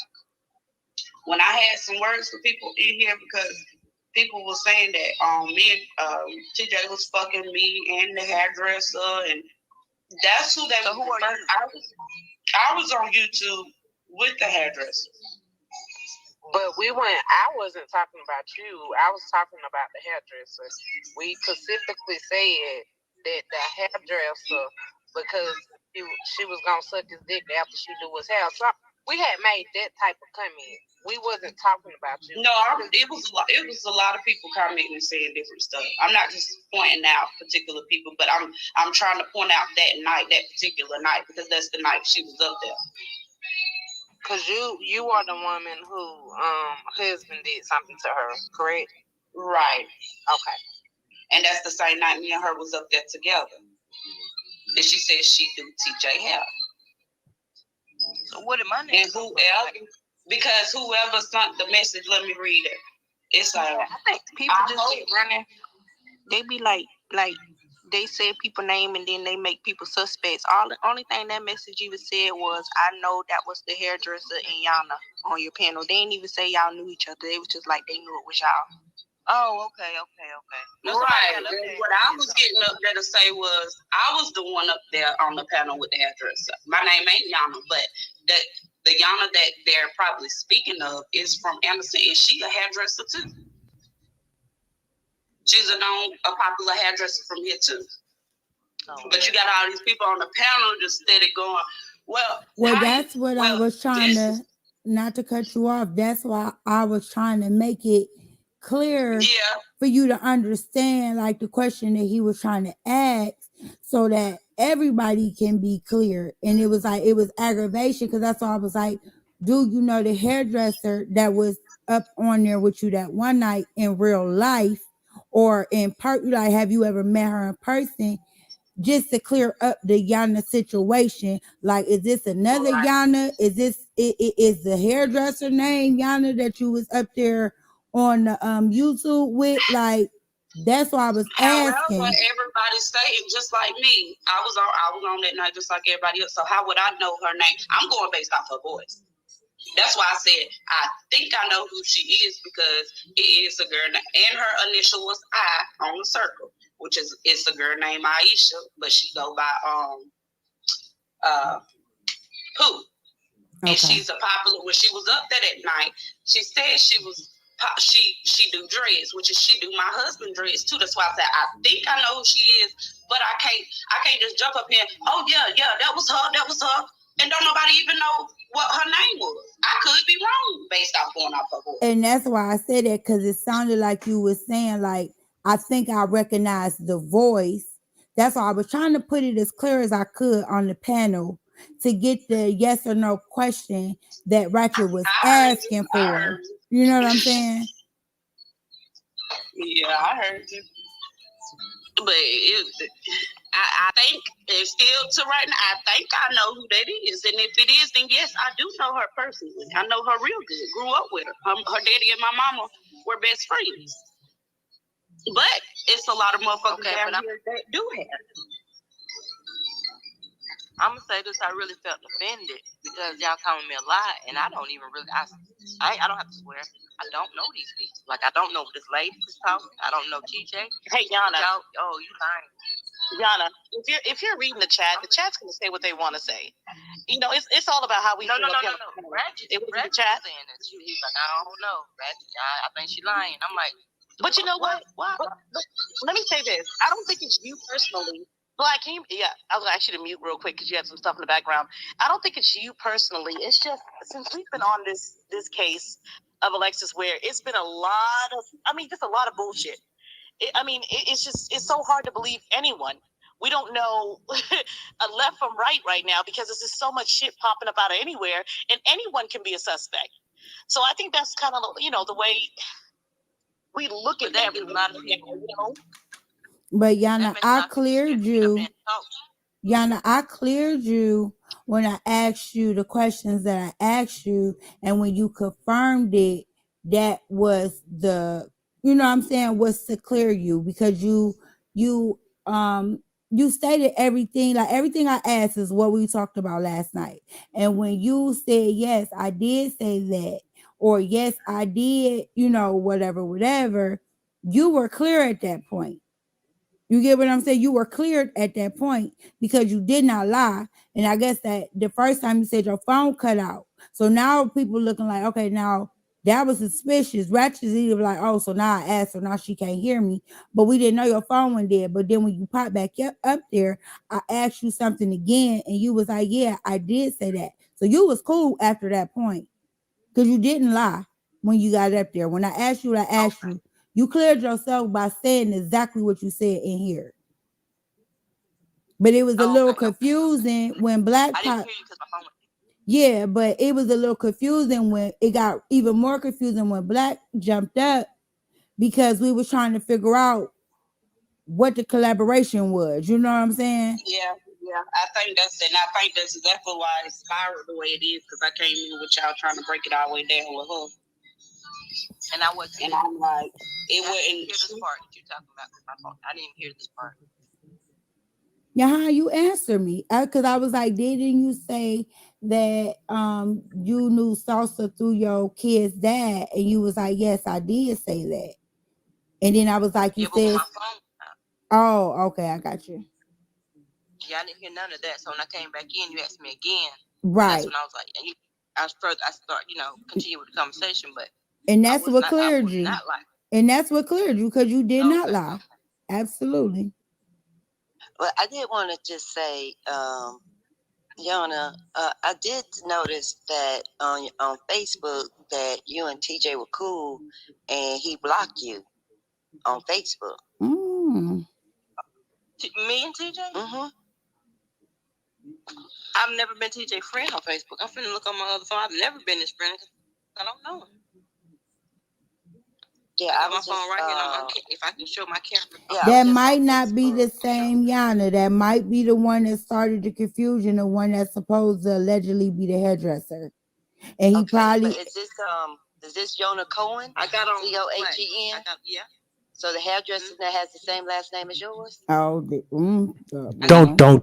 when I had some words for people in here because people were saying that me and TJ was fucking me and the hairdresser, and that's who they were. Who are you? I was on YouTube with the hairdresser. But I wasn't talking about you. I was talking about the hairdresser. We specifically said that the hairdresser, because she was going to suck his dick after she do his hair. So we had made that type of comment. We wasn't talking about you. No, it was a lot of people commenting and saying different stuff. I'm not just pointing out particular people, but I'm trying to point out that particular night, because that's the night she was up there. Because you are the woman who husband did something to her, correct? Right. Okay. And that's the same night me and her was up there together. And she said she do TJ hair. So what am I name? And whoever sent the message, let me read it. It's like, I think people just be running. They be like they say people name and then they make people suspects. The only thing that message even said was, I know that was the hairdresser and Yana on your panel. They didn't even say y'all knew each other. They was just like they knew it was y'all. Oh, okay. No, right. What I was getting up there to say was, I was the one up there on the panel with the hairdresser. My name ain't Yana, but the Yana that they're probably speaking of is from Anderson, and she a hairdresser too. She's a popular hairdresser from here too. But you got all these people on the panel just steady going, well, that's what I was trying to, not to cut you off, that's why I was trying to make it clear for you to understand, like, the question that he was trying to ask, so that everybody can be clear. And it was like, it was aggravation, because that's why I was like, do you know the hairdresser that was up on there with you that one night in real life, or in person? Like, have you ever met her in person? Just to clear up the Yana situation. Like, is this another Yana? Is this is the hairdresser name Yana that you was up there on the YouTube with? Like, that's why I was asking. However, everybody's saying just like me. I was on that night just like everybody else. So how would I know her name? I'm going based off her voice. That's why I said I think I know who she is, because it is a girl, and her initial was I on the circle, which is, it's a girl named Aisha, but she go by Pooh. Okay. And she's a popular. When she was up there that night, she said she was she do dreads, which is she do my husband dreads too. That's why I said I think I know who she is, but I can't just jump up here. Oh yeah, that was her, and don't nobody even know what her name was. I could be wrong based off going off her voice. And that's why I said that, because it sounded like you were saying, like, I think I recognize the voice. That's why I was trying to put it as clear as I could on the panel to get the yes or no question that Ratchet was asking for. You know what I'm saying? Yeah, I heard you. But I think it's still to right now. I think I know who that is, and if it is, then yes, I do know her personally. I know her real good. Grew up with her. Her daddy and my mama were best friends. But it's a lot of motherfuckers down here that do have it. I'm gonna say this: I really felt offended because y'all calling me a lie, and I don't even really. I don't have to swear. I don't know these people. Like, I don't know this lady who's talking. I don't know TJ. Hey, Yana. Oh, you lying. Yana, if you're reading the chat's gonna say what they want to say. You know, it's all about how we feel. No. Ratchet saying this. He's like, I don't know. Ratchet, I think she lying. I'm like, but you know what? But let me say this. I don't think it's you personally. Black, can you, I was actually to mute real quick because you had some stuff in the background. I don't think it's you personally. It's just, since we've been on this case of Alexis Ware, it's been a lot of bullshit. It's so hard to believe anyone. We don't know a left from right now, because there's just so much shit popping up out of anywhere, and anyone can be a suspect. So I think that's kind of, the way we look at that. But Yana, I cleared you. Yana, I cleared you when I asked you the questions that I asked you, and when you confirmed it, that was the, was to clear you, because you stated everything, like everything I asked is what we talked about last night. And when you said, yes, I did say that, or yes, I did, whatever, you were clear at that point. You get what I'm saying? You were cleared at that point because you did not lie. And I guess that the first time you said your phone cut out. So now people looking like, okay, now that was suspicious. Ratchet's either like, oh, so now I asked her, now she can't hear me. But we didn't know your phone went dead. But then when you pop back up there, I asked you something again, and you was like, yeah, I did say that. So you was cool after that point, because you didn't lie when you got up there. When I asked you, you cleared yourself by saying exactly what you said in here. But it was a little confusing when Black I didn't hear you because my phone. Yeah, but it was a little confusing when it got even more confusing when Black jumped up, because we was trying to figure out what the collaboration was. You know what I'm saying? Yeah. I think that's exactly why it spiraled the way it is, because I came in with y'all trying to break it all the way down with her. And I wasn't. And I'm like, it I wasn't. didn't hear this part that you're talking about with my phone. I didn't hear this part. Yeah, how you answer me? Because I was like, didn't you say that you knew Salsa through your kid's dad? And you was like, yes, I did say that. And then I was like, you said, my phone. Oh, okay, I got you. Yeah, I didn't hear none of that. So when I came back in, you asked me again. Right. That's when I was like, I start, continue with the conversation, but. And that's what cleared you. And that's what cleared you, because you did not lie. Absolutely. Well, I did want to just say, Yana, I did notice that on Facebook that you and TJ were cool, and he blocked you on Facebook. Mm. Me and TJ? Mm-hmm. I've never been TJ friend on Facebook. I'm finna look on my other phone. I've never been his friend. I don't know him. Yeah, I got my phone right here. If I can show my camera. Yeah, That might not be the same Yana. That might be the one that started the confusion, the one that's supposed to allegedly be the hairdresser. And he probably is this Yona Cohen? I got on COHEN. Yeah. So the hairdresser that has the same last name as yours? Oh, Don't. No,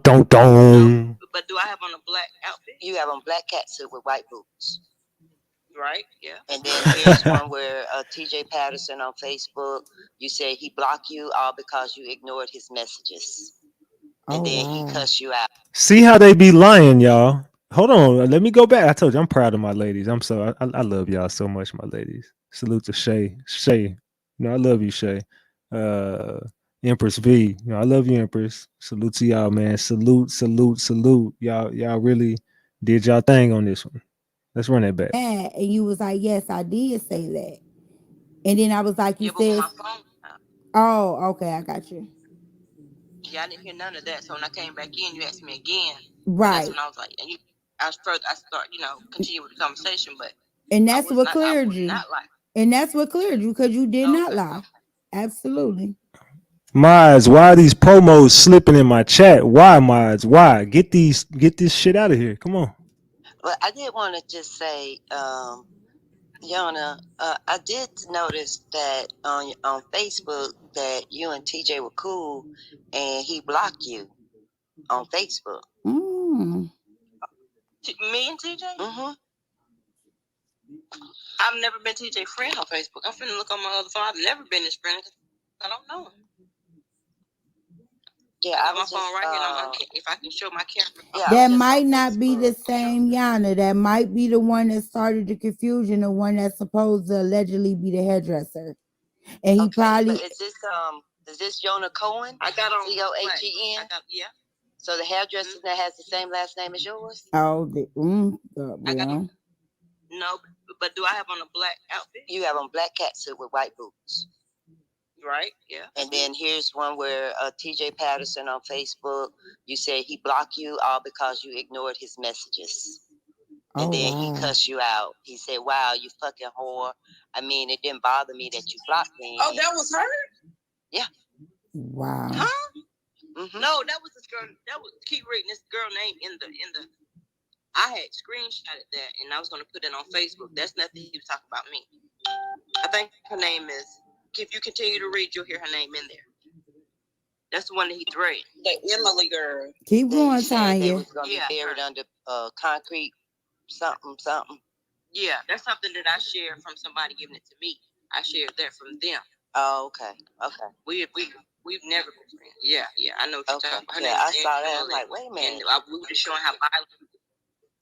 but do I have on a black outfit? You have on black catsuit with white boots. Right, yeah. And then here's one where TJ Patterson on Facebook, you said he blocked you all because you ignored his messages. And then he cussed you out. See how they be lying, y'all. Hold on, let me go back. I told you I'm proud of my ladies. I'm so I love y'all so much, my ladies. Salute to Shay. Shay, I love you, Shay. Empress V, I love you, Empress. Salute to y'all, man. Salute. Y'all really did y'all thing on this one. Let's run that back. And you was like, yes, I did say that. And then I was like, you said, oh, okay, I got you. Yeah, I didn't hear none of that. So when I came back in, you asked me again. Right. That's when I was like, I start, continue with the conversation, but and that's what cleared you. And that's what cleared you because you did not lie. Absolutely. Mods, why are these promos slipping in my chat? Why, Mods? Why? Get this shit out of here. Come on. Well, I did want to just say, Yana, I did notice that on Facebook that you and TJ were cool, and he blocked you on Facebook. Mm. Me and TJ? Mm-hmm. I've never been TJ friend on Facebook. I'm finna look on my other phone. I've never been his friend. I don't know him. Yeah, I got my phone right here. If I can show my camera. Yeah, that might not be the same Yana. That might be the one that started the confusion, the one that's supposed to allegedly be the hairdresser. And he probably is this Yona Cohen? I got on COHEN. Yeah. So the hairdresser that has the same last name as yours? Oh, I got on. No, but do I have on a black outfit? You have on black catsuit with white boots. Right, yeah. And then here's one where TJ Patterson on Facebook, you said he blocked you all because you ignored his messages. And then he cussed you out. He said, wow, you fucking whore. I mean, it didn't bother me that you blocked me. Oh, that was her? Yeah. Wow. Huh? Mm-hmm. No, that was this girl. That was keep reading this girl name in the I had screenshotted that and I was gonna put it on Facebook. That's nothing he was talking about me. I think her name is, if you continue to read, you'll hear her name in there. That's the one that he read. The Emily girl. Keep going, Tanya. They was gonna be buried under concrete something. Yeah, that's something that I shared from somebody giving it to me. I shared that from them. Oh, okay. We've never been friends. Yeah, I know what you're talking about. Yeah, I saw that. I was like, wait a minute. And we were just showing how violent.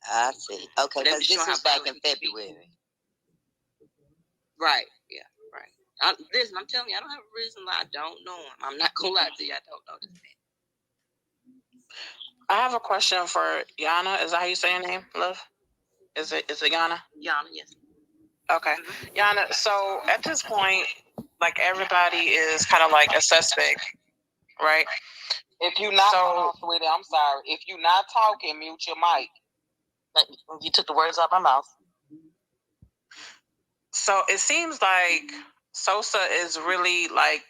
I see. Okay, because this was back in February. Right. Yeah. Right. Listen, I'm telling you, I don't have a reason why I don't know him. I'm not gonna lie to you. I don't know this man. I have a question for Yana. Is that how you say your name, love? Is it Yana? Yana, yes. Okay. Mm-hmm. Yana, so at this point, like everybody is kind of like a suspect, right? If you're not, sweetie, I'm sorry. If you're not talking, mute your mic. You took the words out my mouth. So it seems like Sosa is really like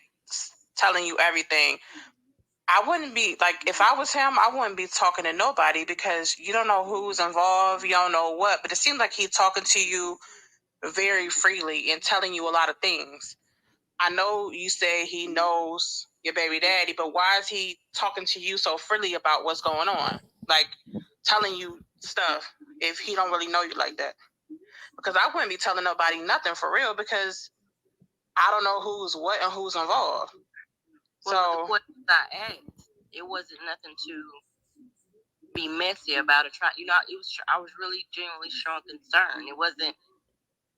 telling you everything. I wouldn't be like, if I was him, I wouldn't be talking to nobody because you don't know who's involved, you don't know what, but it seems like he's talking to you very freely and telling you a lot of things. I know you say he knows your baby daddy, but why is he talking to you so freely about what's going on? Like telling you stuff if he don't really know you like that. Because I wouldn't be telling nobody nothing for real because I don't know who's what and who's involved. Well, the questions I asked, it wasn't nothing to be messy about it. I was really genuinely showing concern. It wasn't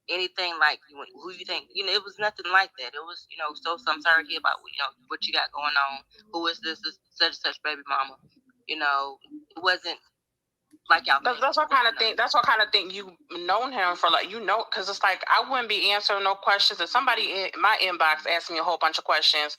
anything like who you think, it was nothing like that. It was, so I'm sorry to hear about, what you got going on. Who is this such and such baby mama? It wasn't like y'all. That's what kind of thing. That's what kind of thing you've known him for, like, because it's like I wouldn't be answering no questions. If somebody in my inbox asks me a whole bunch of questions,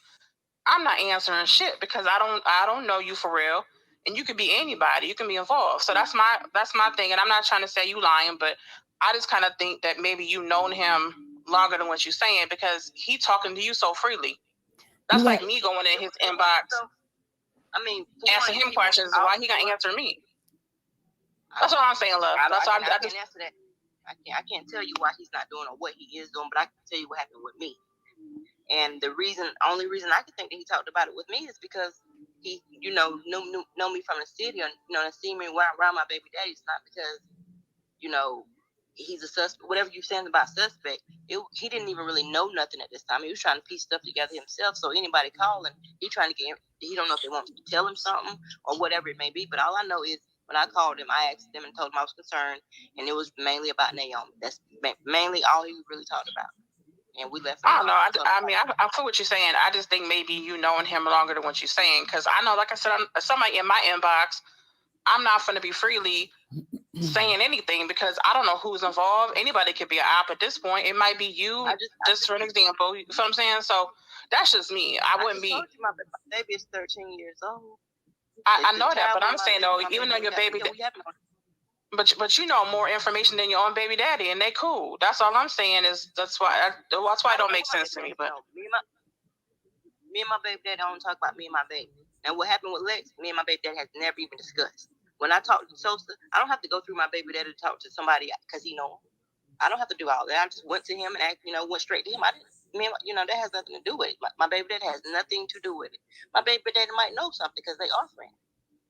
I'm not answering shit because I don't know you for real. And you could be anybody. You can be involved. So that's my thing. And I'm not trying to say you lying, but I just kind of think that maybe you've known him longer than what you're saying because he talking to you so freely. That's like me going in his inbox. Asking him questions. Why he gonna answer me? That's what I'm saying, love. I can't answer that. I can't tell you why he's not doing or what he is doing, but I can tell you what happened with me. And the only reason I can think that he talked about it with me is because he, know me from the city, or see me around my baby daddy. It's not because, he's a suspect. Whatever you're saying about suspect, he didn't even really know nothing at this time. He was trying to piece stuff together himself. So anybody calling, he don't know if they want to tell him something or whatever it may be. But all I know is when I called him, I asked them and told him I was concerned, and it was mainly about Naomi. That's mainly all he really talked about. And we left. I don't know. I feel what you're saying. I just think maybe you knowing him longer than what you're saying. Because I know, like I said, somebody in my inbox, I'm not going to be freely saying anything because I don't know who's involved. Anybody could be an op at this point. It might be you, just for an example. You know what I'm saying? So that's just me. I wouldn't be. Told you my baby is 13 years old. I know that, but I'm saying, though, even though your baby... But you know more information than your own baby daddy, and they cool. That's all I'm saying is that's why it don't make sense to me. But me and my baby daddy don't talk about me and my baby. And what happened with Lex, me and my baby daddy has never even discussed. When I talk to Sosa, I don't have to go through my baby daddy to talk to somebody because he know him. I don't have to do all that. I just went to him and went straight to him. That has nothing to do with it. My baby daddy has nothing to do with it. My baby daddy might know something because they are friends.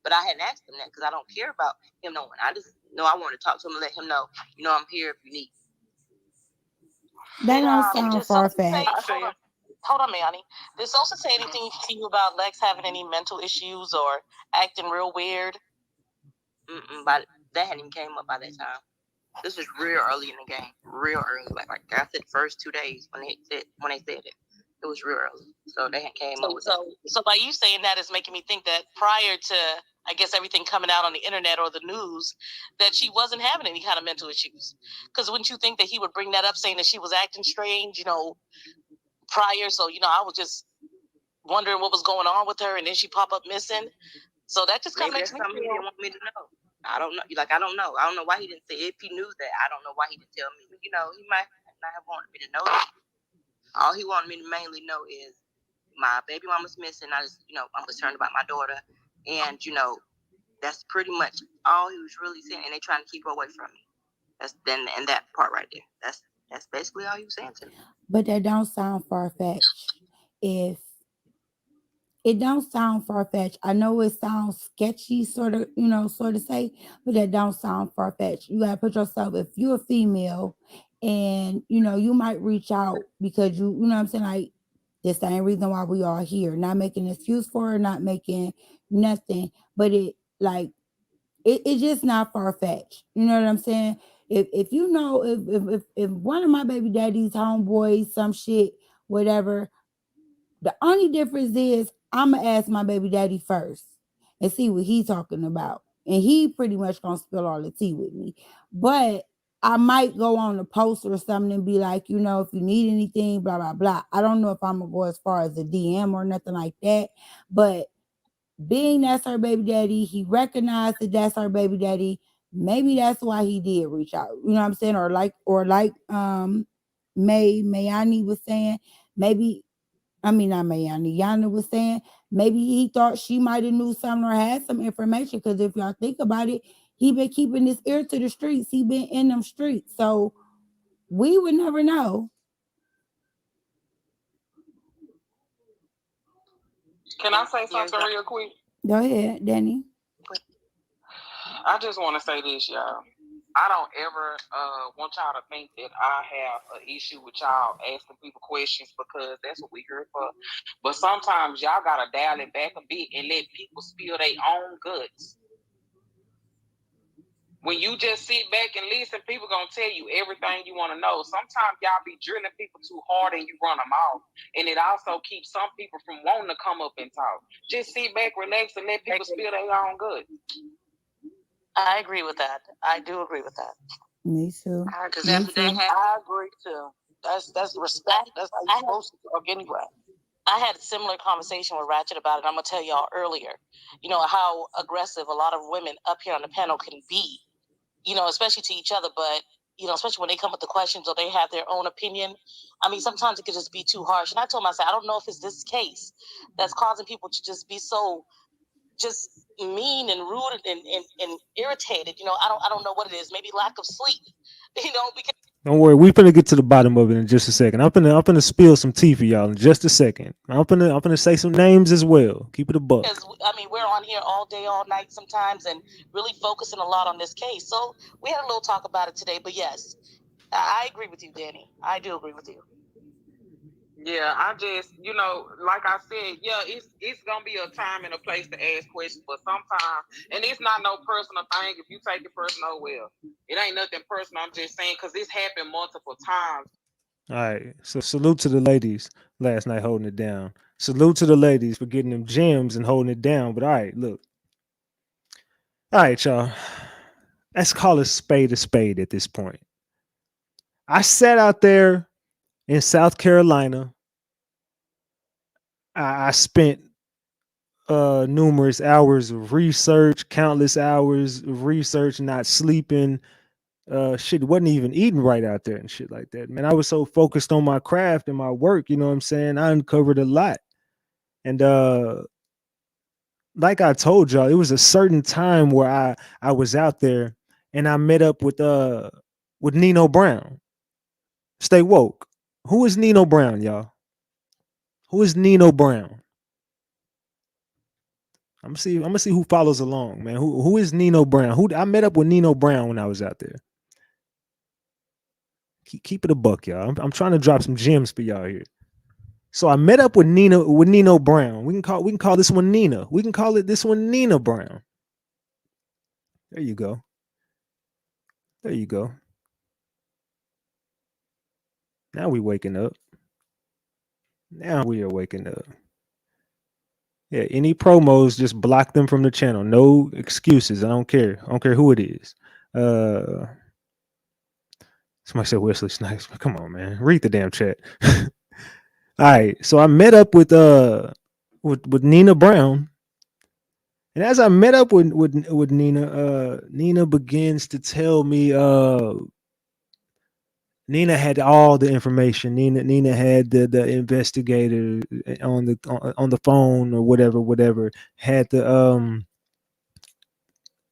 But I hadn't asked him that because I don't care about him knowing. I just know I want to talk to him and let him know, I'm here if you need. That don't sound far-fetched. Hold on, Mayani. Did Sosa say anything to you about Lex having any mental issues or acting real weird? But that hadn't even came up by that time. This was real early in the game. Real early. Like I said, the first 2 days when they said it. It was real early. So they came up with So by you saying that is making me think that prior to, I guess, everything coming out on the internet or the news, that she wasn't having any kind of mental issues. Because wouldn't you think that he would bring that up, saying that she was acting strange, prior? So, I was just wondering what was going on with her, and then she pop up missing. So that just kind of makes me feel. He didn't want me to know. I don't know. I don't know. I don't know why he didn't say. If he knew that, I don't know why he didn't tell me. He might not have wanted me to know that. All he wanted me to mainly know is my baby mama's missing. I just, I'm concerned about my daughter. And, that's pretty much all he was really saying. And they trying to keep her away from me. And that part right there. That's basically all he was saying to me. But that don't sound far-fetched. It don't sound far-fetched. I know it sounds sketchy, sort of say, but that don't sound far-fetched. You gotta put yourself, if you're a female and you might reach out because you know what I'm saying, like, the same reason why we are here. Not making an excuse for her, not making nothing, but it's just not far-fetched. You know what I'm saying? If if one of my baby daddy's homeboys, some shit, whatever, the only difference is I'm gonna ask my baby daddy first and see what he's talking about. And he pretty much gonna spill all the tea with me. But I might go on a post or something and be like, if you need anything, blah, blah, blah. I don't know if I'm gonna go as far as a DM or nothing like that. But being that's her baby daddy, he recognized that that's her baby daddy. Maybe that's why he did reach out. You know what I'm saying? Or like Mayani was saying, maybe, not Mayani, Yana was saying, maybe he thought she might have knew something or had some information. Because if y'all think about it, he been keeping his ear to the streets. He been in them streets. So we would never know. Can I say something real quick? Go ahead, Danny. I just want to say this, y'all. I don't ever want y'all to think that I have an issue with y'all asking people questions because that's what we're here for. But sometimes y'all got to dial it back a bit and let people spill their own guts. When you just sit back and listen, people gonna tell you everything you want to know. Sometimes y'all be drilling people too hard and you run them off, and it also keeps some people from wanting to come up and talk. Just sit back, relax, and let people spill their own good. I agree with that. I do agree with that. Me too. Because Me too. I agree too. That's respect. That's how you're supposed to talk anyway. I had a similar conversation with Ratchet about it. I'm gonna tell y'all earlier. You know how aggressive a lot of women up here on the panel can be. You know, especially to each other, but you know, especially when they come with the questions or they have their own opinion. I mean, sometimes it could just be too harsh. And I told myself, I don't know if it's this case that's causing people to just be so just mean and rude and irritated. You know, I don't know what it is. Maybe lack of sleep. You know, because Don't worry, we finna get to the bottom of it in just a second. I'm finna spill some tea for y'all in just a second. I'm finna say some names as well. Keep it a buck. because I mean we're on here all day, all night sometimes, and really focusing a lot on this case. So we had a little talk about it today. But yes, I agree with you, Danny. I do agree with you. Yeah, I just, you know, like I said, yeah, it's gonna be a time and a place to ask questions, but sometimes, and it's not no personal thing. If you take it personal, well, it ain't nothing personal. I'm just saying because this happened multiple times. All right. So salute to the ladies last night holding it down. Salute to the ladies for getting them gems and holding it down. But all right, look. All right, y'all. Let's call a spade at this point. I sat out there in South Carolina. I spent numerous hours of research, countless hours of research, not sleeping. Shit, wasn't even eating right out there and shit like that. Man, I was so focused on my craft and my work, you know what I'm saying? I uncovered a lot. And like I told y'all, it was a certain time where I was out there and I met up with Nino Brown. Stay woke. Who is Nino Brown, y'all? Who is Nino Brown? I'm gonna see who follows along, man. Who is Nino Brown? I met up with Nino Brown when I was out there. Keep it a buck, y'all. I'm trying to drop some gems for y'all here. So I met up with Nino Brown. We can call this one Nina. We can call this one Nina Brown. There you go. There you go. Now we waking up. Now we are waking up. Yeah, any promos, just block them from the channel. No excuses. I don't care. I don't care who it is. Somebody said Wesley Snipes. Come on, man. Read the damn chat. All right. So I met up with Nina Brown. And as I met up with Nina, Nina begins to tell me Nina had all the information. Nina had the investigator on the phone or whatever. Had the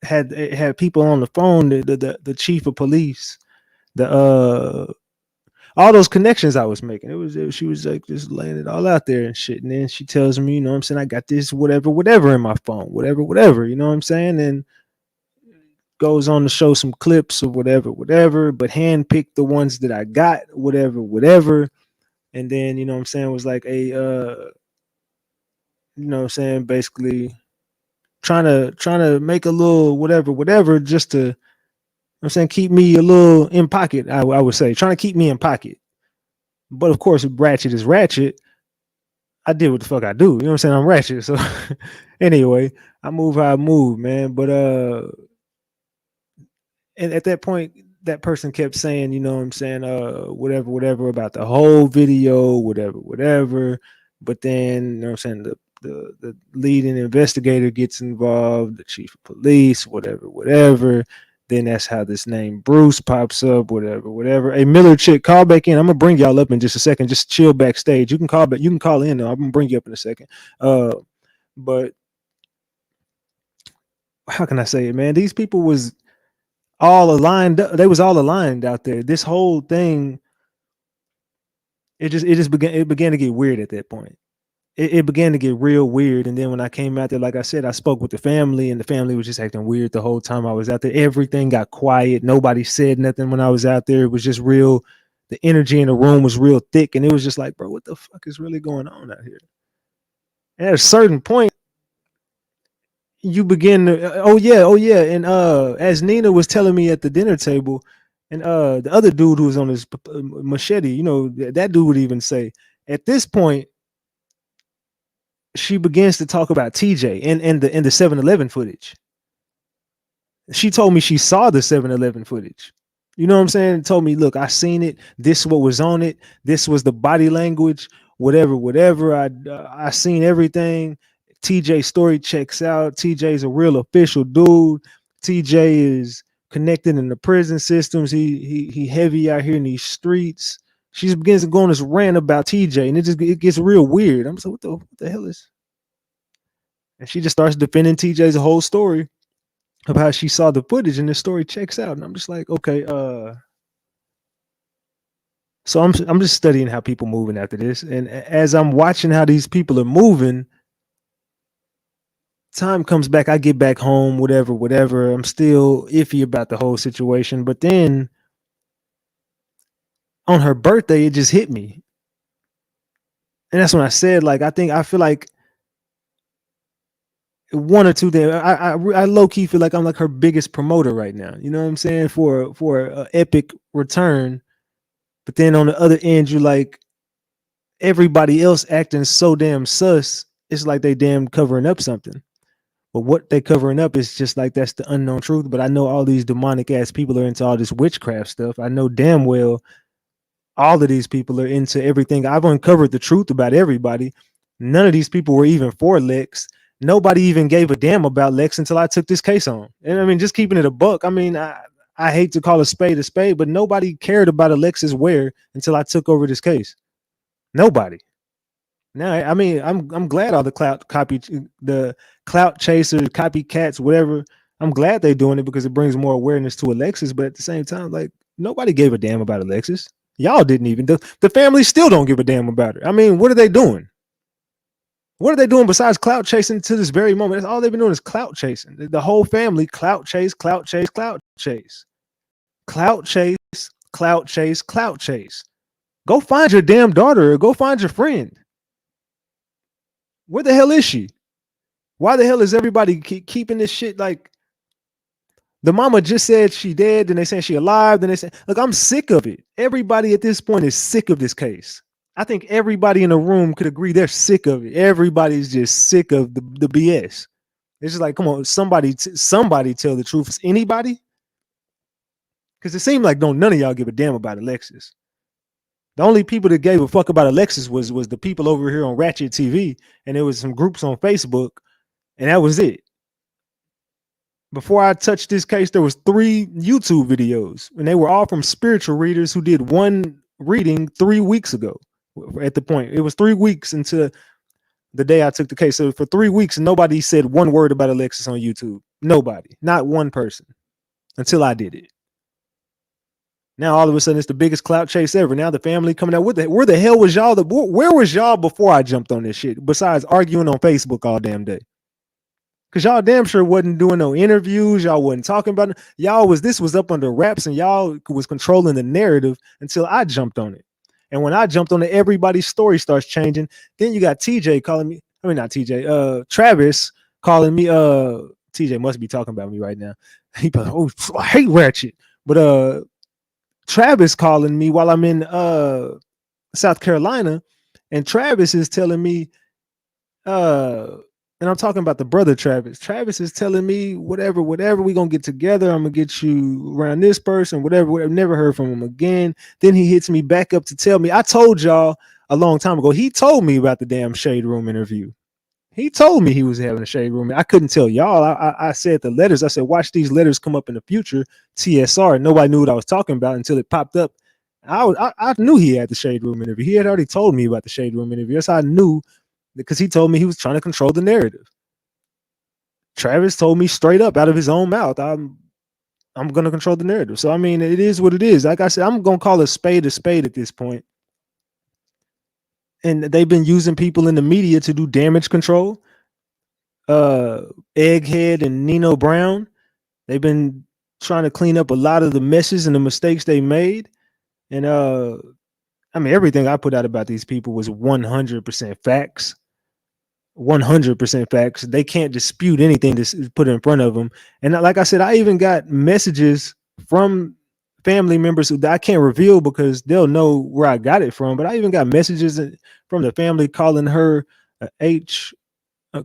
had people on the phone. The chief of police. All those connections I was making. She was like just laying it all out there and shit. And then she tells me, you know what I'm saying, I got this whatever in my phone, whatever. You know what I'm saying, and goes on to show some clips of whatever, but handpicked the ones that I got, whatever. And then, you know what I'm saying, was like you know what I'm saying, basically trying to make a little whatever, just to, you know what I'm saying, keep me a little in pocket, I would say, trying to keep me in pocket. But of course, Ratchet is Ratchet. I did what the fuck I do. You know what I'm saying? I'm Ratchet. So anyway, I move how I move, man. But and at that point, that person kept saying, you know what I'm saying, whatever about the whole video, whatever. But then, you know what I'm saying, the leading investigator gets involved, the chief of police, whatever. Then that's how this name Bruce pops up, whatever. Hey, Miller chick, call back in. I'm gonna bring y'all up in just a second. Just chill backstage. You can call back. You can call in though. I'm gonna bring you up in a second. But how can I say it, man? These people was all aligned. They was all aligned out there. This whole thing, it began to get weird at that point. It began to get real weird. And then when I came out there, like I said, I spoke with the family, and the family was just acting weird the whole time I was out there. Everything got quiet. Nobody said nothing when I was out there. It was just real. The energy in the room was real thick. And it was just like, bro, what the fuck is really going on out here? And at a certain point, you begin to oh yeah, and as Nina was telling me at the dinner table, and the other dude who was on his machete, you know, that dude would even say at this point she begins to talk about TJ and the 7-Eleven footage. She told me she saw the 7-Eleven footage. You know what I'm saying? Told me, look, I seen it. This is what was on it. This was the body language, whatever. I seen everything. TJ story checks out. TJ's a real official dude. TJ is connected in the prison systems. He heavy out here in these streets. She just begins to go on this rant about TJ, and it gets real weird. I'm so what the hell is? And she just starts defending TJ's whole story of how she saw the footage, and the story checks out. And I'm just like, okay, so I'm just studying how people moving after this. And as I'm watching how these people are moving, time comes back, I get back home, whatever. I'm still iffy about the whole situation. But then on her birthday, it just hit me. And that's when I said, like, I feel like one or two things. I low key feel like I'm like her biggest promoter right now. You know what I'm saying? For an epic return. But then on the other end, you like everybody else acting so damn sus. It's like they damn covering up something. But what they covering up is just like that's the unknown truth. But I know all these demonic ass people are into all this witchcraft stuff. I know damn well all of these people are into everything. I've uncovered the truth about everybody. None of these people were even for Lex. Nobody even gave a damn about Lex until I took this case on. And I mean, just keeping it a buck. I mean, I hate to call a spade, but nobody cared about Alexis Ware until I took over this case. Nobody. Now, I mean, I'm glad all the clout chasers, copycats, whatever. I'm glad they're doing it because it brings more awareness to Alexis. But at the same time, like nobody gave a damn about Alexis. Y'all didn't even. The family still don't give a damn about her. I mean, what are they doing? What are they doing besides clout chasing to this very moment? That's all they've been doing is clout chasing. The whole family clout chase, clout chase, clout chase, clout chase, clout chase, clout chase. Go find your damn daughter or go find your friend. Where the hell is she? Why the hell is everybody keeping this shit like the mama just said she dead, then they saying she alive, then they say, look, I'm sick of it. Everybody at this point is sick of this case. I think everybody in the room could agree they're sick of it. Everybody's just sick of the BS. It's just like, come on, somebody tell the truth. Is anybody? Because it seemed like none of y'all give a damn about Alexis. The only people that gave a fuck about Alexis was the people over here on RatchetTV, and there was some groups on Facebook, and that was it. Before I touched this case, there was 3 YouTube videos, and they were all from spiritual readers who did one reading 3 weeks ago. At the point, it was 3 weeks into the day I took the case. So for 3 weeks, nobody said one word about Alexis on YouTube. Nobody, not one person, until I did it. Now all of a sudden it's the biggest clout chase ever. Now the family coming out. Where the hell was y'all? Where was y'all before I jumped on this shit? Besides arguing on Facebook all damn day. Cause y'all damn sure wasn't doing no interviews. Y'all wasn't talking about it. This was up under wraps, and y'all was controlling the narrative until I jumped on it. And when I jumped on it, everybody's story starts changing. Then you got TJ calling me. I mean, not TJ. Travis calling me. TJ must be talking about me right now. He like, oh, I hate Ratchet. But Travis calling me while I'm in South Carolina, and Travis is telling me, and I'm talking about the brother Travis. Travis is telling me whatever, we gonna get together. I'm gonna get you around this person, whatever. Never heard from him again. Then he hits me back up to tell me, I told y'all a long time ago. He told me about the damn Shade Room interview. He told me he was having a Shade Room. I couldn't tell y'all. I said the letters. I said, watch these letters come up in the future. TSR. Nobody knew what I was talking about until it popped up. I knew he had the Shade Room interview. He had already told me about the Shade Room interview. That's how I knew, because he told me he was trying to control the narrative. Travis told me straight up out of his own mouth, I'm going to control the narrative. So, I mean, it is what it is. Like I said, I'm going to call a spade at this point. And they've been using people in the media to do damage control. Egghead and Nino Brown, they've been trying to clean up a lot of the messes and the mistakes they made. And I mean, everything I put out about these people was 100% facts. 100% facts. They can't dispute anything that's put in front of them. And like I said, I even got messages from family members that I can't reveal because they'll know where I got it from. But I even got messages from the family calling her a H,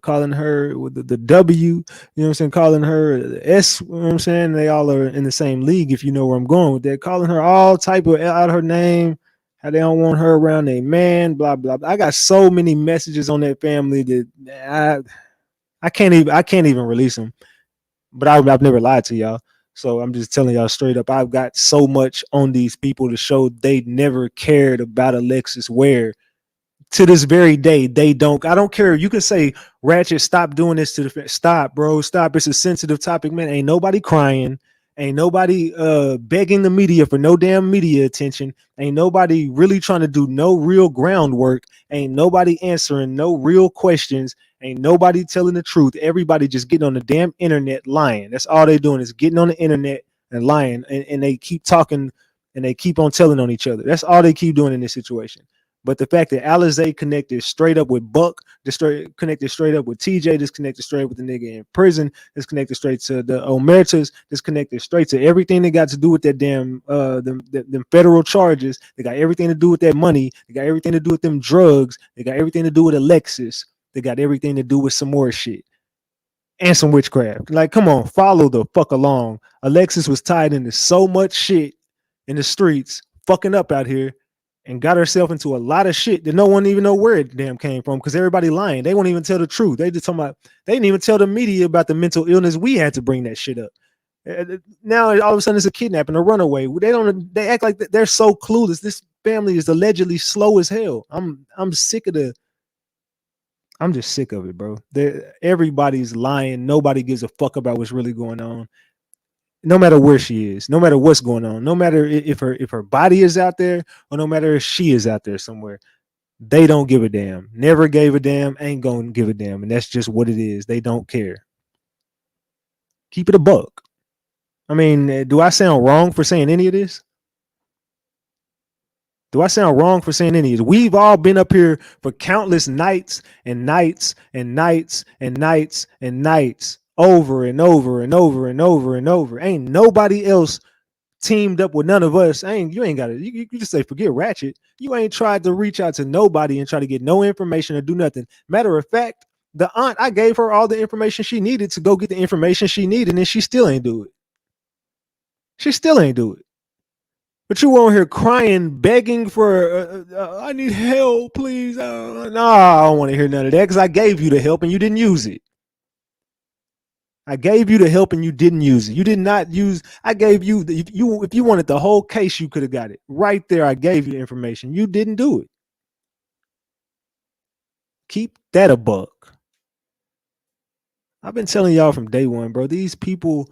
calling her with the W, you know what I'm saying, calling her the S, you know what I'm saying? They all are in the same league, if you know where I'm going with that, calling her all type of out her name, how they don't want her around their man, blah, blah, blah. I got so many messages on that family that I can't even release them. But I've never lied to y'all. So I'm just telling y'all straight up, I've got so much on these people to show they never cared about Alexis Ware. To this very day, they don't. I don't care. You can say, Ratchet, stop doing this to the stop, bro. Stop. It's a sensitive topic, man. Ain't nobody crying. Ain't nobody begging the media for no damn media attention. Ain't nobody really trying to do no real groundwork. Ain't nobody answering no real questions. Ain't nobody telling the truth. Everybody just getting on the damn internet lying. That's all they doing is getting on the internet and lying. And they keep talking and they keep on telling on each other. That's all they keep doing in this situation. But the fact that Alizé connected straight up with Buck, connected straight up with TJ, disconnected straight with the nigga in prison, disconnected straight to the Omertas, disconnected straight to everything that got to do with that damn them federal charges. They got everything to do with that money. They got everything to do with them drugs. They got everything to do with Alexis. They got everything to do with some more shit and some witchcraft. Like, come on, follow the fuck along. Alexis was tied into so much shit in the streets, fucking up out here, and got herself into a lot of shit that no one even know where it damn came from because everybody lying. They won't even tell the truth. They just talking about, they didn't even tell the media about the mental illness. We had to bring that shit up. Now all of a sudden it's a kidnapping, a runaway. They act like they're so clueless. This family is allegedly slow as hell. I'm just sick of it, bro. Everybody's lying. Nobody gives a fuck about what's really going on. No matter where she is, no matter what's going on, no matter if her body is out there or no matter if she is out there somewhere, they don't give a damn. Never gave a damn, ain't gonna give a damn. And that's just what it is. They don't care. Keep it a buck. I mean, do I sound wrong for saying any of this? Do I sound wrong for saying any of this? We've all been up here for countless nights and nights and nights and nights and nights over and over and over and over and over. Ain't nobody else teamed up with none of us. You ain't got it. You just say, forget Ratchet. You ain't tried to reach out to nobody and try to get no information or do nothing. Matter of fact, the aunt, I gave her all the information she needed to go get the information she needed, and she still ain't do it. She still ain't do it. But you on here crying, begging for, I need help, please. No, I don't want to hear none of that because I gave you the help and you didn't use it. I gave you the help and you didn't use it. You did not use. I gave you if you wanted the whole case, you could have got it right there. I gave you the information. You didn't do it. Keep that a buck. I've been telling y'all from day one, bro. These people,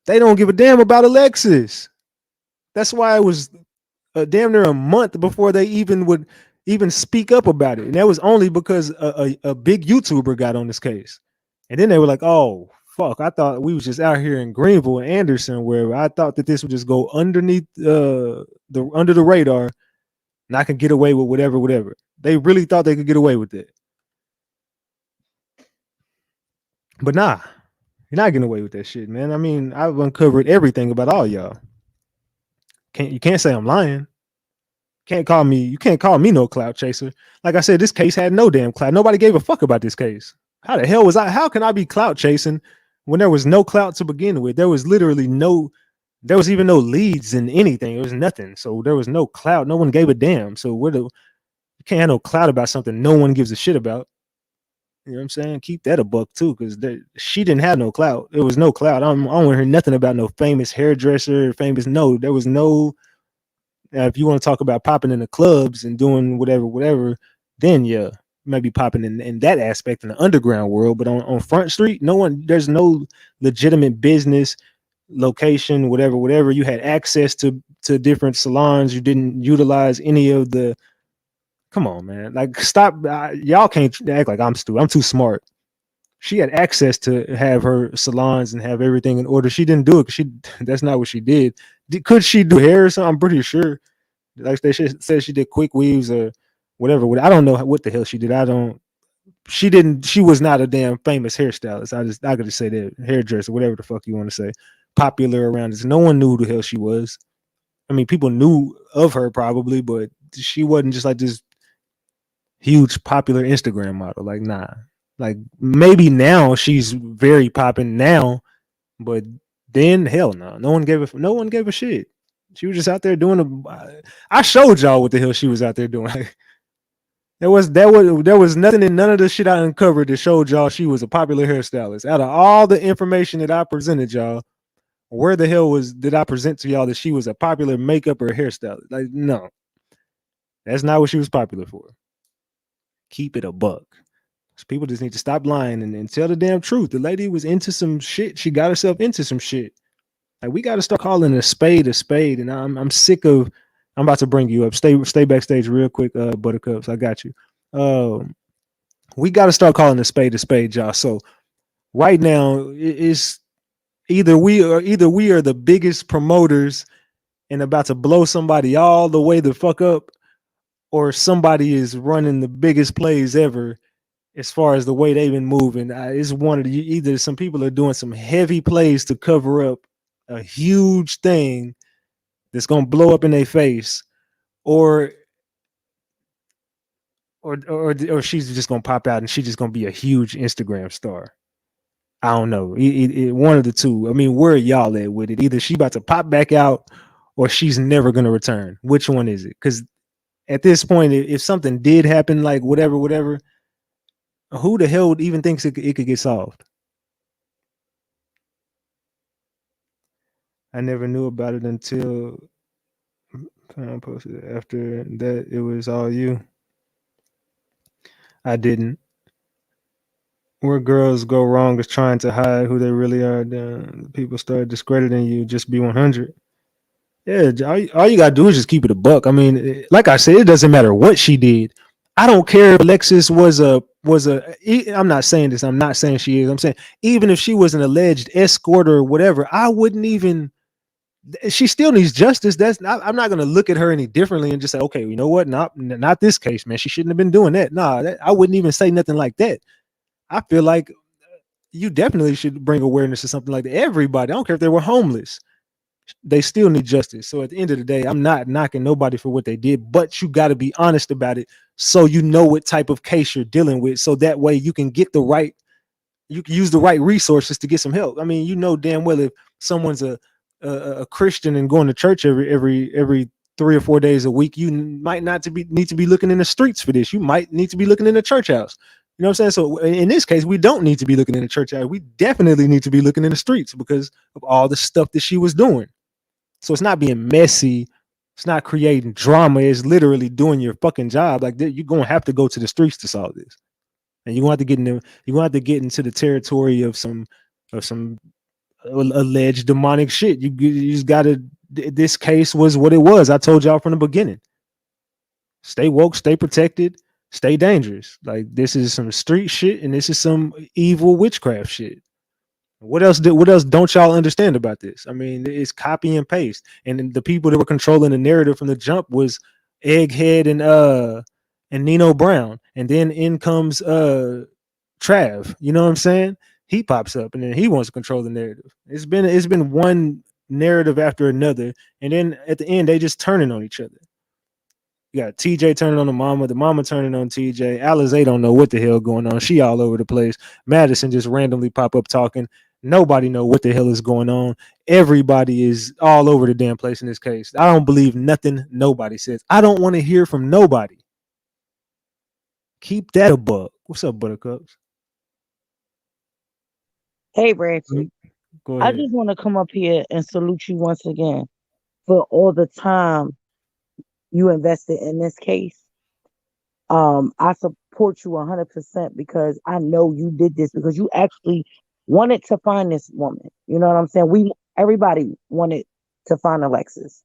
they don't give a damn about Alexis. That's why it was damn near a month before they even would speak up about it, and that was only because a big YouTuber got on this case, and then they were like, "Oh." Fuck, I thought we was just out here in Greenville and Anderson, where I thought that this would just go underneath under the radar and I can get away with whatever. They really thought they could get away with it. But nah, you're not getting away with that shit, man. I mean, I've uncovered everything about all y'all. You can't say I'm lying. You can't call me no clout chaser. Like I said, this case had no damn clout. Nobody gave a fuck about this case. How the hell how can I be clout chasing when there was no clout to begin with? There was literally there was even no leads in anything. It was nothing. So there was no clout. No one gave a damn. So you can't have no clout about something no one gives a shit about. You know what I'm saying? Keep that a buck too, because she didn't have no clout. There was no clout. I don't want to hear nothing about no famous hairdresser, there was no. If you want to talk about popping in the clubs and doing whatever, then yeah, maybe popping in that aspect in the underground world. But on Front Street, there's no legitimate business location, whatever. You had access to different salons. You didn't utilize any of the. Come on, man. Like, stop. Y'all can't act like I'm stupid. I'm too smart. She had access to have her salons and have everything in order. She didn't do it because that's not what she did. Could she do hair or something? I'm pretty sure. Like they said, she did quick weaves or whatever. I don't know what the hell she did. she was not a damn famous hairstylist. I gotta say that, hairdresser, whatever the fuck you want to say, popular around us. No one knew who the hell she was. I mean, people knew of her probably, but she wasn't just like this huge popular Instagram model. Like, nah. Like, maybe now she's very popping now, but then hell no. No one gave a shit. She was just out there doing I showed y'all what the hell she was out there doing. There was nothing in none of the shit I uncovered that showed y'all she was a popular hairstylist. Out of all the information that I presented y'all, where the hell did I present to y'all that she was a popular makeup or hairstylist? Like, no. That's not what she was popular for. Keep it a buck. People just need to stop lying and tell the damn truth. The lady was into some shit. She got herself into some shit. Like, we got to start calling a spade, and I'm sick of. I'm about to bring you up. Stay backstage real quick, Buttercups. I got you. We got to start calling a spade, y'all. So right now, it's either we are the biggest promoters and about to blow somebody all the way the fuck up, or somebody is running the biggest plays ever. As far as the way they've been moving, it's one of either some people are doing some heavy plays to cover up a huge thing that's gonna blow up in their face, or she's just gonna pop out and she's just gonna be a huge Instagram star. I don't know. One of the two. I mean, where are y'all at with it? Either she about to pop back out, or she's never gonna return. Which one is it? Because at this point, if something did happen, like whatever. Who the hell would even thinks it could get solved? I never knew about it until I posted it. After that, it was all you. I didn't. Where girls go wrong is trying to hide who they really are. Then people start discrediting you. Just be 100. Yeah, all you gotta do is just keep it a buck. I mean, like I said, it doesn't matter what she did. I don't care if Alexis was a. I'm not saying this. I'm not saying she is. I'm saying even if she was an alleged escort or whatever, I wouldn't even. She still needs justice. I'm not gonna look at her any differently and just say, okay, you know what? Not this case, man. She shouldn't have been doing that. Nah, I wouldn't even say nothing like that. I feel like you definitely should bring awareness to something like that. Everybody, I don't care if they were homeless. They still need justice. So at the end of the day, I'm not knocking nobody for what they did, but you got to be honest about it so you know what type of case you're dealing with. So that way you can get you can use the right resources to get some help. I mean, you know damn well if someone's a Christian and going to church every 3 or 4 days a week, you might not need to be looking in the streets for this. You might need to be looking in the church house. You know what I'm saying? So in this case, we don't need to be looking in the church house. We definitely need to be looking in the streets because of all the stuff that she was doing. So it's not being messy. It's not creating drama. It's literally doing your fucking job. Like, you're gonna have to go to the streets to solve this, and you're gonna have to get into the territory of some alleged demonic shit. You just gotta. This case was what it was. I told y'all from the beginning. Stay woke. Stay protected. Stay dangerous. Like, this is some street shit, and this is some evil witchcraft shit. What else don't y'all understand about this? I mean, it's copy and paste. And the people that were controlling the narrative from the jump was Egghead and Nino Brown. And then in comes Trav. You know what I'm saying? He pops up and then he wants to control the narrative. It's been one narrative after another, and then at the end they just turning on each other. You got TJ turning on the mama turning on TJ. Alizé don't know what the hell going on. She all over the place. Madison just randomly pop up talking. Nobody know what the hell is going on. Everybody is all over the damn place in this case. I don't believe nothing nobody says. I don't want to hear from nobody. Keep that a buck. What's up, Buttercups? Hey, Ratchet. Go I ahead. just want to come up here and salute you once again for all the time you invested in this case. I support you 100% because I know you did this because you actually wanted to find this woman. You know what I'm saying? Everybody wanted to find Alexis.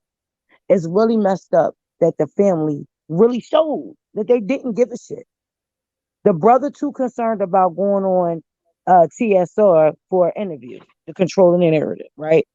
It's really messed up that the family really showed that they didn't give a shit. The brother too concerned about going on TSR for an interview to control the narrative, right?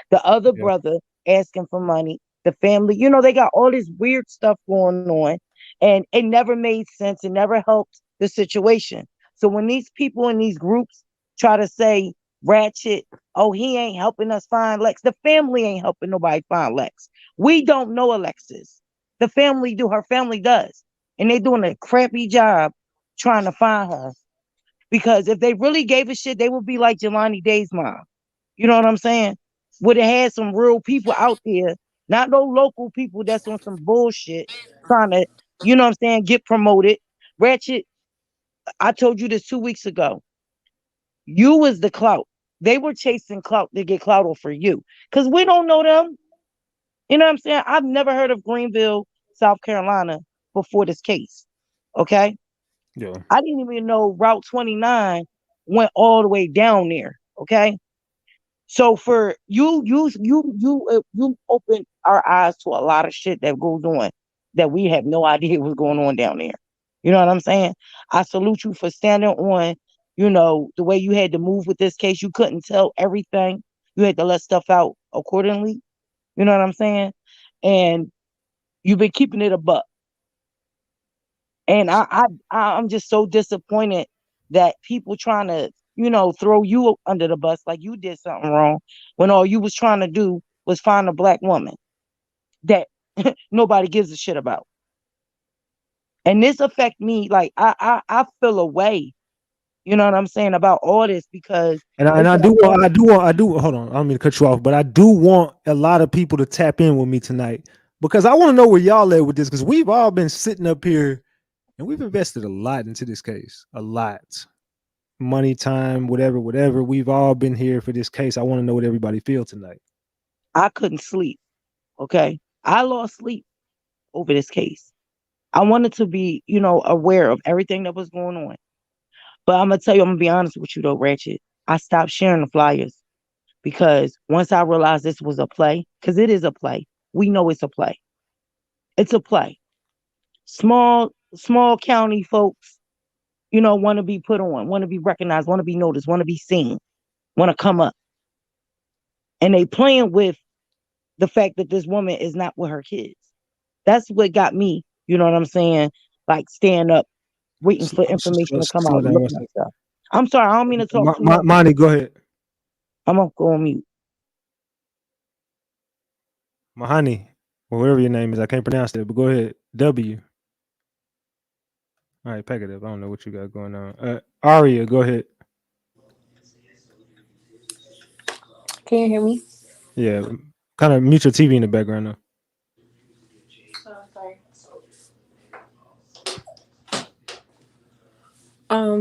The other brother asking for money. The family, they got all this weird stuff going on, and it never made sense. It never helped the situation. So when these people in these groups try to say, Ratchet, oh, he ain't helping us find Lex. The family ain't helping nobody find Lex. We don't know Alexis. The family do. Her family does. And they're doing a crappy job trying to find her. Because if they really gave a shit, they would be like Jelani Day's mom. You know what I'm saying? Would have had some real people out there, not no local people that's on some bullshit trying to, you know what I'm saying, get promoted. Ratchet, I told you this 2 weeks ago. You was the clout. They were chasing clout to get clout off for you. Because we don't know them. You know what I'm saying? I've never heard of Greenville, South Carolina before this case. Okay? Yeah. I didn't even know Route 29 went all the way down there. Okay? So for you open our eyes to a lot of shit that goes on that we have no idea what's going on down there. You know what I'm saying? I salute you for standing on, the way you had to move with this case. You couldn't tell everything. You had to let stuff out accordingly. You know what I'm saying? And you've been keeping it a buck. And I'm just so disappointed that people trying to, throw you under the bus like you did something wrong when all you was trying to do was find a black woman that nobody gives a shit about. And this affect me, like I feel a way, you know what I'm saying, about all this because I do hold on, I don't mean to cut you off, but I do want a lot of people to tap in with me tonight because I want to know where y'all at with this because we've all been sitting up here and we've invested a lot into this case. A lot. Money, time, whatever. We've all been here for this case. I want to know what everybody feels tonight. I couldn't sleep. Okay. I lost sleep over this case. I wanted to be, aware of everything that was going on. But I'm going to tell you, I'm going to be honest with you though, Ratchet. I stopped sharing the flyers because once I realized this was a play, because it is a play. We know it's a play. It's a play. Small county folks, want to be put on, want to be recognized, want to be noticed, want to be seen, want to come up. And they playing with the fact that this woman is not with her kids. That's what got me, you know what I'm saying? Like stand up, waiting for information to come Slow out and down look one second. myself. I'm sorry, I don't mean to talk too much. Monty, go ahead. I'm gonna go on mute. Mahani, or whatever your name is, I can't pronounce that, but go ahead. W. All right, pack it up. I don't know what you got going on. Aria, go ahead. Can you hear me? Yeah, kind of mute your TV in the background now. Oh, sorry.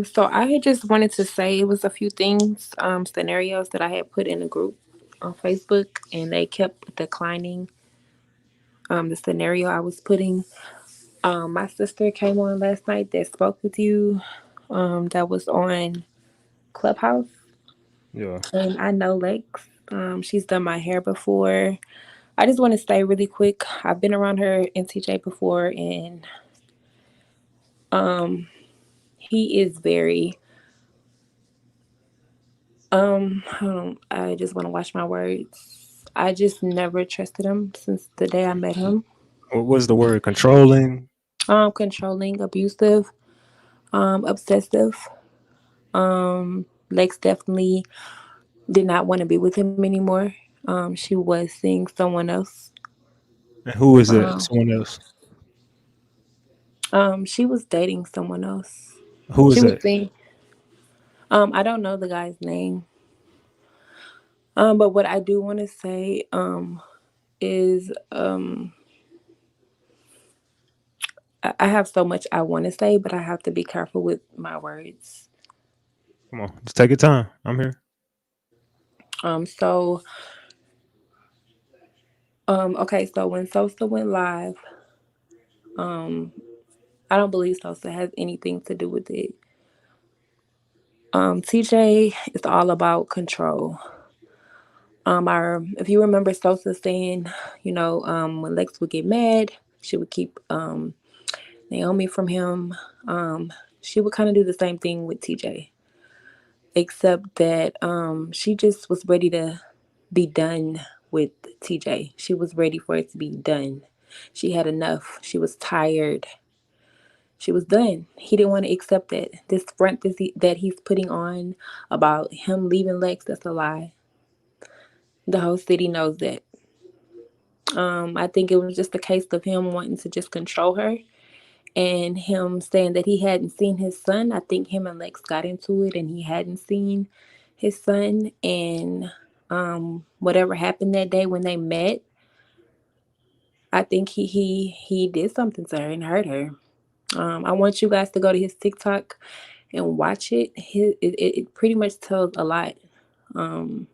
So I just wanted to say it was a few things, scenarios that I had put in a group on Facebook, and they kept declining. The scenario I was putting. My sister came on last night that spoke with you. That was on Clubhouse. Yeah. And I know Lex. She's done my hair before. I just want to say really quick. I've been around her and TJ before, and he is very I just want to watch my words. I just never trusted him since the day I met him. What was the word? Controlling? Controlling, abusive, obsessive. Lex definitely did not want to be with him anymore. She was seeing someone else. And who is it? Someone else? She was dating someone else. Who is She was that? seeing. I don't know the guy's name. But what I do want to say, is I have so much I want to say, but I have to be careful with my words. Come on, just take your time. I'm here. So okay, so when Sosa went live, I don't believe Sosa has anything to do with it. TJ is all about control. If you remember Sosa saying, when Lex would get mad, she would keep Naomi from him. She would kind of do the same thing with TJ, except that she just was ready to be done with TJ. She was ready for it to be done. She had enough. She was tired. She was done. He didn't want to accept that. This front that he's putting on about him leaving Lex, that's a lie. The whole city knows that. I think it was just a case of him wanting to just control her and him saying that he hadn't seen his son. I think him and Lex got into it and he hadn't seen his son. And whatever happened that day when they met, I think he did something to her and hurt her. I want you guys to go to his TikTok and watch it. It pretty much tells a lot. Um,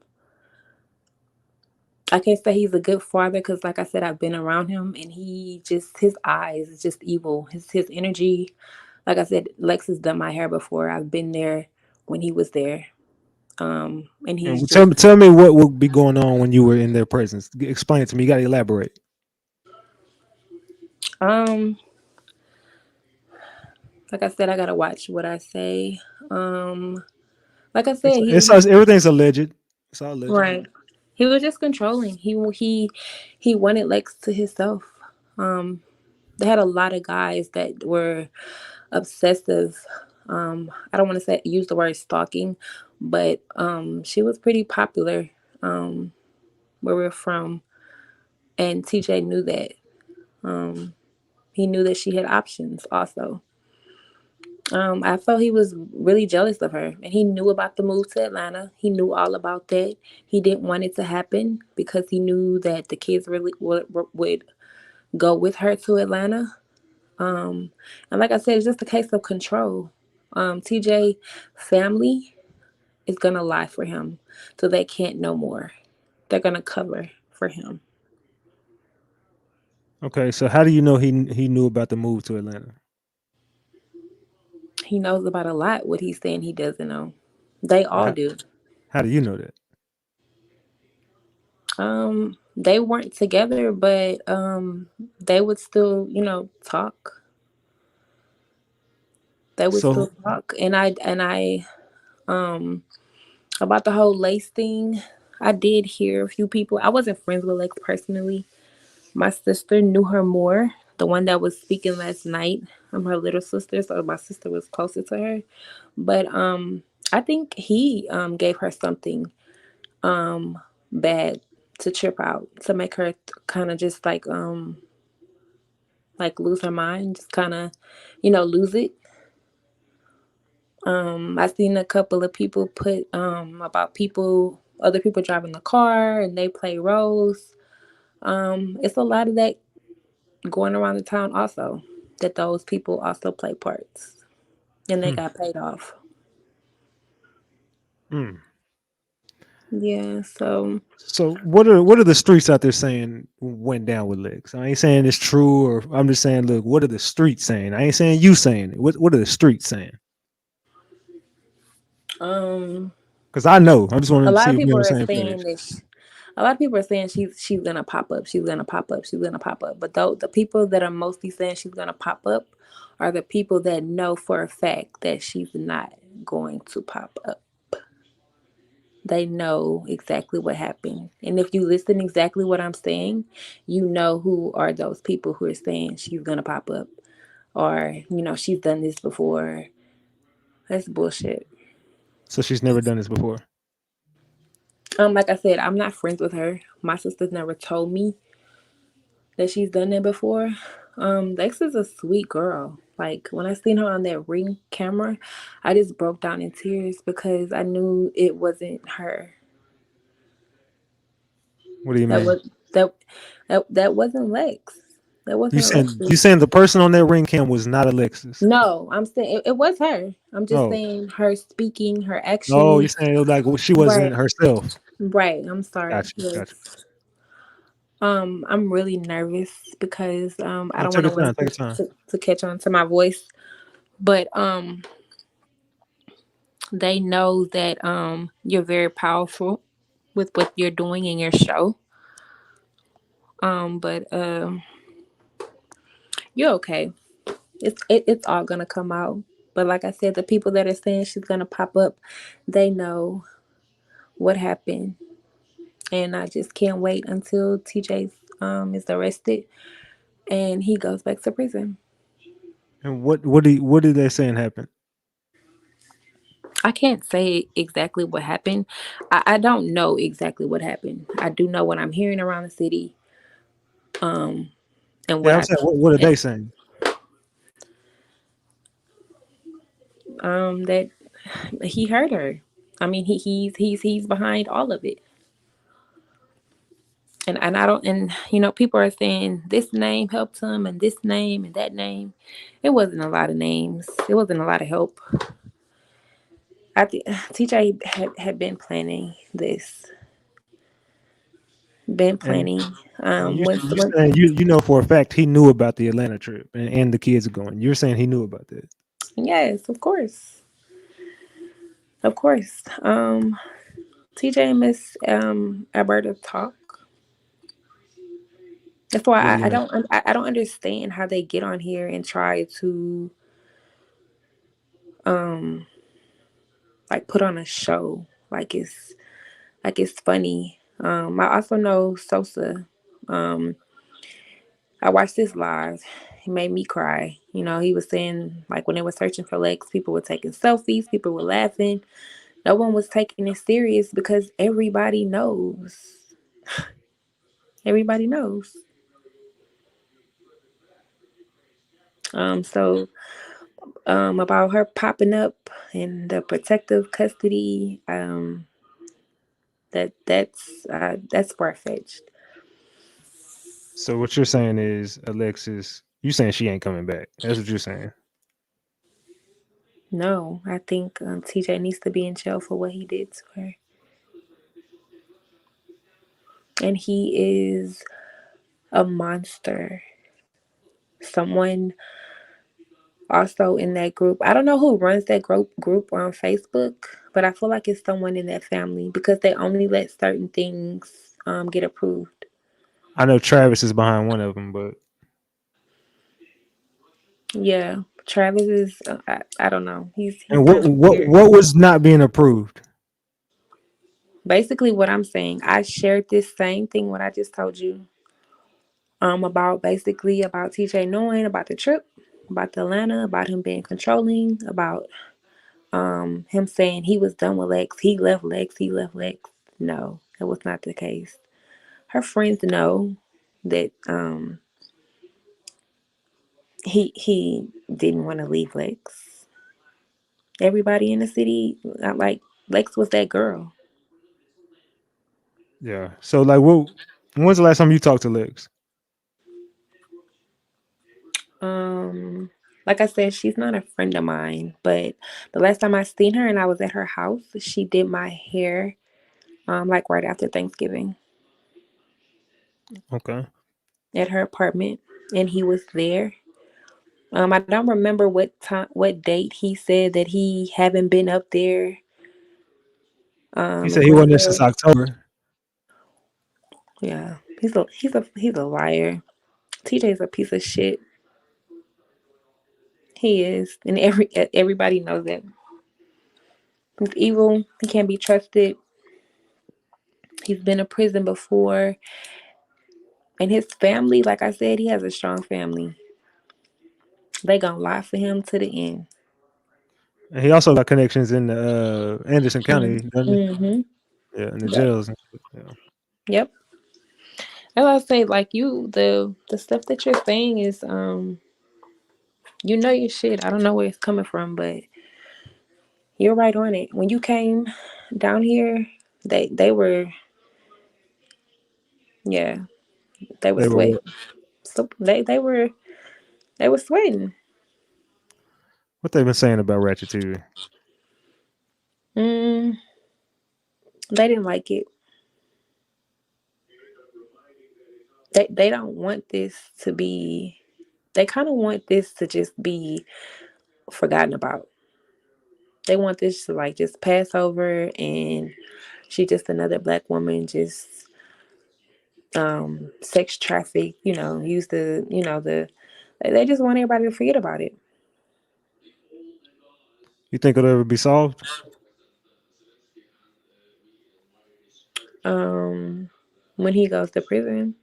I can't say he's a good father because, like I said, I've been around him, and his eyes is just evil. His energy, like I said, Lex has done my hair before. I've been there when he was there, and he's And just tell me what would be going on when you were in their presence. Explain it to me. You got to elaborate. um, like I said, I gotta watch what I say. Like I said, Everything's alleged. It's all alleged. right. He was just controlling. He wanted Lex to himself. Um, they had a lot of guys that were obsessive. I don't want to say use the word stalking, but she was pretty popular where we're from, and TJ knew that. Um, he knew that she had options also. I felt he was really jealous of her, and he knew about the move to Atlanta. He knew all about that. He didn't want it to happen because he knew that the kids really would go with her to Atlanta. And like I said, it's just a case of control. TJ family is gonna lie for him, so they can't know more. They're gonna cover for him. Okay, so how do you know he knew about the move to Atlanta? He knows about a lot. What he's saying he doesn't know. They all How, do. how do you know that? They weren't together, but they would still, talk. They would still So talk. And I about the whole lace thing, I did hear a few people. I wasn't friends with Lex personally. My sister knew her more. The one that was speaking last night, I'm her little sister, so my sister was closer to her. But I think he gave her something bad to trip out, to make her kind of just like lose her mind, just kind of, lose it. I seen a couple of people put about other people driving the car and they play roles. It's a lot of that going around the town also, that those people also play parts and they hmm. got paid off. Hmm. Yeah, so So what are the streets out there saying went down with Lex? I ain't saying it's true, or I'm just saying, look, what are the streets saying? I ain't saying you saying it. What are the streets saying? um Because I know. I just a want to lot see of if we're on people the are same saying page. that a lot of people are saying she's gonna pop up, she's gonna pop up, she's gonna pop up. But though the people that are mostly saying she's gonna pop up are the people that know for a fact that she's not going to pop up. They know exactly what happened. And if you listen exactly what I'm saying, you know who are those people who are saying she's gonna pop up, or she's done this before. That's bullshit. So she's never done this before. Like I said, I'm not friends with her. My sister's never told me that she's done that before. Lex is a sweet girl. Like when I seen her on that Ring camera, I just broke down in tears because I knew it wasn't her. What do you That mean? was that wasn't Lex. That You wasn't saying Alexis. the person on that ring cam was not Alexis? No, I'm saying it was her. I'm just Oh, saying her speaking, her no, you're actions. saying it was like she wasn't Right, herself. right. I'm sorry. Gotcha, gotcha. Yes. I'm really nervous because I No, don't take want to your time. wait Take your time. to catch on to my voice. But they know that you're very powerful with what you're doing in your show. But you're okay. It's all gonna come out. But like I said, the people that are saying she's gonna pop up, they know what happened, and I just can't wait until TJ is arrested and he goes back to prison. And what did they saying happened? I can't say exactly what happened. I don't know exactly what happened. I do know what I'm hearing around the city, and Yeah, what I'm saying what are they saying? that he hurt her. I mean, he's behind all of it. And I don't, and people are saying this name helped him and this name and that name. It wasn't a lot of names. It wasn't a lot of help. I think TJ had been planning this, been And planning. you you When saying you know for a fact he knew about the Atlanta trip and the kids are going. You're saying he knew about that. yes, of course, of course. TJ and Miss Alberta talk. That's why What do you I mean? don't I don't understand how they get on here and try to um like put on a show like it's funny. I also know Sosa. Um, I watched this live. He made me cry. He was saying like when they were searching for Lex, people were taking selfies, people were laughing. No one was taking it serious because everybody knows. Everybody knows. So about her popping up in the protective custody, that's far fetched. So what you're saying is Alexis, you saying she ain't coming back. That's what you're saying. No, I think TJ needs to be in jail for what he did to her. And he is a monster. Someone also in that group. I don't know who runs that group on Facebook, but I feel like it's someone in that family because they only let certain things get approved. I know Travis is behind one of them, but Yeah, Travis is. I don't know. He's and kind of weird. what was not being approved? Basically, what I'm saying, I shared this same thing what I just told you. About basically about TJ knowing about the trip, about the Atlanta, about him being controlling, about him saying he was done with Lex, he left Lex, he left Lex. No, that was not the case. Her friends know that he didn't want to leave Lex. Everybody in the city, not like Lex was that girl. Yeah. So like when's the last time you talked to Lex? Um, like I said, she's not a friend of mine, but the last time I seen her and I was at her house, she did my hair like right after Thanksgiving Okay. at her apartment, and he was there. I don't remember what date he said that he haven't been up there He in said he wasn't there since Greenville. October. Yeah, he's a liar. TJ's a piece of shit. He is, and everybody knows that. He's evil. He can't be trusted. He's been in prison before, and his family, like I said, he has a strong family. They gonna lie for him to the end. And he also got connections in the Anderson County, doesn't he? Mm-hmm. Yeah, in the Yep. jails. Yeah. Yep. As I say, like the stuff that you're saying is your shit. I don't know where it's coming from, but you're right on it. When you came down here, they were, yeah, they were They were sweating. So they were sweating. what they been saying about Ratchet TV. Mm, they didn't like it. They don't want this to be. They kind of want this to just be forgotten about. They want this to like just pass over and she just another black woman just sex traffic, use they just want everybody to forget about it. You think it'll ever be solved? Um when he goes to prison,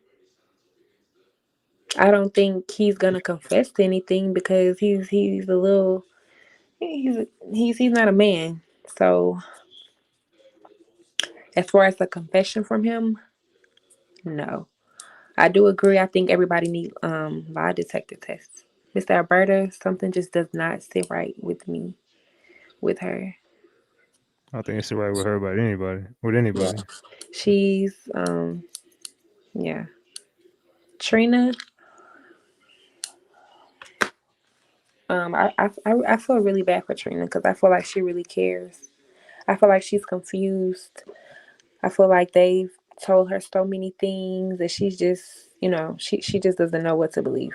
I don't think he's gonna confess to anything because he's a little he's not a man. So as far as the confession from him, no. I do agree. I think everybody need lie detector tests. Mr. Alberta, something just does not sit right with me with her. I think it's right with her, but with Yeah. anybody. She's yeah. Trina, I feel really bad for Trina because I feel like she really cares. I feel like she's confused. I feel like they've told her so many things that she's just, she just doesn't know what to believe.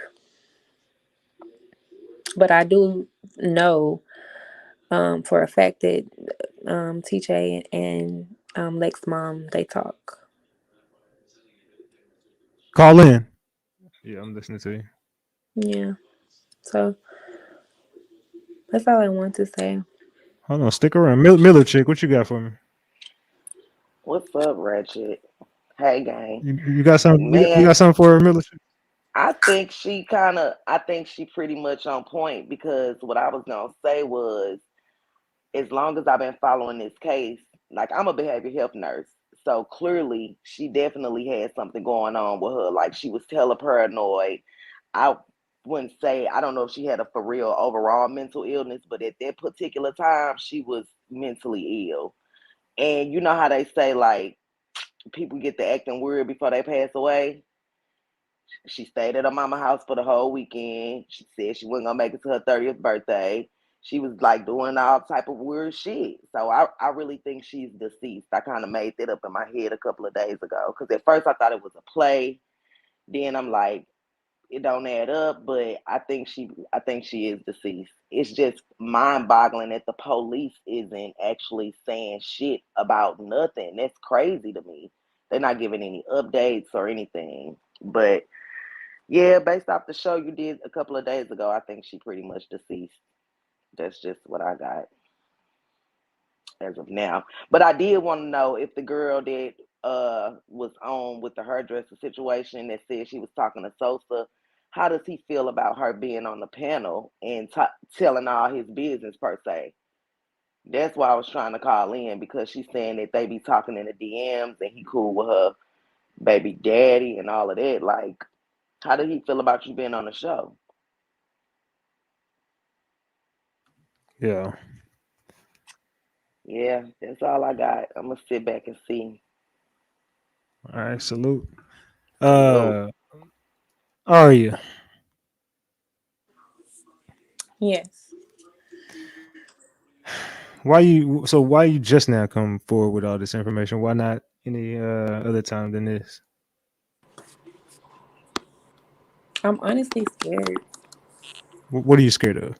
But I do know for a fact that TJ and Lex mom, they talk. Call in. Yeah, I'm listening to you. Yeah. So that's all I want to say. Hold on, stick around. Miller chick, what you got for me? What's up, Ratchet? Hey, gang. You got something? You Man, got something for Miller chick? I think she pretty much on point because what I was gonna say was, as long as I've been following this case, like I'm a behavior health nurse, so clearly she definitely had something going on with her. Like she was hella paranoid. I wouldn't say I don't know if she had a for real overall mental illness, but at that particular time she was mentally ill. And you know how they say like people get to acting weird before they pass away. She stayed at her mama house for the whole weekend. She said she wasn't gonna make it to her 30th birthday. She was like doing all type of weird shit. So I really think she's deceased. I kind of made that up in my head a couple of days ago. Cause at first I thought it was a play. Then I'm like, it don't add up, but I think she is deceased. It's just mind boggling that the police isn't actually saying shit about nothing. That's crazy to me. They're not giving any updates or anything. But yeah, based off the show you did a couple of days ago, I think she pretty much deceased. That's just what I got as of now. But I did want to know if the girl that was on with the hairdresser situation that said she was talking to Sosa, how does he feel about her being on the panel and telling all his business per se? That's why I was trying to call in because she's saying that they be talking in the DMs and he cool with her baby daddy and all of that. Like, how did he feel about you being on the show? Yeah. Yeah, that's all I got. I'm gonna sit back and see. All right, salute. Salute. Uh Aria, Yes. why you just now come forward with all this information? Why not any other time than this? I'm honestly scared. What are you scared of?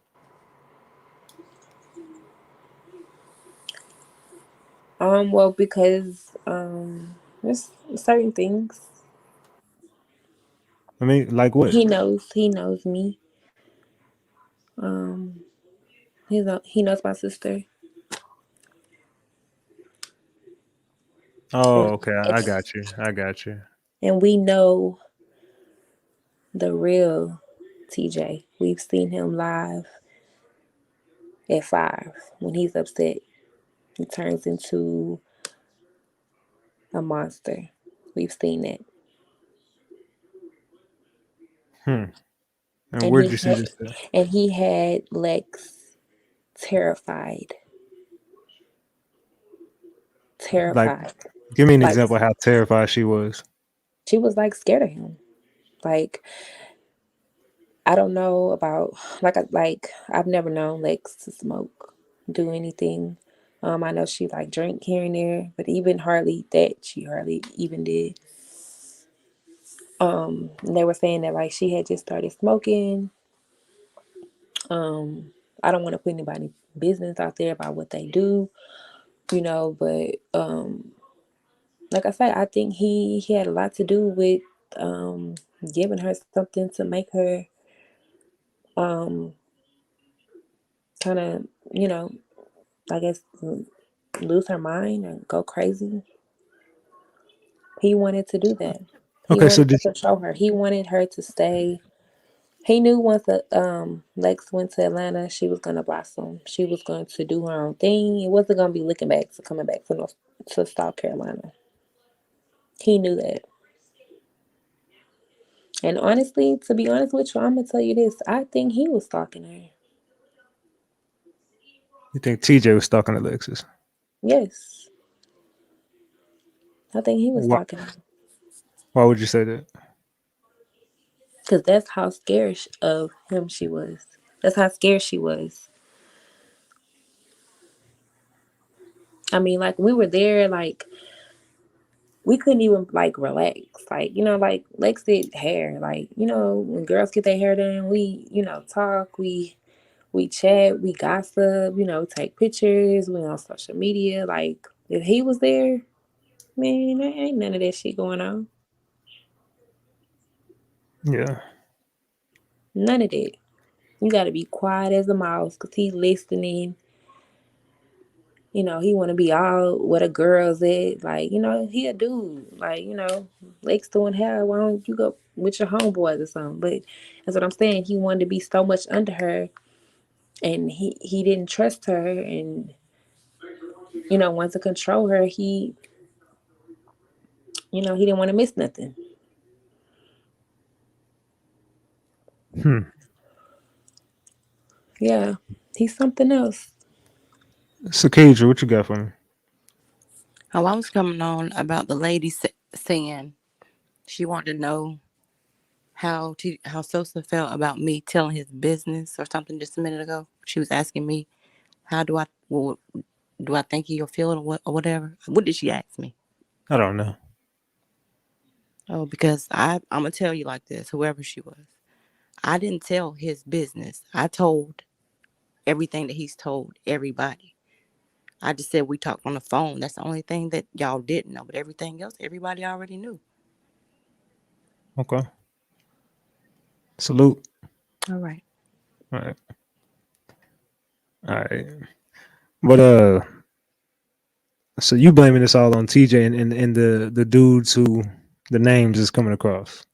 Well, because there's certain things. I mean, like what? He knows me. Um, he knows my sister, Oh, and okay. I got you. I got you. and we know the real TJ. We've seen him live at 5. When he's upset, he turns into a monster. We've seen it, Hmm. And and where'd you see this? he had Lex terrified, Like, terrified. give me an Like example of how terrified she was. she was like scared of him. Like I don't know about like I've never known Lex to smoke, do anything. I know she like drink here and there, but even hardly that she hardly even did. And they were saying that like she had just started smoking. I don't want to put anybody's business out there about what they do, but like I said, I think he had a lot to do with giving her something to make her um kind of, I guess lose her mind and go crazy. He wanted to do that. He Okay, so wanted to did control her. He wanted her to stay. He knew once Lex went to Atlanta, she was gonna blossom. She was going to do her own thing. It wasn't gonna be looking back to coming back to South Carolina. He knew that. And honestly, to be honest with you, I'm gonna tell you this. I think he was stalking her. you think TJ was stalking Alexis? Yes, I think he was Why, stalking her why would you say that? because that's how scared of him she was. That's how scared she was. I mean, like we were there, like we couldn't even like relax. Like, like Lex did hair. Like, when girls get their hair done, we, talk, we chat, we gossip, take pictures, we on social media. Like, if he was there, man, there ain't none of that shit going on. Yeah. None of that. You gotta be quiet as a mouse because he listening. He want to be all where the girls at. Like, he a dude. Like, Lex doing hair. Why don't you go with your homeboys or something? But that's what I'm saying. He wanted to be so much under her, and he didn't trust her, and wanted to control her. He didn't want to miss nothing. Hmm. Yeah, he's something else. So, Kedra, what you got for me? Oh, I was coming on about the lady saying she wanted to know how Sosa felt about me telling his business or something just a minute ago. She was asking me, how do I think he'll feel or whatever? What did she ask me? I don't know. Oh, because I'm gonna tell you like this, whoever she was. I didn't tell his business. I told everything that he's told everybody. I just said we talked on the phone. That's the only thing that y'all didn't know. But everything else, everybody already knew. Okay. Salute. All right. All right. All right. But so you blaming this all on TJ and the dudes who the names is coming across.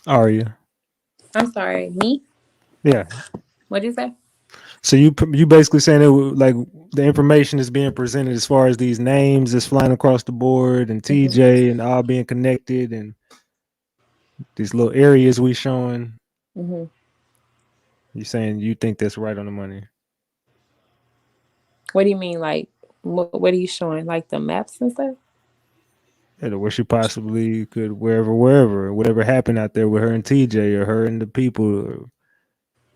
Are you? I'm sorry, me? Yeah. What'd you say? So you basically saying it like the information is being presented as far as these names is flying across the board and Mm-hmm. TJ and all being connected and these little areas we showing. Mm-hmm. You saying you think that's right on the money? What do you mean? Like, what are you showing? Like the maps and stuff? Yeah, where she possibly could wherever whatever happened out there with her and TJ or her and the people or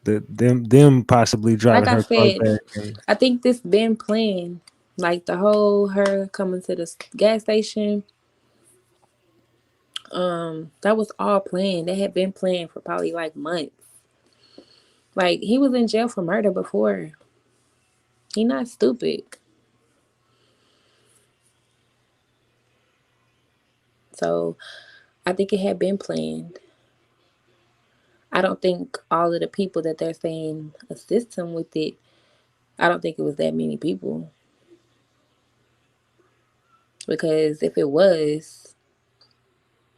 them possibly Like driving I her car said, back and I think this been planned. Like the whole her coming to the gas station. That was all planned. They had been planned for probably like months. Like he was in jail for murder before. He not stupid. So I think it had been planned. I don't think all of the people that they're saying assist him with it. I don't think it was that many people. Because if it was,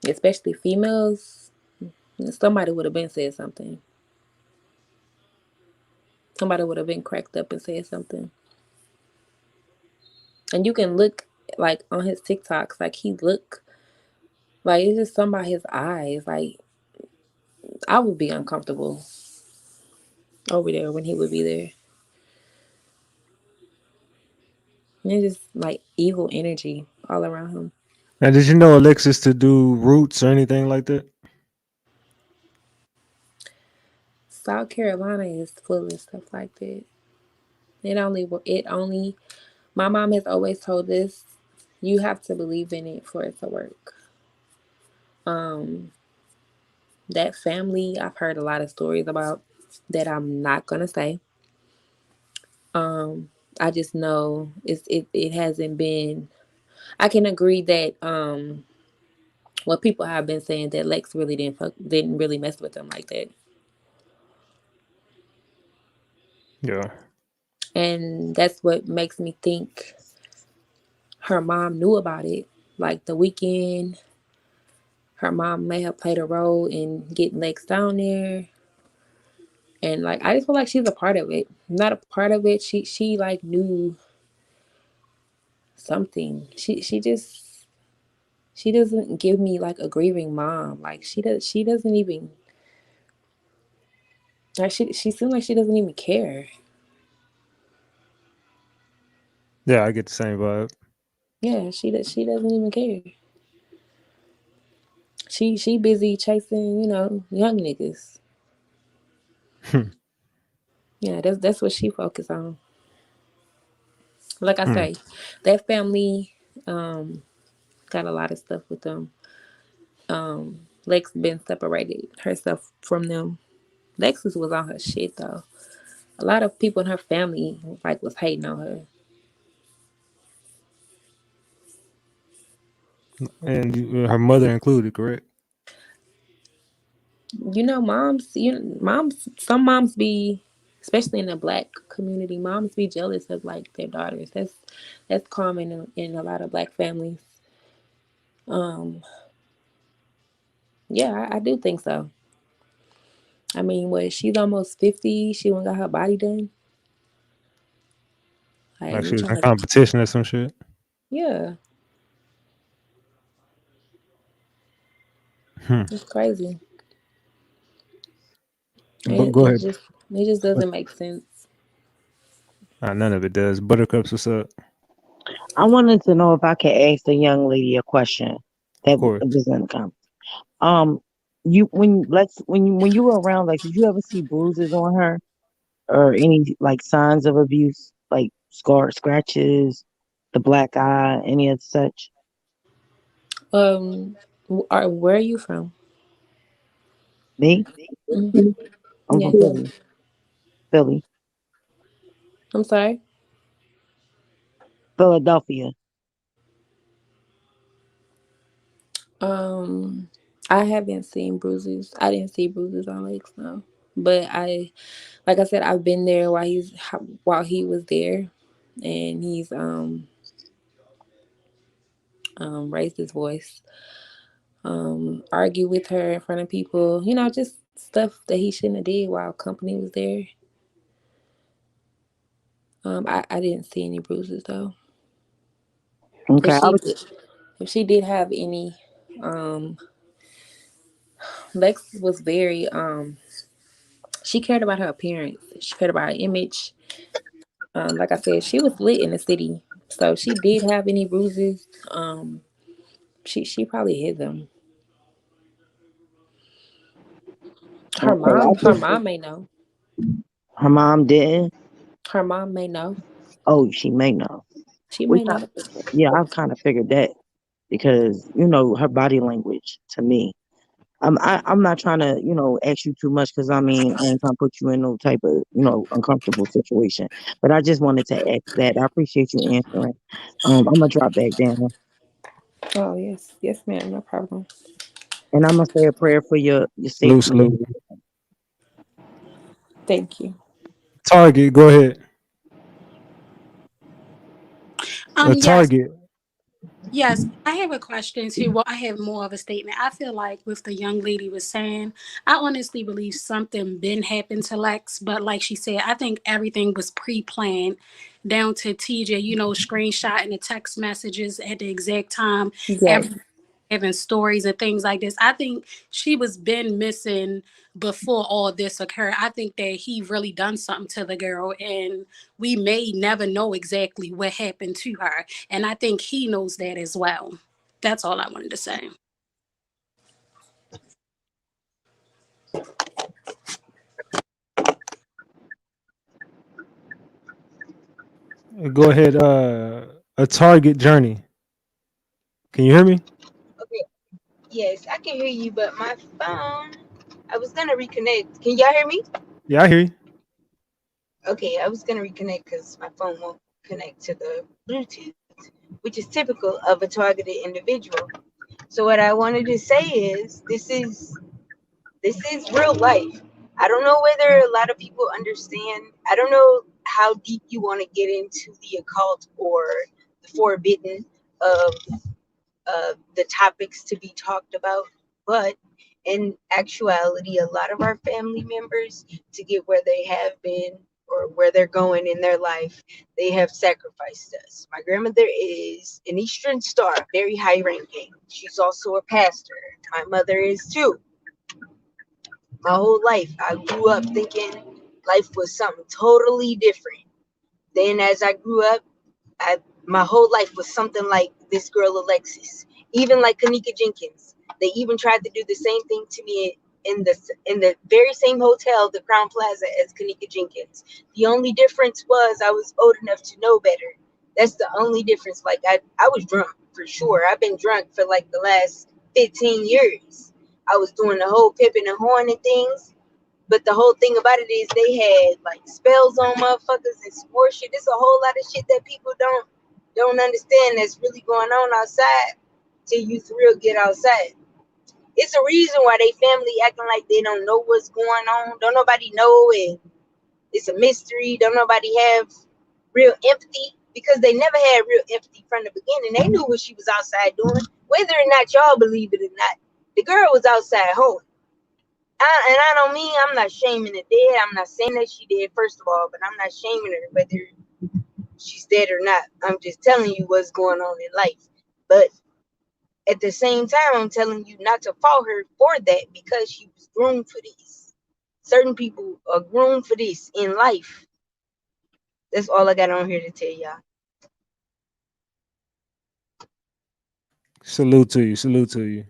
especially females, somebody would have been said something. Somebody would have been cracked up and said something. And you can look like on his TikToks, like he look like it's just something about his eyes. Like I would be uncomfortable over there when he would be there. And it's just like evil energy all around him. now did you know Alexis to do roots or anything like that? South Carolina is full of stuff like that. It only my mom has always told us you have to believe in it for it to work. Um that family I've heard a lot of stories about that I'm not gonna say. Um I just know it hasn't been. I can agree that what people have been saying that Lex really didn't really mess with them like that. Yeah. And that's what makes me think her mom knew about it. like the weekend. Her mom may have played a role in getting Lex down there. And like I just feel like she's a part of it. Not a part of it. She like knew something. She doesn't give me like a grieving mom. Like she doesn't even like she seems like she doesn't even care. Yeah, I get the same vibe. Yeah, she doesn't even care. She busy chasing, young niggas. Yeah, that's what she focused on. Like I say, that family got a lot of stuff with them. Lex been separated herself from them. Lexus was on her shit though. A lot of people in her family like was hating on her. And her mother included, correct? Moms, some moms be, especially in the black community, moms be jealous of like their daughters. That's common in a lot of black families. Um, yeah, I do think so. I mean, she's almost 50. She went got her body done. Like Like you she was trying in to, competition or some shit. yeah, Hmm. it's crazy. But go ahead. It just doesn't make sense. None of it does. Buttercups, what's up? I wanted to know if I could ask the young lady a question Of that course. was in the comments. Um, when you were around, like, did you ever see bruises on her or any like signs of abuse, like scratches, the black eye, any of such? Where are you from? Me, Hmm. I'm from Yes. Philly. Philly, I'm sorry. Philadelphia. Um, I haven't seen bruises. I didn't see bruises on Lex, no. But like I said, I've been there while he was there, and he's raised his voice, argued with her in front of people. Just stuff that he shouldn't have did while company was there. I didn't see any bruises though. If Okay, I she was did, if she did have any, um, Lex was very she cared about her appearance. She cared about her image. Like I said, she was lit in the city, so if she did have any bruises. She probably hid them. Her okay. mom, her mom may know. Her mom didn't. Her mom may know. Oh, she may know. She We may kind know. of, yeah, I kind of figured that because her body language to me. I'm not trying to ask you too much because I mean I ain't trying to put you in no type of uncomfortable situation. But I just wanted to ask that. I appreciate you answering. I'm gonna drop back down Oh yes, yes, ma'am. No problem. and I'm gonna say a prayer for your Salute, safety. salute. Thank you. Target, go ahead. Yes, Target. yes. I have a question too. Well, I have more of a statement. I feel like with the young lady was saying, I honestly believe something been happened to Lex, but like she said, I think everything was pre-planned down to TJ, screenshotting the text messages at the exact time. Yes. Having stories and things like this. I think she was been missing before all this occurred. I think that he really done something to the girl, and we may never know exactly what happened to her. And I think he knows that as well. That's all I wanted to say. Go ahead. A Target journey. Can you hear me? Okay, yes, I can hear you, but my phone, I was gonna reconnect. Can y'all hear me? Yeah, I hear you. Okay, I was gonna reconnect because my phone won't connect to the Bluetooth, which is typical of a targeted individual. So what I wanted to say is this is real life. I don't know whether a lot of people understand. I don't know how deep you want to get into the occult or the forbidden of the topics to be talked about. But in actuality, a lot of our family members, to get where they have been or where they're going in their life, they have sacrificed us. My grandmother is an Eastern Star, very high ranking. She's also a pastor. My mother is too. My whole life, I grew up thinking life was something totally different. Then as I grew up, my whole life was something like this girl Alexis, even like Kanika Jenkins. They even tried to do the same thing to me in the very same hotel, the Crown Plaza, as Kanika Jenkins. The only difference was I was old enough to know better. That's the only difference. Like I was drunk for sure. I've been drunk for like the last 15 years. I was doing the whole pipping and horn and things. But the whole thing about it is they had like spells on motherfuckers and some more shit. There's a whole lot of shit that people don't understand that's really going on outside till you for real get outside. It's a reason why they family acting like they don't know what's going on. Don't nobody know, and it's a mystery. Don't nobody have real empathy because they never had real empathy from the beginning. They knew what she was outside doing, whether or not y'all believe it or not. The girl was outside home. And I don't mean I'm not shaming the dead. I'm not saying that she did, first of all, but I'm not shaming her whether she's dead or not. I'm just telling you what's going on in life. But at the same time, I'm telling you not to fault her for that because she was groomed for this. Certain people are groomed for this in life. That's all I got on here to tell y'all. Salute to you. Salute to you.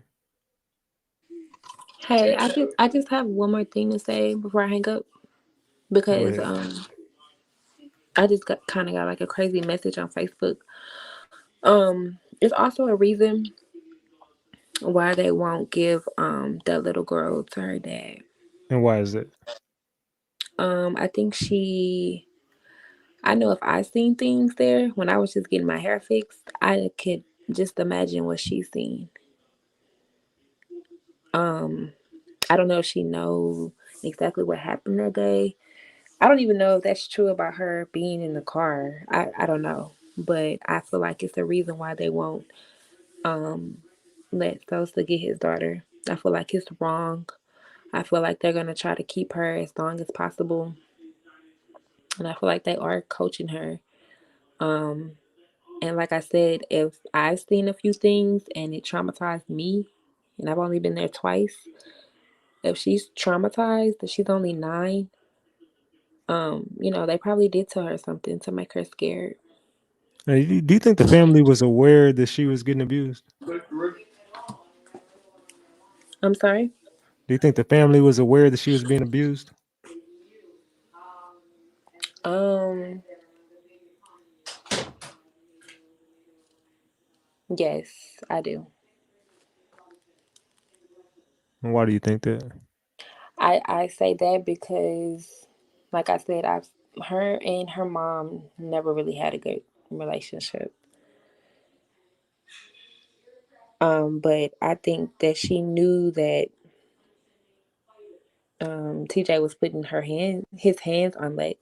Hey, I just have one more thing to say before I hang up Go because ahead. I just got kind of got like a crazy message on Facebook. It's also a reason why they won't give that little girl to her dad. And why is it? I think I know if I seen things there when I was just getting my hair fixed, I could just imagine what she's seen. I don't know if she knows exactly what happened that day. I don't even know if that's true about her being in the car. I don't know. But I feel like it's the reason why they won't let Sosa get his daughter. I feel like it's wrong. I feel like they're gonna try to keep her as long as possible. And I feel like they are coaching her. And like I said, if I've seen a few things and it traumatized me, and I've only been there twice, if she's traumatized, if she's only 9, they probably did tell her something to make her scared. Now, do you think the family was aware that she was getting abused? I'm sorry. Do you think the family was aware that she was being abused? Um, yes, I do. And why do you think that? I say that because, like I said, her and her mom never really had a good relationship. But I think that she knew that TJ was putting his hands on Lex.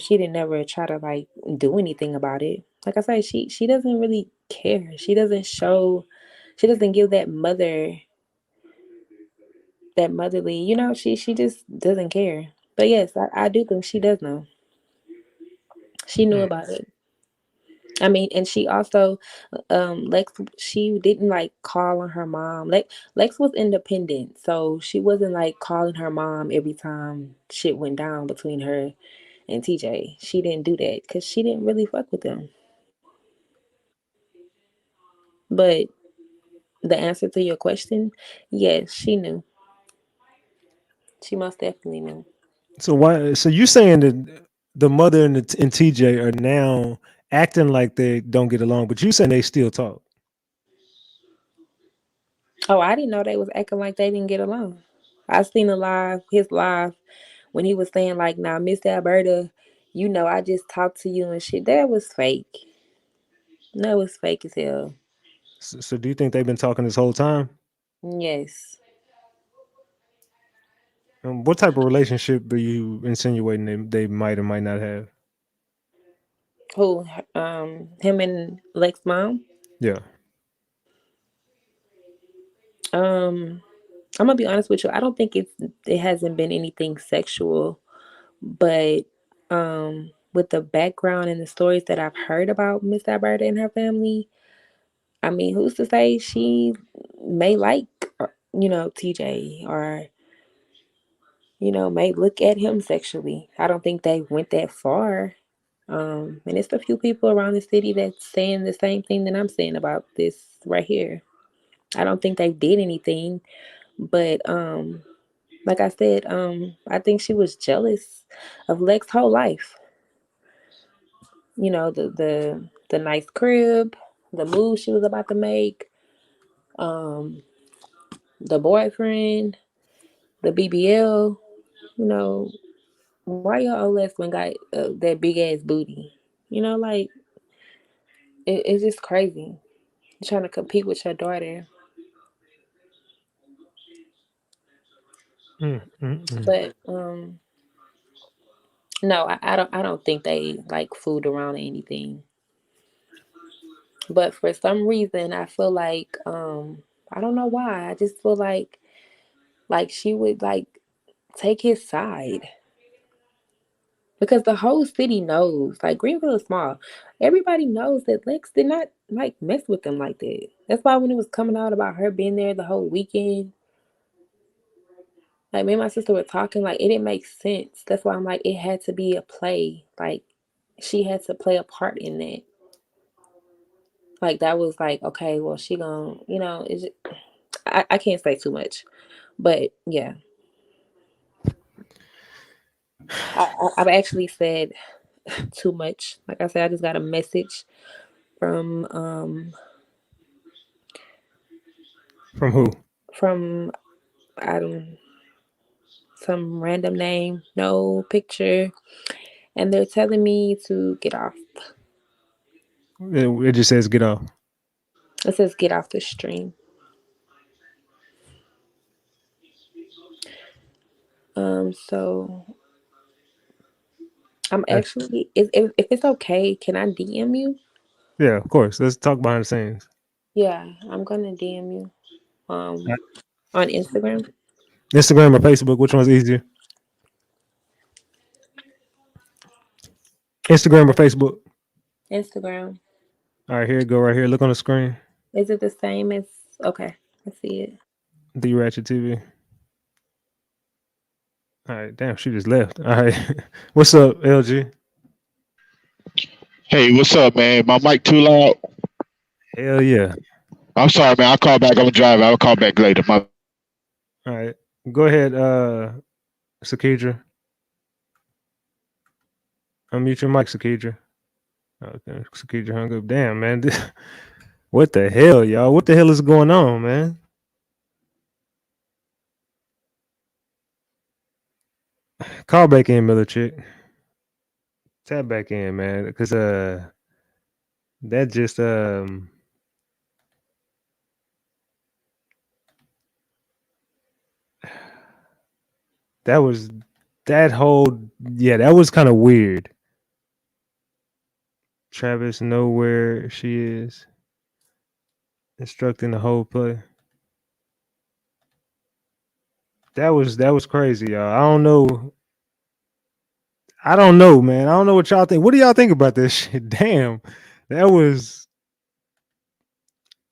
She didn't never try to like do anything about it. Like I said, she doesn't really care. She doesn't give that motherly, she just doesn't care. But yes, I do think she does know. She knew Mm. about it. I mean, and she also, Lex, she didn't like call on her mom. Lex was independent, so she wasn't like calling her mom every time shit went down between her and TJ. She didn't do that because she didn't really fuck with them. But the answer to your question, yes, she knew. She most definitely knew. So why? So you saying that the mother and TJ are now acting like they don't get along, but you saying they still talk? Oh, I didn't know they was acting like they didn't get along. I seen his live, when he was saying like, "Now, Miss Alberta, I just talked to you and shit." That was fake. That was fake as hell. So do you think they've been talking this whole time? Yes. What type of relationship are you insinuating they might or might not have? Who? Him and Lex mom? Yeah. I'm gonna be honest with you. I don't think it hasn't been anything sexual, but with the background and the stories that I've heard about Miss Alberta and her family, I mean, who's to say she may like, TJ, or may look at him sexually. I don't think they went that far. And it's a few people around the city that's saying the same thing that I'm saying about this right here. I don't think they did anything, but like I said, I think she was jealous of Lex's whole life. The nice crib, the move she was about to make, um, the boyfriend, the BBL. Why your old Lex one got that big ass booty? Like it's just crazy. You're trying to compete with your daughter, but no, I don't think they like fooled around or anything. But for some reason, I feel like I don't know why. I just feel like she would like take his side because the whole city knows. Like Greenville is small. Everybody knows that Lex did not like mess with them like that. That's why when it was coming out about her being there the whole weekend, like me and my sister were talking, like it didn't make sense. That's why I'm like it had to be a play. Like she had to play a part in that. Like that was like okay, well she gonna is it, I can't say too much, but yeah, I've actually said too much. Like I said, I just got a message from From who? from I don't some random name, no picture, and they're telling me to get off. It just says get off. It says get off the stream. So I'm That's, actually if it's okay, can I DM you? yeah, of course. Let's talk behind the scenes. Yeah, I'm gonna DM you. On Instagram. Instagram or Facebook, which one's easier? Instagram or Facebook? Instagram. All right, here you go right here. Look on the screen. Is it the same as okay, I see it. The Ratchet TV. All right, damn, she just left. All right. What's up, LG? Hey, what's up, man? My mic too loud? Hell yeah. I'm sorry, man. I'll call back. I'm driving. I'll call back later. All right. Go ahead, Sakidra. Unmute your mic, Sakidra. Okay, Sakidra hung up. Damn, man. What the hell, y'all? What the hell is going on, man? Call back in, Miller Chick. Tap back in, man. Because that just that was that whole that was kind of weird. Travis know where she is. Instructing the whole play. That was crazy, y'all. I don't know, man. I don't know what y'all think. What do y'all think about this shit? Damn, that was.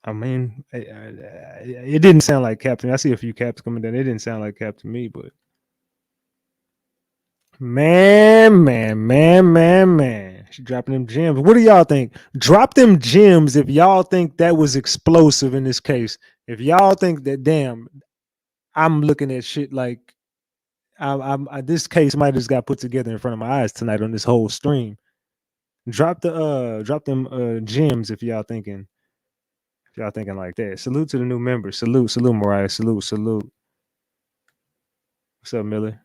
I mean, it didn't sound like Captain. I see a few caps coming down. It didn't sound like Cap to me, but man. She dropping them gems. What do y'all think? Drop them gems if y'all think that was explosive in this case. If y'all think that, damn, I'm looking at shit like this case might have just got put together in front of my eyes tonight on this whole stream. Drop them gems if y'all thinking like that. Salute to the new members. Salute, Mariah. Salute. What's up, Miller?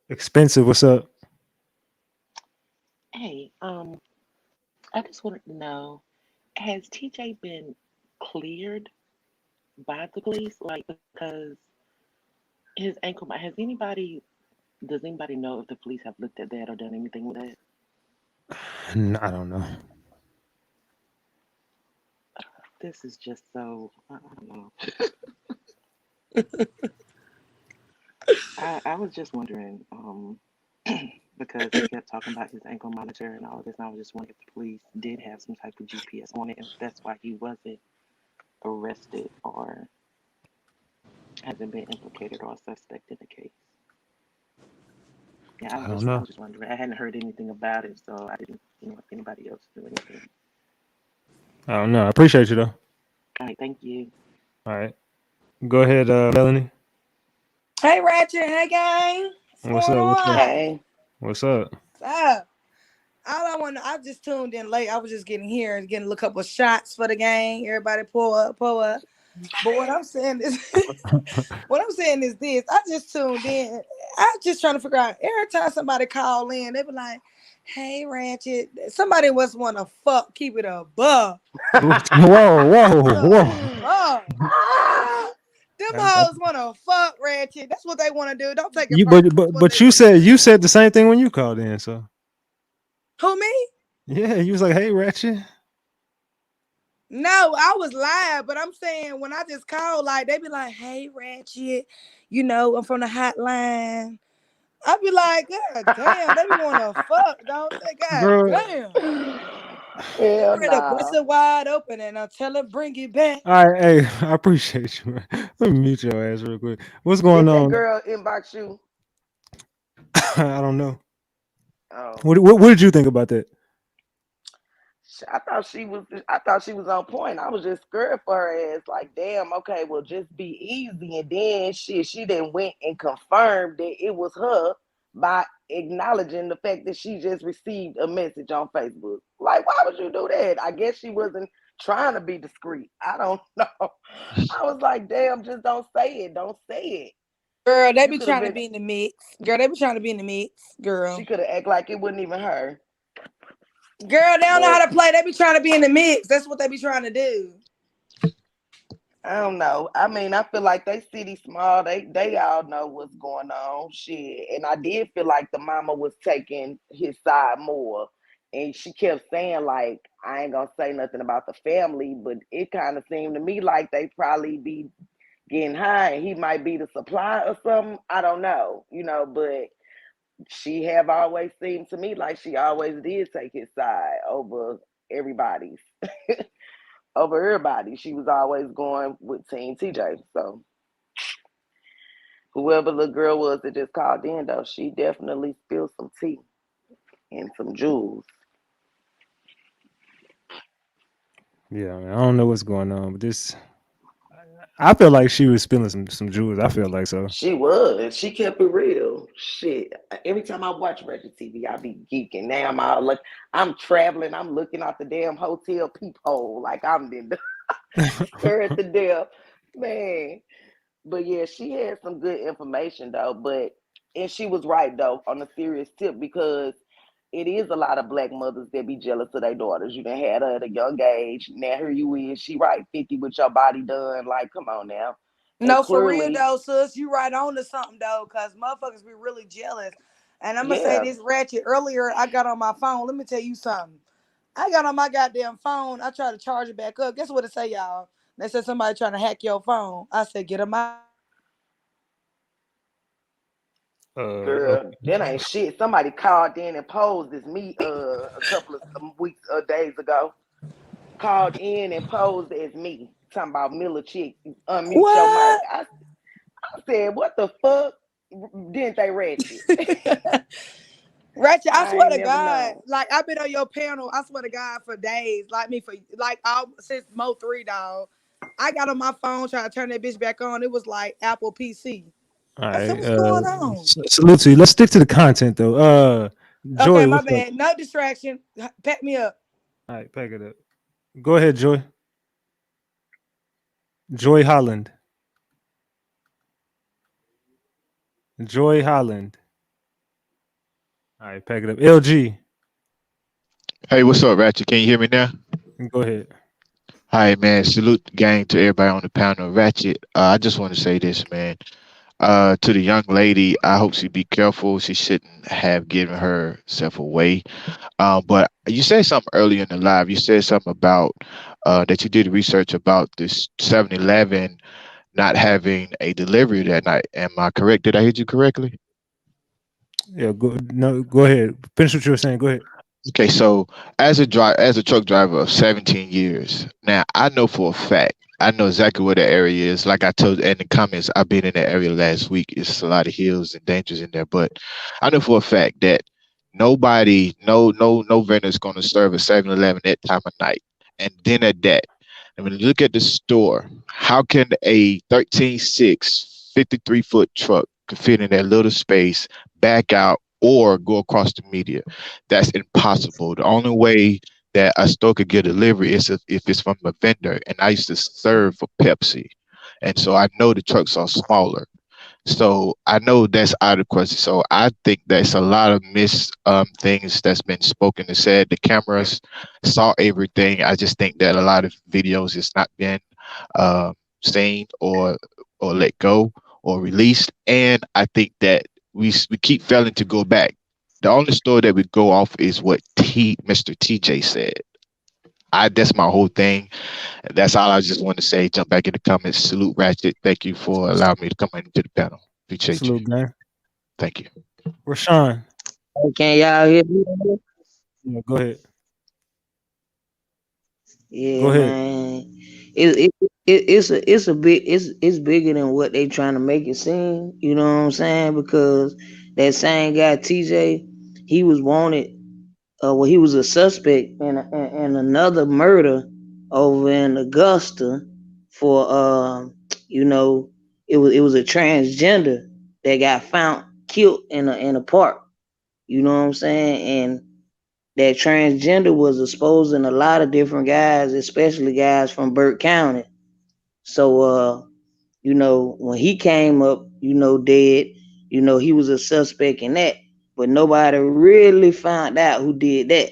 Expensive. What's up? Hey, I just wanted to know, has TJ been cleared by the police? Like, because his ankle, does anybody know if the police have looked at that or done anything with that? I don't know. This is just so, I don't know. I was just wondering, because he kept talking about his ankle monitor and all of this, and I was just wondering if the police did have some type of GPS on it, and that's why he wasn't arrested or hasn't been implicated or suspect in the case. Yeah, I don't know. I was just wondering. I hadn't heard anything about it, so I didn't know if anybody else knew anything. I don't know. I appreciate you though. All right, thank you. All right. Go ahead, Melanie. Hey, Ratchet. Hey, gang. What's up? What's up? Hey. What's up? What's up? I just tuned in late. I was just getting here and getting a couple of shots for the gang. Everybody pull up, pull up. But what I'm saying is, this. I just tuned in. I'm just trying to figure out. Every time somebody call in, they be like, "Hey, Ratchet." Somebody must want to fuck. Keep it above. Whoa. Them hoes want to fuck, Ratchet. That's what they want to do. Don't take it You, personal. but you said the same thing when you called in. So Who, me? yeah, you was like, "Hey, Ratchet." No, I was live, but I'm saying when I just call, like they be like, "Hey, Ratchet, you know, I'm from the hotline." I be like, "God damn, they be want to fuck, don't they? God Girl. damn." Hell Ready to bust nah. it wide open and I'll tell her bring it back. All right, hey, I appreciate you, man. Let me mute your ass real quick. What's going Did that on? girl inbox you? I don't know. Oh. What did you think about that? I thought she was on point. I was just scared for her ass. Like, damn, okay, well, just be easy. And then she then went and confirmed that it was her by acknowledging the fact that she just received a message on Facebook. Like, why would you do that? I guess she wasn't trying to be discreet. I don't know. I was like, damn, just don't say it. Don't say it. Girl, they be trying to be in the mix. Girl. She could have acted like it wasn't even her. Girl, they don't know how to play. They be trying to be in the mix. That's what they be trying to do. I don't know. I mean, I feel like they city small. They all know what's going on. Shit. And I did feel like the mama was taking his side more. And she kept saying, like, I ain't gonna say nothing about the family, but it kind of seemed to me like they probably be getting high and he might be the supply or something. I don't know, but she have always seemed to me like she always did take his side over everybody's. Over everybody. She was always going with Team TJ. So whoever the girl was that just called in, though, she definitely spilled some tea and some jewels. Yeah, I don't know what's going on, but I feel like she was spilling some jewels. I feel like so. She was. She kept it real. Shit. Every time I watch RatchetTV, I be geeking. Now I'm traveling. I'm looking out the damn hotel peephole like I'm scared to death. Man. But yeah, she had some good information though. And she was right though on a serious tip, because it is a lot of black mothers that be jealous of their daughters. You done had her at a young age. Now here you is. She right 50 with your body done. Like, come on now. No, for real though, sis. You right on to something though, because motherfuckers be really jealous. And I'm gonna say this, Ratchet. Earlier, I got on my phone. Let me tell you something. I got on my goddamn phone. I tried to charge it back up. Guess what it say, y'all? They said somebody trying to hack your phone. I said, get them out. Girl, that ain't shit. Somebody called in and posed as me a couple of days ago. Called in and posed as me. Talking about Miller Chick. Unmute your mic. I said, what the fuck? Didn't they Ratchet? Ratchet, I swear to God, like I've been on your panel, I swear to God, for days. Since Mo 3, dog. I got on my phone trying to turn that bitch back on. It was like Apple PC. All right. I said, what's going on? Salute to you. Let's stick to the content though. Joy, okay, my bad. No distraction. Pack me up. All right, pack it up. Go ahead, Joy. Joy Holland. Joy Holland. All right, pack it up. LG. Hey, what's up, Ratchet? Can you hear me now? Go ahead. Hi, man. Salute gang to everybody on the panel. Ratchet, I just want to say this, man. To the young lady, I hope she be careful. She shouldn't have given herself away. But you said something earlier in the live. You said something about that you did research about this 7-Eleven not having a delivery that night. Am I correct? Did I hear you correctly? Yeah, go no, go ahead. Finish what you were saying. Go ahead. Okay, so as a truck driver of 17 years, now I know for a fact, I know exactly where the area is. Like I told in the comments, I've been in that area last week. It's a lot of hills and dangers in there, but I know for a fact that no vendor is going to serve a 7-Eleven that time of night. And then at that, and when you look at the store, how can a 13.6 53-foot truck could fit in that little space, back out, or go across the media? That's impossible. The only way that a store could get delivery is if it's from a vendor. And I used to serve for Pepsi. And so I know the trucks are smaller. So I know that's out of question. So I think there's a lot of things that's been spoken and said. The cameras saw everything. I just think that a lot of videos has not been seen or let go or released. And I think that we keep failing to go back. The only story that we go off is what Mr. TJ said. That's my whole thing. That's all I just want to say. Jump back in the comments. Salute Ratchet. Thank you for allowing me to come into the panel. Appreciate you. Salute, gang. Thank you. Rashawn. Hey, can y'all hear me? Yeah, go ahead. Yeah, Go ahead. man. It's bigger than what they trying to make it seem. You know what I'm saying? Because that same guy TJ, he was wanted. Well, he was a suspect in another murder over in Augusta for you know, it was a transgender that got found killed in a park. You know what I'm saying? And that transgender was exposing a lot of different guys, especially guys from Burke County. So when he came up, dead, he was a suspect in that. But nobody really found out who did that.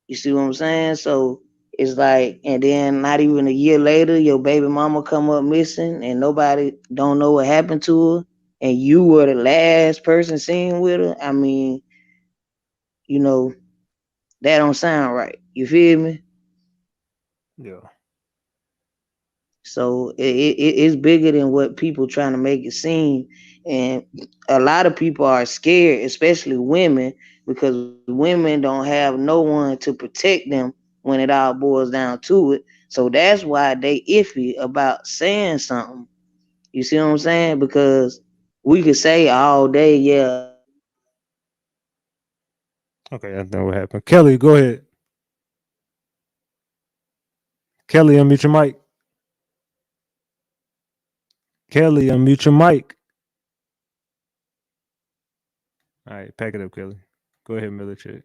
You see what I'm saying? So it's like, and then not even a year later, your baby mama come up missing, and nobody don't know what happened to her, and you were the last person seen with her. I mean, you know, that don't sound right. You feel me? Yeah. So it's bigger than what people trying to make it seem, and a lot of people are scared, especially women, because women don't have no one to protect them when it all boils down to it. So that's why they iffy about saying something. You see what I'm saying? Because we could say all day, yeah, Okay, I know what happened. Kelly, go ahead. Kelly, unmute your mic. Kelly, unmute your mic. All right, pack it up, Kelly. Go ahead, Miller Chick.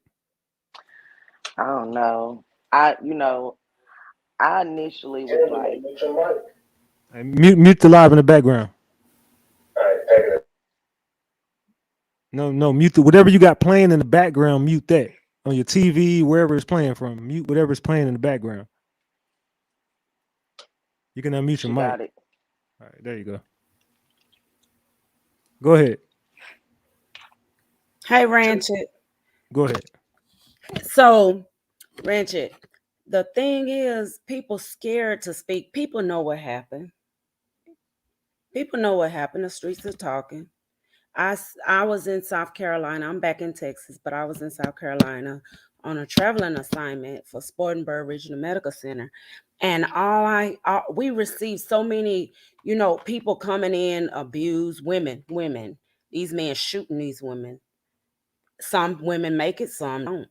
I don't know. I initially was like, Hey, mute the live in the background. No, mute whatever you got playing in the background. Mute that on your TV, wherever it's playing from. Mute whatever's playing in the background. You can unmute your she mic. got it. All right, there you go. Go ahead. Hey, Ratchet. Go ahead. So, Ratchet, the thing is, people scared to speak. People know what happened. People know what happened. The streets are talking. I was in South Carolina. I'm back in Texas, but I was in South Carolina on a traveling assignment for Spartanburg Regional Medical Center. And we received so many, people coming in, abuse women, these men shooting these women. Some women make it, some don't.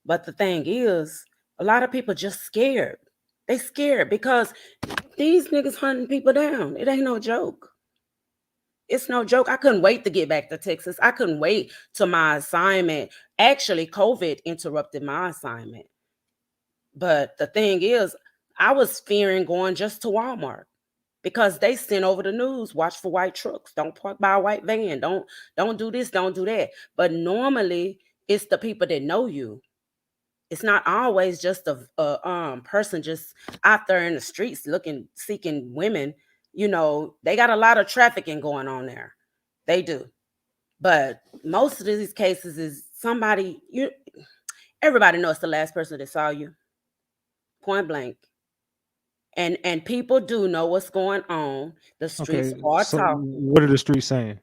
But the thing is, a lot of people just scared. They scared because these niggas hunting people down. It ain't no joke. It's no joke. I couldn't wait to get back to Texas. I couldn't wait till my assignment. Actually, COVID interrupted my assignment. But the thing is, I was fearing going just to Walmart because they sent over the news, watch for white trucks, don't park by a white van, don't do this, don't do that. But normally it's the people that know you. It's not always just a person just out there in the streets seeking women. You know, they got a lot of trafficking going on there. They do. But most of these cases is somebody, everybody knows the last person that saw you. Point blank. And people do know what's going on. The streets Okay, are so talking. what are the streets saying?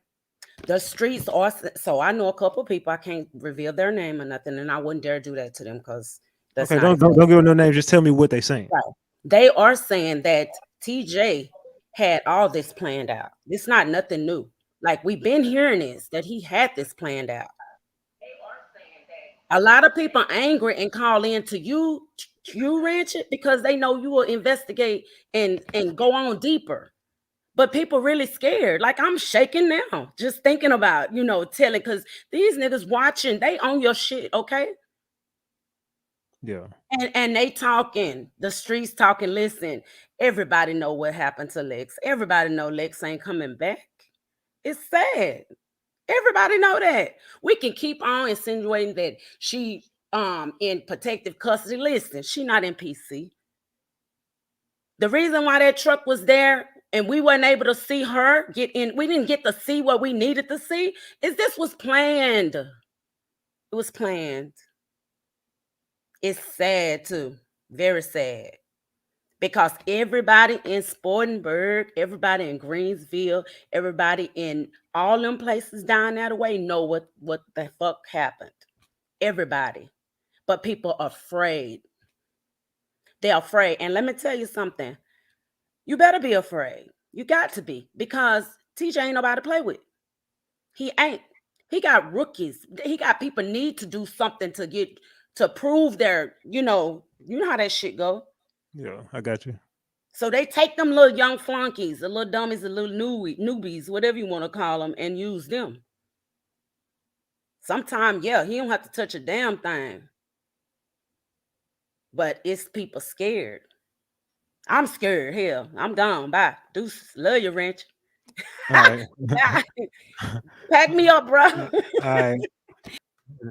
The streets are, so I know a couple people. I can't reveal their name or nothing, and I wouldn't dare do that to them because that's Okay, not don't give them no names. Just tell me what they saying. right. They are saying that TJ had all this planned out. It's not nothing new. Like we've been hearing this, that he had this planned out. A lot of people angry and call in to you Ratchet, because they know you will investigate and go on deeper. But people really scared. Like I'm shaking now, just thinking about, telling, because these niggas watching, they own your shit, okay? Yeah. And they talking, the streets talking. Listen, everybody know what happened to Lex. Everybody know Lex ain't coming back. It's sad. Everybody know that. We can keep on insinuating that she in protective custody. Listen, she not in PC. The reason why that truck was there and we weren't able to see her get in, we didn't get to see what we needed to see, is this was planned. It was planned. It's sad too. Very sad. Because everybody in Spartanburg, everybody in Greensville, everybody in all them places down that way know what the fuck happened. Everybody. But people are afraid. They're afraid. And let me tell you something. You better be afraid. You got to be. Because TJ ain't nobody to play with. He ain't. He got rookies. He got people need to do something to prove their, you know how that shit go. Yeah, I got you. So they take them little young flunkies, the little dummies, the little newbies, whatever you want to call them, and use them. Sometimes, yeah, he don't have to touch a damn thing. But it's people scared. I'm scared. Hell, I'm gone. Bye. Deuces. Love you, Wrench. All right. Pack me up, bro. All right.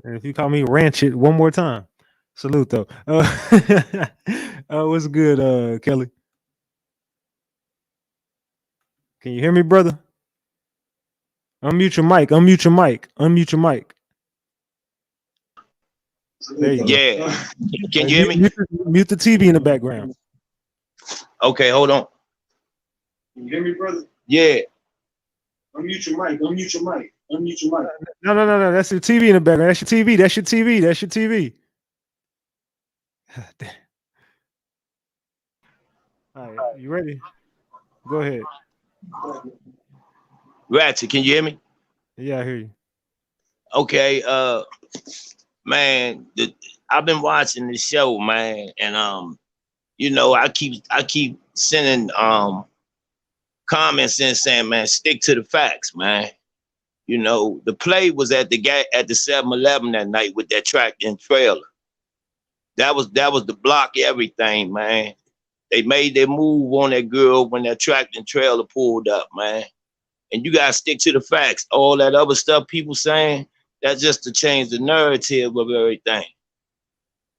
And if you call me Ratchet one more time, salute though. What's good, Kelly? Can you hear me, brother? Unmute your mic. Unmute your mic. Unmute your mic. There you go. Yeah. Can you hear me? Mute the TV in the background. Okay, hold on. Can you hear me, brother? Yeah. Unmute your mic. Unmute your mic. Unmute your mic. No. That's your TV in the background. That's your TV. That's your TV. That's your TV. All right. You ready? Go ahead. Ratchet, can you hear me? Yeah, I hear you. Okay, man, I've been watching this show, man, and I keep sending comments in saying, man, stick to the facts, man. The play was at the 7-Eleven that night with that tractor and trailer. That was the block everything, man. They made their move on that girl when that tractor and trailer pulled up, man. And you gotta stick to the facts. All that other stuff people saying, that's just to change the narrative of everything.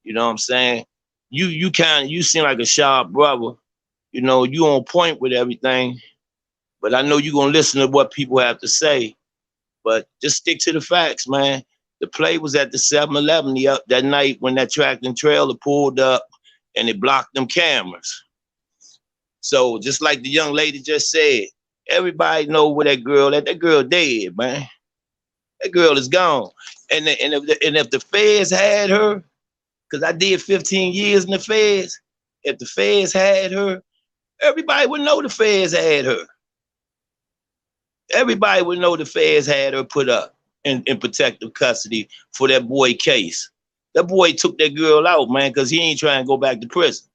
You know what I'm saying? You seem like a sharp brother. You on point with everything. But I know you're gonna listen to what people have to say. But just stick to the facts, man. The play was at the 7-Eleven that night when that tractor and trailer pulled up and it blocked them cameras. So just like the young lady just said, everybody know where that girl dead, man. That girl is gone. And if the feds had her, because I did 15 years in the feds, if the feds had her, everybody would know the feds had her. Everybody would know the feds had her put up in protective custody for that boy case. That boy took that girl out, man, because he ain't trying to go back to prison.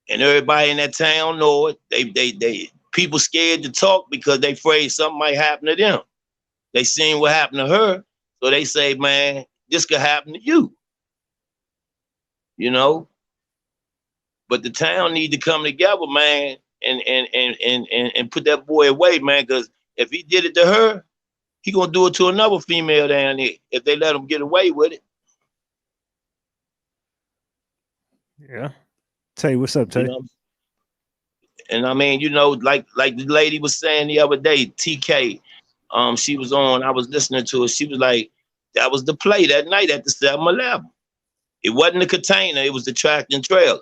And everybody in that town know it. They people scared to talk because they afraid something might happen to them. They seen what happened to her, so they say, man, this could happen to you. But the town need to come together, man, and put that boy away, man, because if he did it to her, he gonna do it to another female down there if they let him get away with it. Yeah. Tay, what's up, Tay? And I mean, you know, like the lady was saying the other day, TK, she was on, I was listening to her. She was like, that was the play that night at the 7-Eleven. It wasn't the container, it was the tractor and trailer.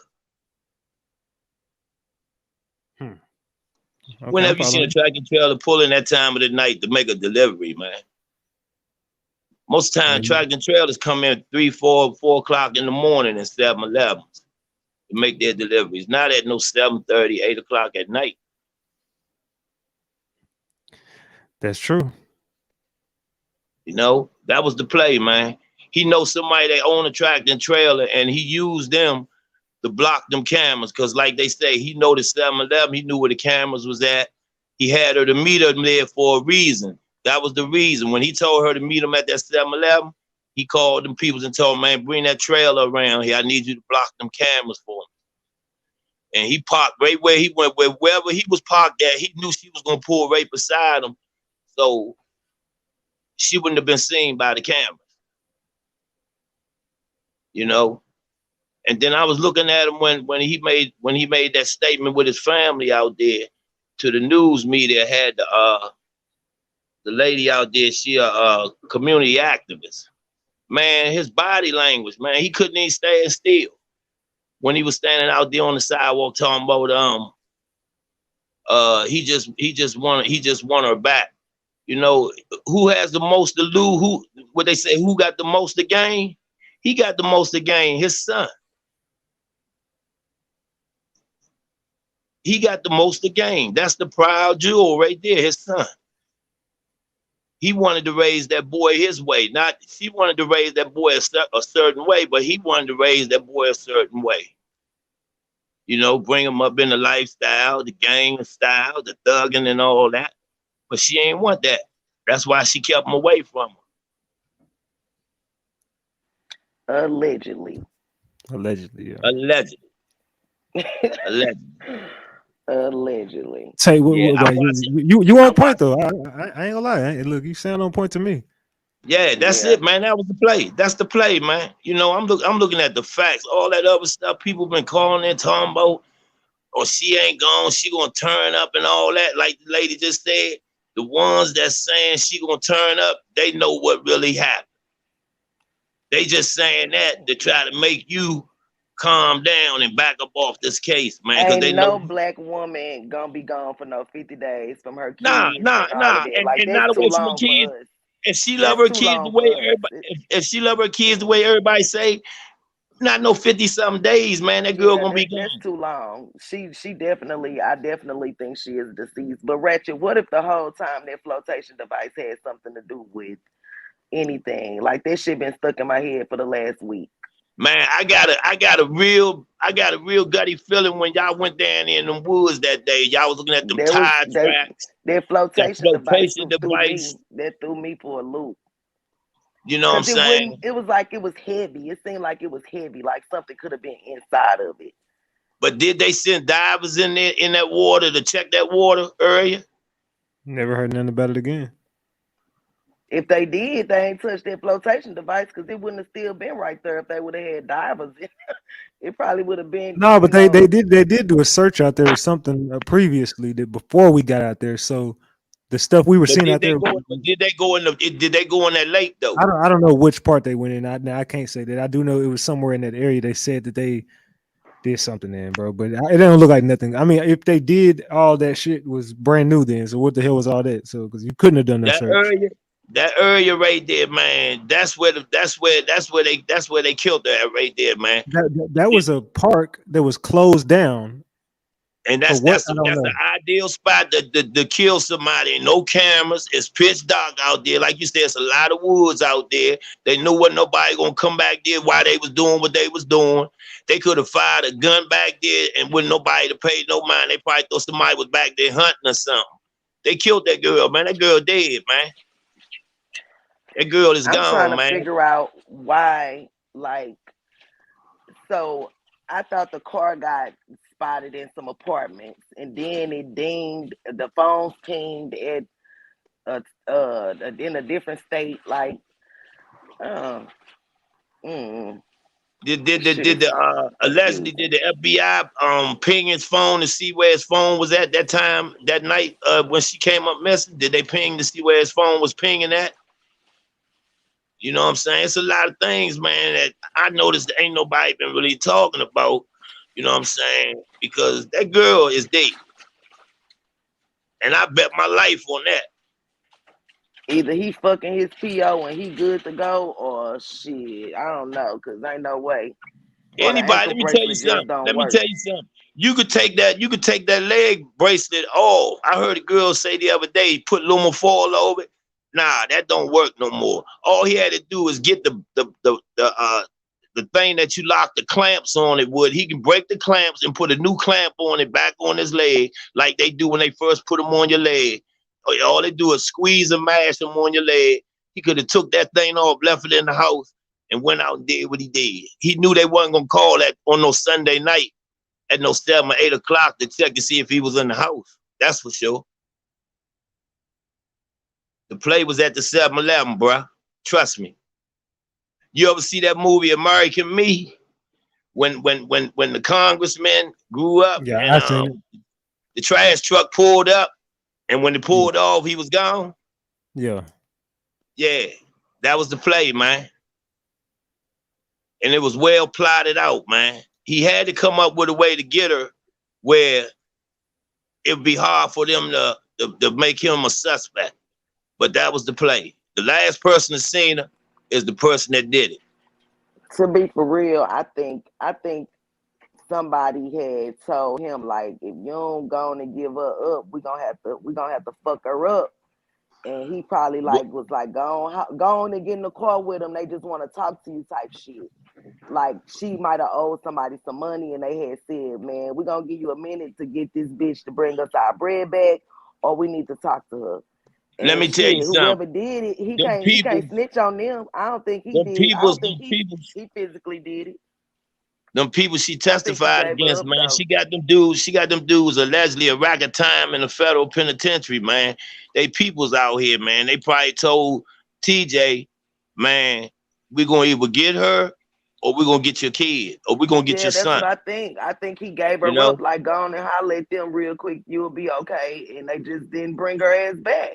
Okay, Whenever you see a tractor and trailer pulling that time of the night to make a delivery, man. Most time, tractor and trailers come in 3, 4 o'clock in the morning in 7-Elevens to make their deliveries. Not at no 7:30, 8 o'clock at night. That's true. You know, that was the play, man. He knows somebody that own a tractor and trailer, and he used them to block them cameras. Cause like they say, he know the 7-Eleven, he knew where the cameras was at. He had her to meet her there for a reason. That was the reason. When he told her to meet him at that 7-Eleven, he called them people and told them, man, bring that trailer around here. I need you to block them cameras for him. And he parked right where he went, wherever he was parked at, he knew she was gonna pull right beside him. So she wouldn't have been seen by the cameras. You know? And then I was looking at him when he made that statement with his family out there to the news media. Had the lady out there, she a community activist. Man, his body language, man, he couldn't even stand still when he was standing out there on the sidewalk talking about he just want her back. You know, who has the most to lose? Who, what they say, who got the most to gain? He got the most to gain, his son. He got the most to gain. That's the proud jewel right there, his son. He wanted to raise that boy his way. Not she wanted to raise that boy a certain way, but he wanted to raise that boy a certain way. You know, bring him up in the lifestyle, the gang style, the thugging and all that. But she ain't want that. That's why she kept him away from her. Allegedly. Allegedly, yeah. Allegedly. Allegedly. Say, Yeah, you on point though. I ain't gonna lie. Look, you sound on point to me. Yeah, that's it, man. That was the play. That's the play, man. You know, I'm looking at the facts. All that other stuff people been calling in, talking about, or she ain't gone, she gonna turn up and all that. Like the lady just said, the ones that's saying she gonna turn up, they know what really happened. They just saying that to try to make you calm down and back up off this case, man. Because Ain't they no know black woman gonna be gone for no 50 days from her kids nah, and all of that. Like and not that's too away from her long kids. for us. If she love That's her too kids the long way for us. everybody, if she love her kids the way everybody say, not no 50-something days, man. That girl gonna be gone. That's too long. She definitely, I definitely think she is deceased. But Ratchet, what if the whole time that flotation device had something to do with anything? Like that shit been stuck in my head for the last week. Man, I got a real gutty feeling when y'all went down in them woods that day. Y'all was looking at them tire tracks. That flotation device device. That threw me for a loop. You know what I'm saying? It was like it was heavy. It seemed like it was heavy, like something could have been inside of it. But did they send divers in there in that water to check that water earlier? Never heard nothing about it again. If they did, they ain't touched that flotation device because it wouldn't have still been right there if they would have had divers in. It probably would have been. No, but they did do a search out there or something previously that before we got out there. So the stuff we were seeing out there. Did they go in that lake though? I don't know which part they went in. I can't say that. I do know it was somewhere in that area. They said that they did something in, bro. But it don't look like nothing. I mean, if they did, all that shit was brand new then. So what the hell was all that? So because you couldn't have done that search. That area right there, man. That's where they killed her right there, man. That was a park that was closed down. And that's the ideal spot to kill somebody. No cameras. It's pitch dark out there. Like you said, it's a lot of woods out there. They knew what nobody gonna come back there while they was doing what they was doing. They could have fired a gun back there and wouldn't nobody to pay no mind. They probably thought somebody was back there hunting or something. They killed that girl, man. That girl dead, man. That girl is gone, man. I'm trying to figure out why, like, so I thought the car got spotted in some apartments, and then it dinged. The phones pinged at in a different state. Like, Allegedly did the FBI ping his phone to see where his phone was at that time that night when she came up missing? Did they ping to see where his phone was pinging at? You know what I'm saying? It's a lot of things, man, that I noticed that ain't nobody been really talking about. You know what I'm saying? Because that girl is dead, and I bet my life on that. Either he fucking his PO and he good to go, or shit, I don't know, cause ain't no way. Or the Anybody, ankle let me tell you bracelet just something. don't Let me work. tell you something. You could take that leg bracelet off. I heard a girl say the other day, put Lumafoil over it. Nah, that don't work no more. All he had to do is get the thing that you lock the clamps on it with. He can break the clamps and put a new clamp on it back on his leg, like they do when they first put them on your leg. All they do is squeeze and mash them on your leg. He could have took that thing off, left it in the house, and went out and did what he did. He knew they wasn't gonna call that on no Sunday night at no 7 or 8 o'clock to check to see if he was in the house. That's for sure. The play was at the 7-Eleven, bruh. Trust me. You ever see that movie American Me? When the congressman grew up Yeah, I seen and the trash truck pulled up, and when it pulled off, he was gone. Yeah. Yeah, that was the play, man. And it was well plotted out, man. He had to come up with a way to get her where it would be hard for them to make him a suspect. But that was the play. The last person to seen her is the person that did it. To be for real, I think somebody had told him, like, if you don't go on and give her up, we're gonna have to fuck her up. And he probably was like, go on and get in the car with them. They just want to talk to you type shit. Like, she might have owed somebody some money and they had said, man, we're gonna give you a minute to get this bitch to bring us our bread back, or we need to talk to her. And let me tell you whoever something. did it, he Them can't snitch on them. I don't think he them did it. I peoples, don't think he physically did it. them people she I think he testified gave her against, up man. though. She got them dudes allegedly a rack of time in the federal penitentiary, man. They peoples out here, man. They probably told TJ, man, we're gonna either get her or we're gonna get your kid or we're gonna get Yeah, your that's son. what I think. I think he gave You her up, know? like, go on and holler at them real quick, you'll be okay. And they just didn't bring her ass back.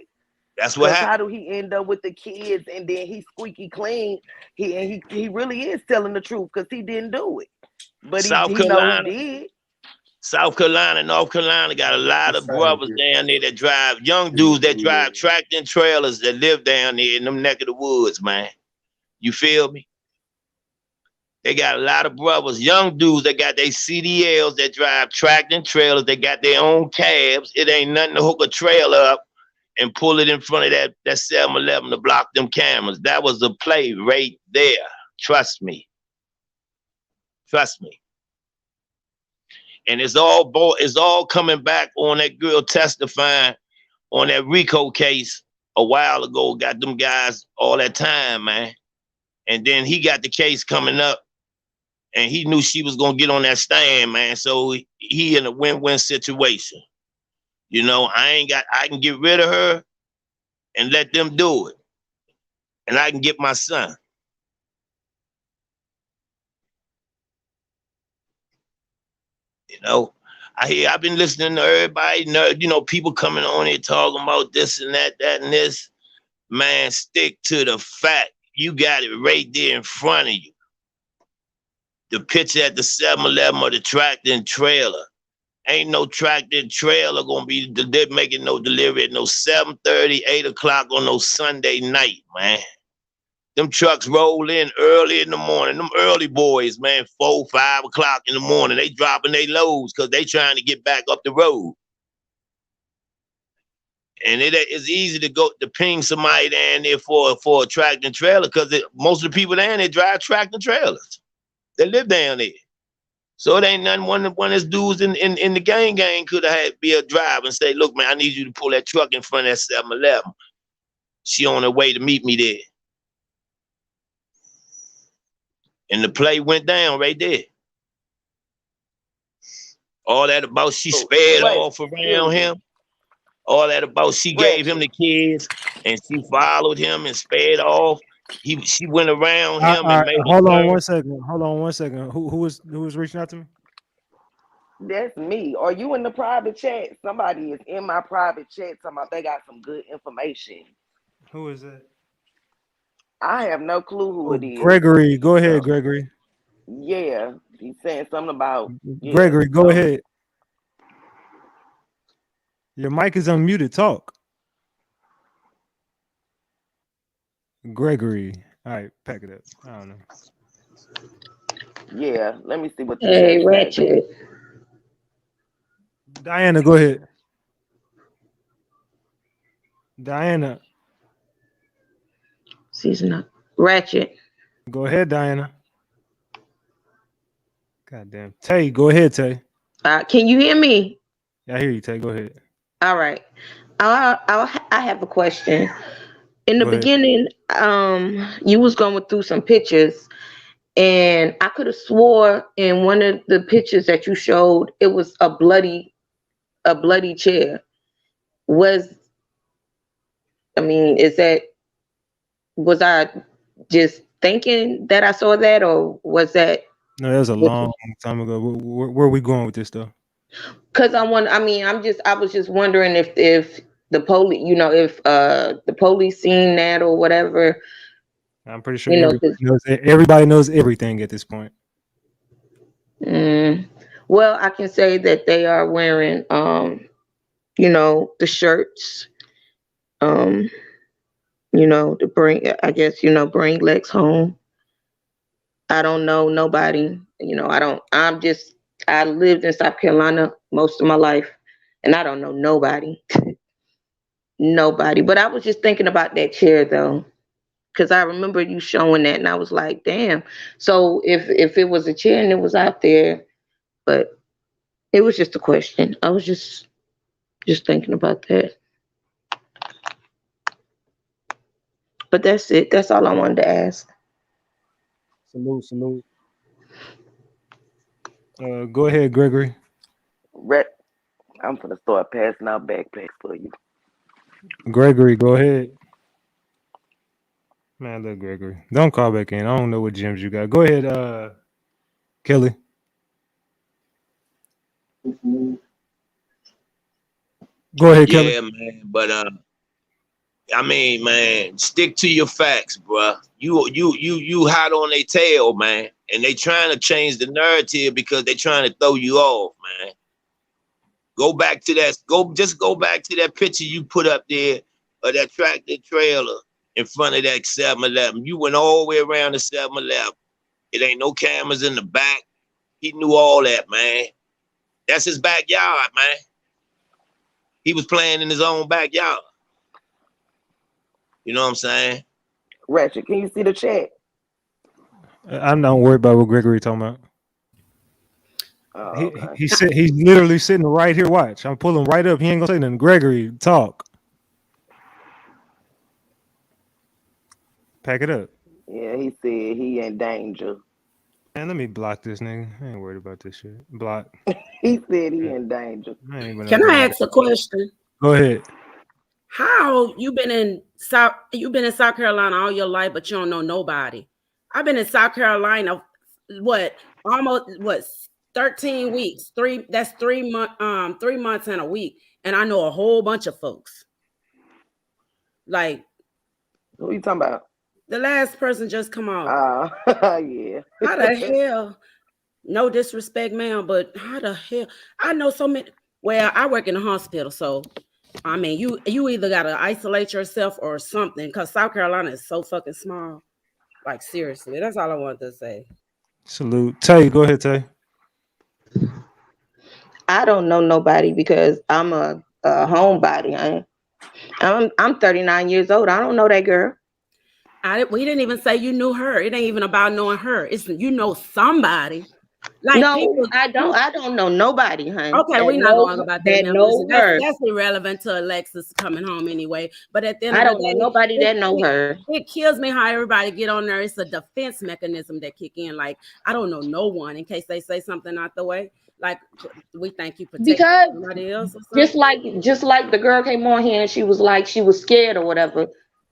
That's what Because how happened. do he end up with the kids and then he's squeaky clean? He really is telling the truth because he didn't do it. But he know he did. South Carolina, North Carolina got a lot of brothers down there that drive, young dudes that drive tractor trailers that live down there in them neck of the woods, man. You feel me? They got a lot of brothers, young dudes that got their CDLs that drive tractor trailers. They got their own cabs. It ain't nothing to hook a trailer up and pull it in front of that 7-Eleven to block them cameras. That was the play right there. Trust me. Trust me. And it's all coming back on that girl testifying on that RICO case a while ago. Got them guys all that time, man. And then he got the case coming up, and he knew she was gonna get on that stand, man. So he in a win-win situation. You know, I can get rid of her and let them do it, and I can get my son. You know, I've been listening to everybody, you know, people coming on here talking about this and that and this. Man, stick to the fact. You got it right there in front of you. The picture at the 7-Eleven of the tractor and trailer. Ain't no tractor and trailer gonna be making no delivery at no 7:30, 8 o'clock on no Sunday night, man. Them trucks roll in early in the morning. Them early boys, man, 4, 5 o'clock in the morning. They dropping their loads because they trying to get back up the road. And it is easy to go to ping somebody down there for a tractor and trailer because most of the people down there drive tractor trailers. They live down there. So it ain't nothing one of those dudes in the gang could have be a driver and say, look, man, I need you to pull that truck in front of that 7-Eleven. She on her way to meet me there. And the play went down right there. All that about she sped off around him. All that about she gave him the kids and she followed him and sped off. She went around All him and right, made a hold on turn. 1 second. Hold on 1 second. Who was reaching out to me? That's me. Are you in the private chat? Somebody is in my private chat talking about they got some good information. Who is that? I have no clue who it is. Gregory. Go ahead, Gregory. Yeah, he's saying something about Gregory, go ahead. Your mic is unmuted. Talk. Gregory. All right, pack it up. I don't know. Yeah, let me see what the Hey, chat Ratchet. Diana, go ahead. Diana. She's not. Ratchet. Go ahead, Diana. Goddamn. Tay, go ahead, Tay. Can you hear me? Yeah, I hear you, Tay. Go ahead. All right. I have a question. In the Go ahead. beginning, you was going through some pictures, and I could have swore in one of the pictures that you showed, it was a bloody chair. Was I just thinking that I saw that, or was that? No, that was a long time ago. Where are we going with this stuff? Because I was just wondering if the police, if the police seen that or whatever. I'm pretty sure everybody knows everything at this point. Well, I can say that they are wearing, the shirts, to bring, I guess, bring Lex home. I don't know nobody, I lived in South Carolina most of my life, and I don't know nobody. Nobody. But I was just thinking about that chair though, because I remember you showing that, and I was like, damn. So if it was a chair and it was out there, but it was just a question. I was just thinking about that. But that's it. That's all I wanted to ask. Salute. Go ahead, Gregory. I'm gonna start passing out backpacks for you. Gregory, go ahead. Man, look, Gregory. Don't call back in. I don't know what gems you got. Go ahead, Kelly. Go ahead, Kelly. Yeah, man. But I mean, man, stick to your facts, bruh. You hot on their tail, man, and they trying to change the narrative because they trying to throw you off, man. Go back to that. Go back to that picture you put up there of that tractor trailer in front of that 7-Eleven. You went all the way around the 7-Eleven. It ain't no cameras in the back. He knew all that, man. That's his backyard, man. He was playing in his own backyard. You know what I'm saying? Ratchet, can you see the chat? I'm not worried about what Gregory talking about. Oh, okay. He's literally sitting right here. Watch, I'm pulling right up. He ain't gonna say nothing. Gregory, talk. Pack it up. Yeah, he said he in danger. Man, let me block this nigga. I ain't worried about this shit. Block. He said he in danger. Can I ask a question? Go ahead. How you been in South Carolina all your life, but you don't know nobody? I've been in South Carolina, almost 13 weeks. That's 3 months and a week, and I know a whole bunch of folks. Like, who you talking about? The last person just come on. Yeah. How the hell? No disrespect, ma'am, but how the hell? I know so many. Well, I work in a hospital, so I mean, you either gotta isolate yourself or something, because South Carolina is so fucking small. Like, seriously, that's all I wanted to say. Salute. Tay, go ahead, Tay. I don't know nobody because I'm a homebody. I'm 39 years old. I don't know that girl. We didn't even say you knew her. It ain't even about knowing her. It's you know somebody. Like, no, people, I don't know nobody, honey. Okay, we're not going about that now. That's irrelevant to Alexis coming home anyway. But at the end of the day, I don't know nobody that know her. It kills me how everybody get on there. It's a defense mechanism that kick in. Like, I don't know no one in case they say something out the way. Like, we think you protect somebody else or something. Just like the girl came on here and she was like she was scared or whatever.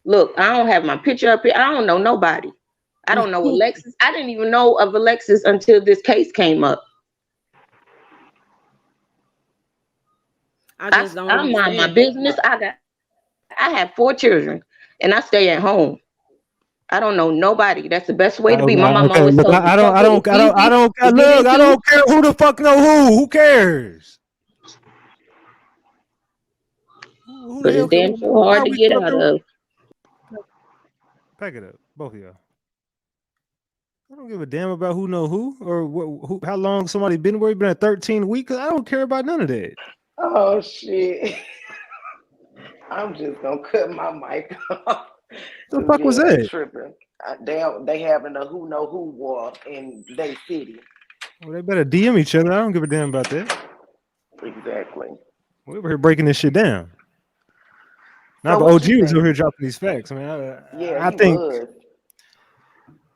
Look, I don't have my picture up here. I don't know nobody. I don't know Alexis. I didn't even know of Alexis until this case came up. I just don't I mind my understand. business. I have 4 children and I stay at home. I don't know nobody. That's the best way to be. My mom Okay, always look, told me, I don't look, I don't care who the fuck know who. Who cares? Who the But hell it's cares? damn sure hard to get out of. Pack it up, both of y'all. I don't give a damn about who know who or who how long somebody been where. Been at 13 weeks. I don't care about none of that. Oh shit. I'm just gonna cut my mic off. The fuck was They that? tripping. They having a who know who war in their city. Well, they better DM each other. I don't give a damn about that. Exactly. We were here breaking this shit down. Now So the what OG you was over think? here dropping these facts. I mean, Yeah, I he think was.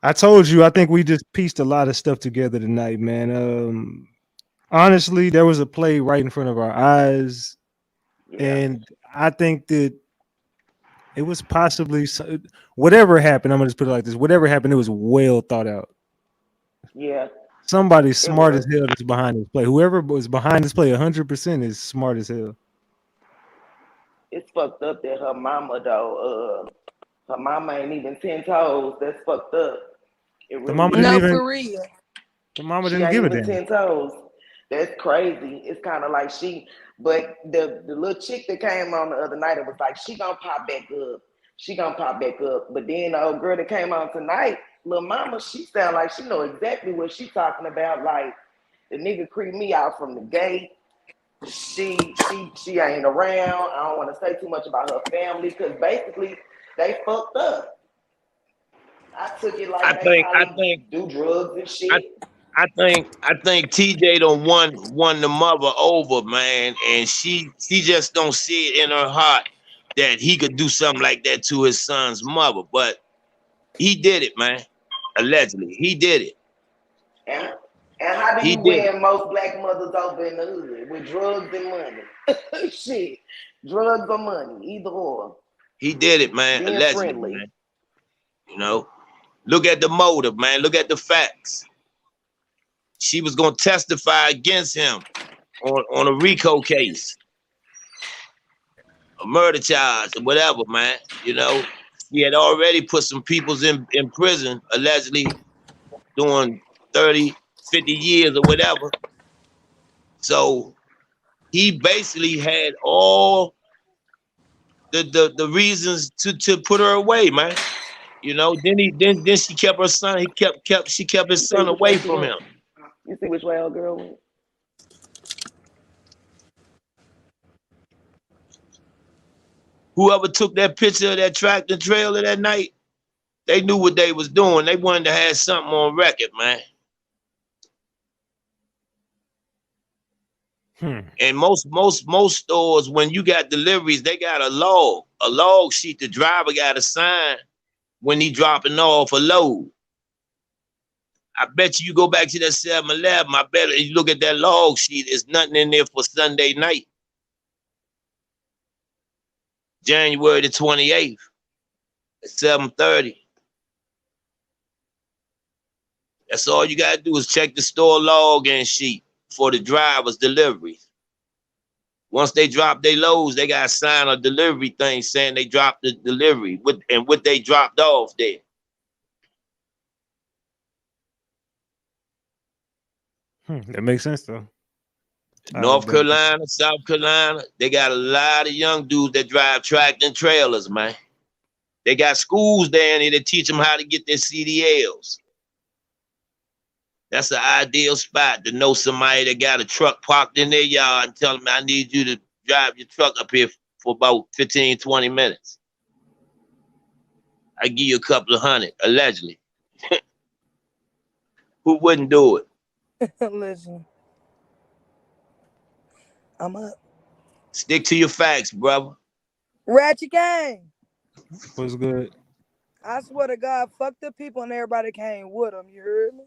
I told you. I think we just pieced a lot of stuff together tonight, man. Honestly, there was a play right in front of our eyes, Yeah. and I think that it was possibly whatever happened. I'm gonna just put it like this: whatever happened, it was well thought out. Yeah. Somebody It smart as was. hell that's behind this play. Whoever was behind this play, 100% is smart as hell. It's fucked up that her mama though. Her mama ain't even 10 toes. That's fucked up. It The really mama didn't No, is. even. for real. The mama She didn't ain't give a even damn. 10 toes. That's crazy. It's kind of like but the little chick that came on the other night, it was like, she gonna pop back up. She gonna pop back up. But then the old girl that came on tonight, little mama, she sound like she know exactly what she talking about. Like, the nigga creeped me out from the gate. She ain't around. I don't want to say too much about her family because basically they fucked up. I took it I like they think I probably think do drugs and I shit. I think TJ done won the mother over, man, and she just don't see it in her heart that he could do something like that to his son's mother. But he did it, man. Allegedly, he did it. And how do He you did it. win most black mothers over in the hood? With drugs and money. Shit. Drugs or money, either or. He did it, man. Being Allegedly, friendly. man. You know, look at the motive, man. Look at the facts. She was gonna testify against him on a RICO case, a murder charge, or whatever, man. You know, he had already put some peoples in prison, allegedly doing 30, 50 years or whatever. So he basically had all the reasons to put her away, man. You know, then she kept her son. She kept You his see son which way away she from went? him. You see which way old girl went? Whoever took that picture of that tractor trailer that night, they knew what they was doing. They wanted to have something on record, man. And most stores, when you got deliveries, they got a log sheet the driver got to sign when he dropping off a load. I bet you go back to that 7-Eleven, I bet you look at that log sheet, there's nothing in there for Sunday night, January the 28th at 7:30. That's all you got to do is check the store login sheet for the driver's deliveries. Once they drop their loads, they got to sign a delivery thing saying they dropped the delivery and what they dropped off there. That makes sense though. North Carolina, South Carolina, they got a lot of young dudes that drive tractor and trailers, man. They got schools down there that teach them how to get their CDLs. That's an ideal spot to know somebody that got a truck parked in their yard and tell them, I need you to drive your truck up here for about 15, 20 minutes. I give you a couple of $100, allegedly. Who wouldn't do it? Listen, I'm up. Stick to your facts, brother. Ratchet gang. What's good? I swear to God, fuck the people and everybody came with them. You heard me?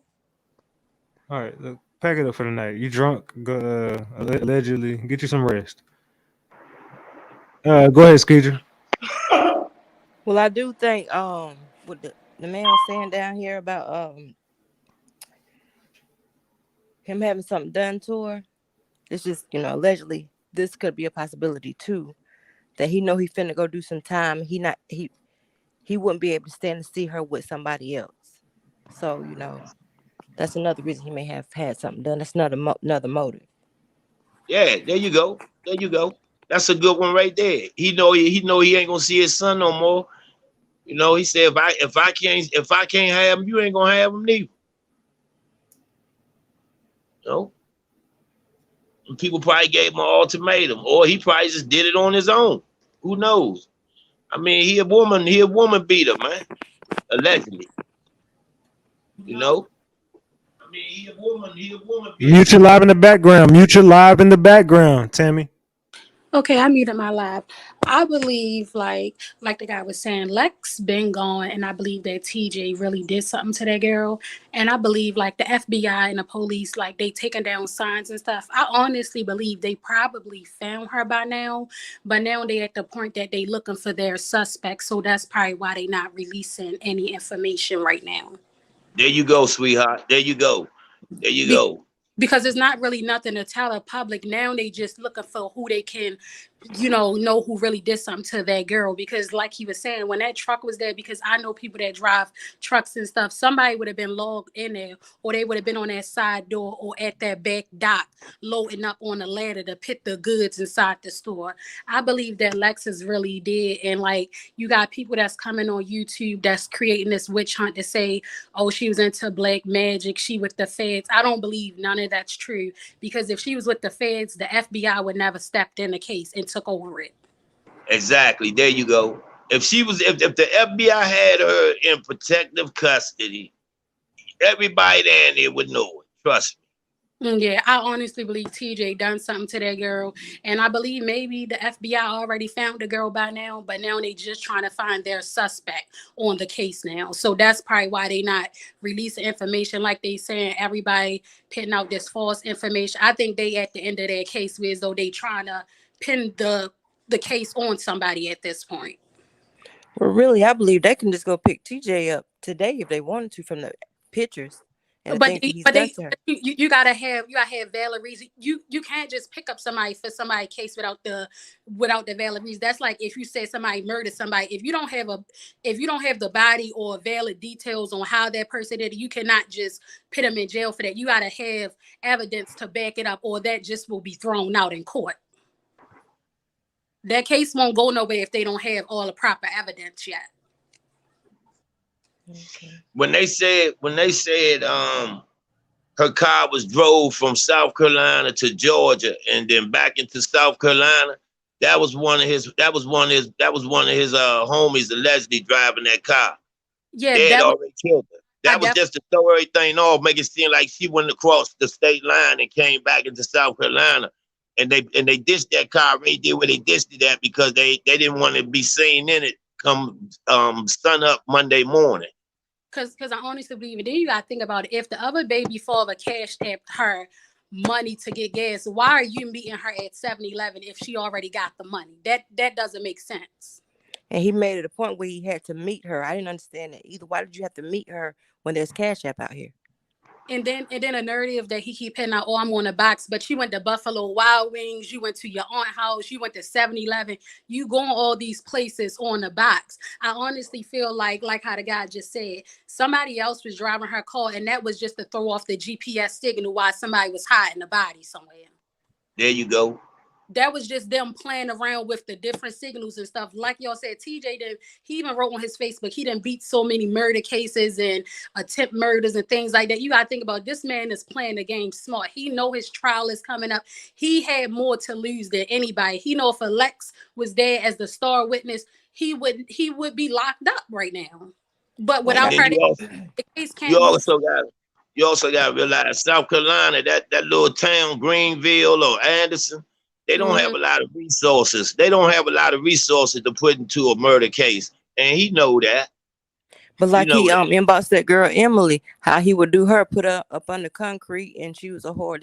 All right, look, pack it up for the night. You drunk? Go, allegedly. Get you some rest. Go ahead, Skeeter. Well, I do think what the man was saying down here about him having something done to her. It's just, allegedly this could be a possibility too. That he know he finna go do some time. He wouldn't be able to stand to see her with somebody else. So, that's another reason he may have had something done. That's another motive. Yeah, there you go. There you go. That's a good one right there. He know he ain't gonna see his son no more. He said if I can't have him, you ain't gonna have him neither. And people probably gave him an ultimatum, or he probably just did it on his own. Who knows? I mean, he a woman beater, man. Allegedly. I mean, he a woman beater. Mute your live in the background. Mute your live in the background, Tammy. Okay, I muted my live. I believe, like the guy was saying, Lex been gone, and I believe that TJ really did something to that girl. And I believe, like the FBI and the police, like they taking down signs and stuff. I honestly believe they probably found her by now, but now they at the point that they looking for their suspects. So that's probably why they not releasing any information right now. There you go, sweetheart. There you go. There you go. Because it's not really nothing to tell the public. Now they just looking for who they can, know who really did something to that girl. Because like he was saying, when that truck was there, because I know people that drive trucks and stuff, somebody would have been logged in there, or they would have been on that side door or at that back dock loading up on the ladder to put the goods inside the store. I believe that Lexus really did. And like you got people that's coming on YouTube that's creating this witch hunt to say, oh, she was into black magic, she with the feds. I don't believe none of that's true, because if she was with the feds, the FBI would never stepped in the case and took over it. Exactly. There you go. If the FBI had her in protective custody, everybody down there would know it. Trust me. Yeah, I honestly believe TJ done something to that girl, and I believe maybe the FBI already found the girl by now, but now they just trying to find their suspect on the case now. So that's probably why they not releasing information like they saying everybody putting out this false information. I think they at the end of their case as though they trying to pin the case on somebody at this point. Well, really, I believe they can just go pick TJ up today if they wanted to from the pictures. And You gotta have valid reason. You can't just pick up somebody for somebody's case without the valid reason. That's like if you say somebody murdered somebody. If you don't have the body or valid details on how that person did it, you cannot just put them in jail for that. You gotta have evidence to back it up, or that just will be thrown out in court. That case won't go nowhere if they don't have all the proper evidence yet. Okay. When they said her car was drove from South Carolina to Georgia and then back into South Carolina, that was one of his homies allegedly driving that car. Yeah, they had already killed her. That was just to throw everything off, make it seem like she went across the state line and came back into South Carolina. And they dished that car right there where they dished it at, because they didn't want to be seen in it come sun up Monday morning. Because I honestly believe it. Then you gotta think about it. If the other baby father cashed tapped her money to get gas, why are you meeting her at 7-Eleven if she already got the money? That doesn't make sense. And he made it a point where he had to meet her. I didn't understand that either. Why did you have to meet her when there's Cash App out here? And then a narrative that he keep hitting out, oh, I'm on a box, but you went to Buffalo Wild Wings, you went to your aunt's house, you went to 7-Eleven, you going all these places on the box. I honestly feel like how the guy just said, somebody else was driving her car, and that was just to throw off the GPS signal while somebody was hiding the body somewhere. There you go. That was just them playing around with the different signals and stuff. Like y'all said, TJ he even wrote on his Facebook, he done beat so many murder cases and attempt murders and things like that. You gotta think about, this man is playing the game smart. He know his trial is coming up. He had more to lose than anybody. He know if Alex was there as the star witness, he would be locked up right now. But without her, the case can't. You also got to realize South Carolina, that little town, Greenville or Anderson, they don't have a lot of resources. They don't have a lot of resources to put into a murder case, and he know that. But like he inboxed that girl Emily, how he would do her, put her up under concrete, and she was a whore.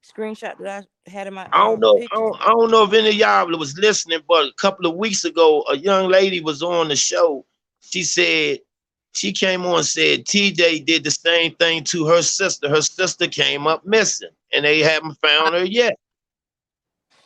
screenshot that I had in my I don't know. pictures. I don't know if any of y'all was listening, but a couple of weeks ago, a young lady was on the show. She said she came on and said TJ did the same thing to her sister. Her sister came up missing, and they haven't found her yet.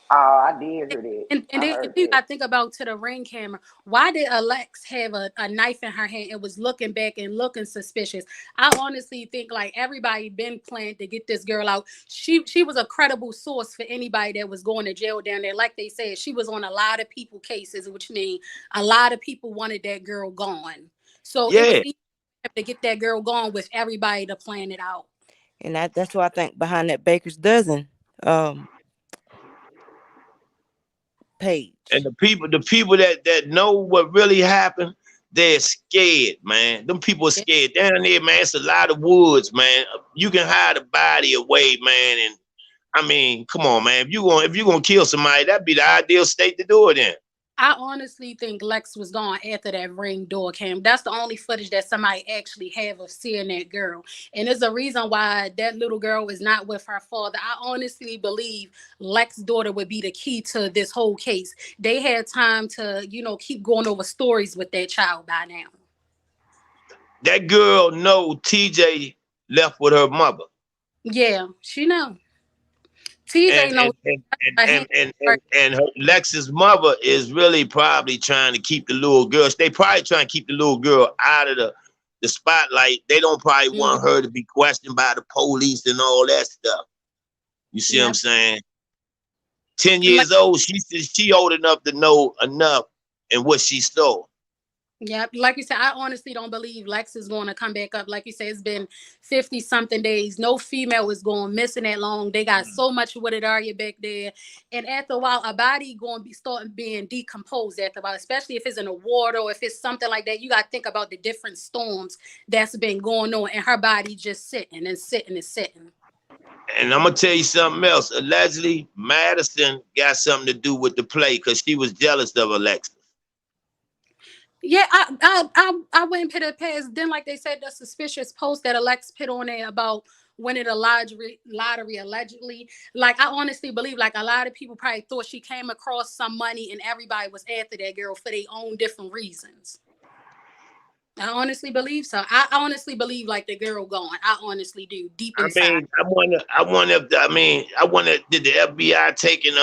Oh, I did hear that. And I then if heard you that. got to think about to the ring camera, why did Alex have a knife in her hand and was looking back and looking suspicious? I honestly think like everybody been planning to get this girl out. She was a credible source for anybody that was going to jail down there. Like they said, she was on a lot of people cases, which means a lot of people wanted that girl gone. So it was Yeah, easy to get that girl gone with everybody to plan it out. And that's what I think behind that Baker's Dozen page. and the people that know what really happened, they're scared, man. Them people are scared down there, man. It's a lot of woods, man. You can hide a body away, man. And I mean, come on, man. If you gonna kill somebody, that'd be the ideal state to do it in. I honestly think Lex was gone after that ring door came. That's the only footage that somebody actually have of seeing that girl. And there's a reason why that little girl is not with her father. I honestly believe Lex's daughter would be the key to this whole case. They had time to, keep going over stories with that child by now. That girl know TJ left with her mother. Yeah, she know. TJ And knows. and her Lex's mother is really probably trying to keep the little girl. They probably trying to keep the little girl out of the spotlight. They don't probably want her to be questioned by the police and all that stuff. You see what I'm saying? 10 years old, she old enough to know enough and what she stole. Yeah, like you said, I honestly don't believe Lex is going to come back up. Like you said, it's been 50 something days. No female is going missing that long. They got so much with it area back there. And after a while, a body going to be starting being decomposed after a while, especially if it's in the water or if it's something like that. You got to think about the different storms that's been going on and her body just sitting and sitting and sitting. And I'm going to tell you something else. Allegedly, Madison got something to do with the play because she was jealous of Alexis. Yeah, I went and put it past. Then, like they said, the suspicious post that Alex put on there about winning the lottery allegedly. Like, I honestly believe, like, a lot of people probably thought she came across some money and everybody was after that girl for their own different reasons. I honestly believe so. I honestly believe like the girl gone. I honestly do, deep inside. I mean, I wonder did the FBI taking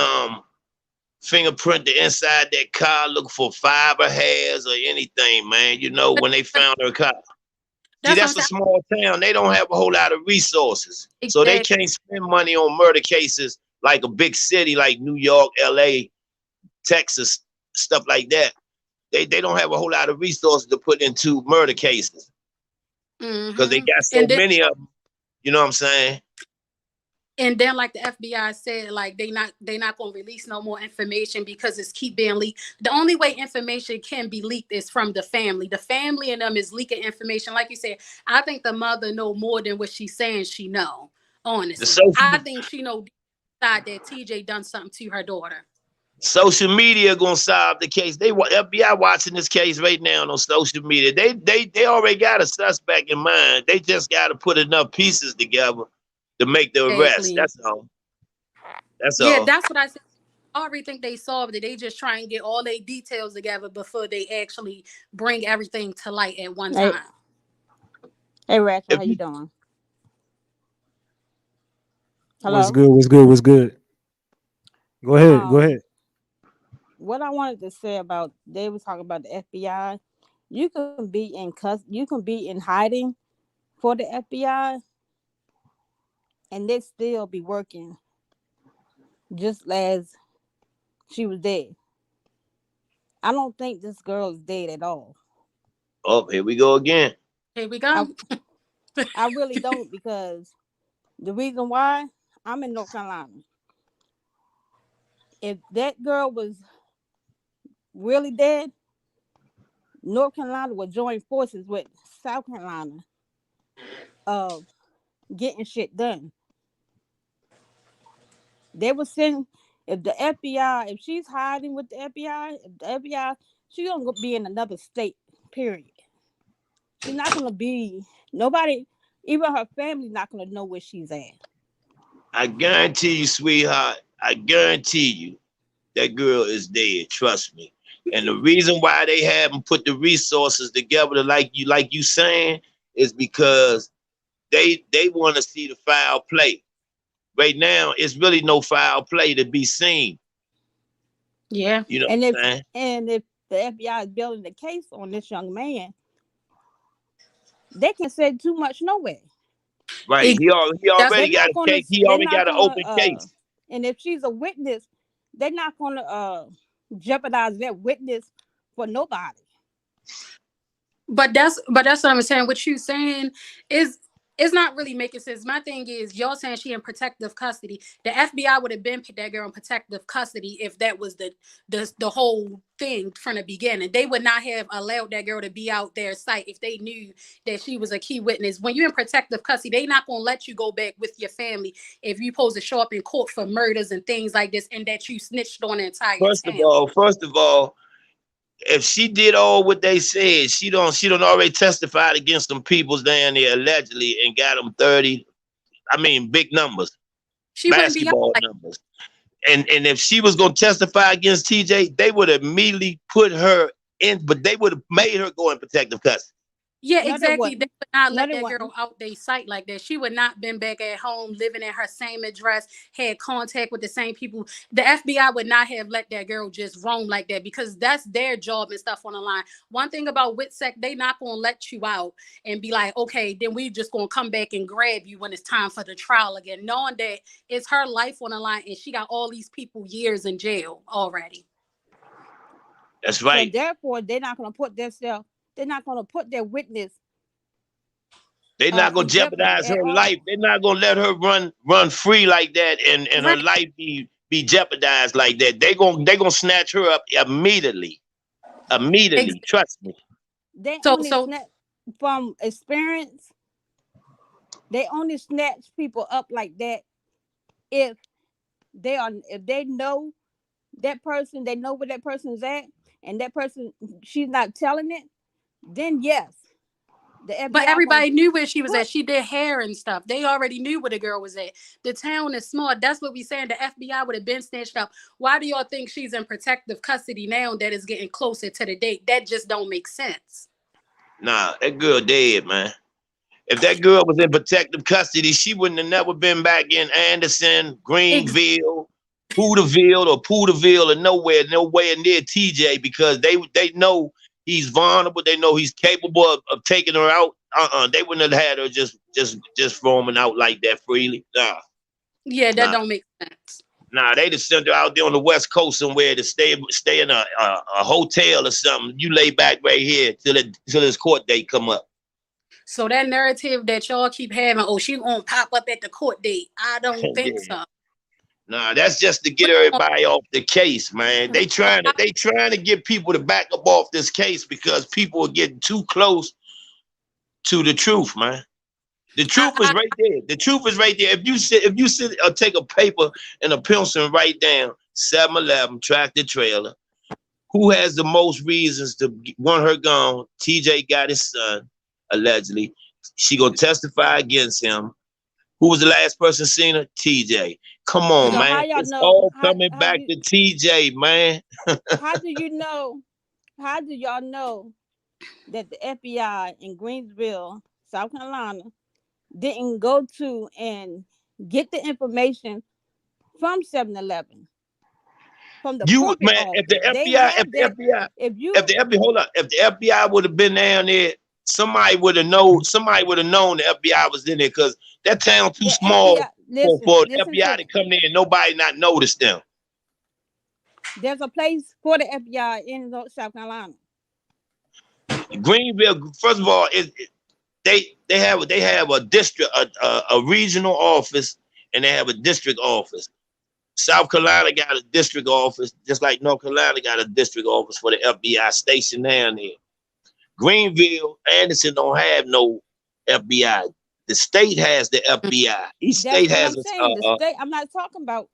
fingerprint the inside that car, look for fiber hairs or anything, man. When they found her car. See, that's a small town. They don't have a whole lot of resources. Exactly. So they can't spend money on murder cases like a big city like New York, LA, Texas, stuff like that. They don't have a whole lot of resources to put into murder cases. Because they got so many of them. You know what I'm saying? And then, like the FBI said, like they're not gonna release no more information because it's keep being leaked. The only way information can be leaked is from the family. The family and them is leaking information. Like you said, I think the mother know more than what she's saying she know. Honestly, I think she know that TJ done something to her daughter. Social media gonna solve the case. FBI watching this case right now on social media. They already got a suspect in mind. They just got to put enough pieces together to make the arrest. That's all. That's all. Yeah, that's what I said. I already think they solved it. They just try and get all their details together before they actually bring everything to light at one time. Hey, Ratchet, how you doing? Hello? What's good? Go ahead. What I wanted to say about, they was talking about the FBI. You can be in hiding for the FBI and they still be working just as she was dead. I don't think this girl is dead at all. Oh, here we go again. Here we go. I really don't, because the reason why, I'm in North Carolina. If that girl was really dead, North Carolina would join forces with South Carolina of getting shit done. They would send, if the FBI, if she's hiding with the FBI, she's gonna be in another state, period. She's not gonna be, nobody, even her family not gonna know where she's at. I guarantee you, sweetheart, I guarantee you that girl is dead. Trust me. And the reason why they haven't put the resources together like you saying is because they want to see the foul play. Right now, it's really no foul play to be seen. Yeah. You know And what if I'm saying? and if the FBI is building the case on this young man, they can say too much nowhere. Right. He They're already got not a gonna case. He they're already not got an gonna open case. and if she's a witness, they're not gonna jeopardize that witness for nobody. But that's what I'm saying. What you saying is it's not really making sense. My thing is y'all saying she in protective custody. The FBI would have been put that girl in protective custody if that was the whole thing from the beginning. They would not have allowed that girl to be out their sight if they knew that she was a key witness. When you're in protective custody, they not gonna let you go back with your family if you supposed to show up in court for murders and things like this, and that you snitched on the entire First town. of all, if she did all what they said, she don't already testified against them peoples down there allegedly and got them 30. I mean, big numbers, She wouldn't be out basketball like numbers. And if she was gonna testify against TJ, they would immediately put her in, but they would have made her go in protective custody. Yeah, No, they exactly. They wouldn't. would not No, let they that wouldn't. girl out their sight like that. She would not been back at home living in her same address, had contact with the same people. The FBI would not have let that girl just roam like that because that's their job and stuff on the line. One thing about WITSEC, they not gonna let you out and be like, okay, then we just gonna come back and grab you when it's time for the trial again, knowing that it's her life on the line and she got all these people years in jail already. That's right. So therefore, they're not gonna put their witness. They're not gonna in jeopardy jeopardize at her all. life. They're not gonna let her run free like that and her Right. life be jeopardized like that. They gonna snatch her up immediately. Immediately. Trust me. They So only snatch from experience. They only snatch people up like that if they know that person, they know where that person's at, and that person she's not telling it. Then yes, the FBI But everybody gonna knew where she was put. at. She did hair and stuff. They already knew where the girl was at. The town is small. That's what we saying. The FBI would have been snatched up. Why do y'all think she's in protective custody now that is getting closer to the date? That just don't make sense. Nah, that girl dead, man. If that girl was in protective custody, she wouldn't have never been back in Anderson, Greenville, Poodaville, or nowhere near TJ because they know he's vulnerable. They know he's capable of taking her out. They wouldn't have had her just roaming out like that freely. Nah. Yeah, that don't make sense. Nah, they just sent her out there on the West Coast somewhere to stay in a hotel or something. You lay back right here till his court date come up. So that narrative that y'all keep having, oh, she won't pop up at the court date. I don't think Yeah. so. Nah, that's just to get everybody off the case, man. They trying to get people to back up off this case because people are getting too close to the truth, man. The truth is right there. The truth is right there. If you sit or take a paper and a pencil and write down 7-Eleven tractor trailer, who has the most reasons to want her gone? TJ got his son, allegedly. She gonna testify against him. Who was the last person seen her? TJ. Come on, So how man. y'all It's know? all How coming back to TJ, man. how do you know? How do y'all know that the FBI in Greenville, South Carolina, didn't go to and get the information from 7-Eleven, from the You corporate man, if office? the FBI, if the FBI would have been down there, somebody would have known the FBI was in there because that town too small FBI, for the listen FBI to to me. come there and nobody not notice them. There's a place for the FBI in South Carolina. Greenville, first of all, they have a district, a regional office, and they have a district office. South Carolina got a district office, just like North Carolina got a district office for the FBI station down there. Greenville, Anderson don't have no FBI. The state has the FBI. Each That's state what has I'm saying. The state. I'm not talking about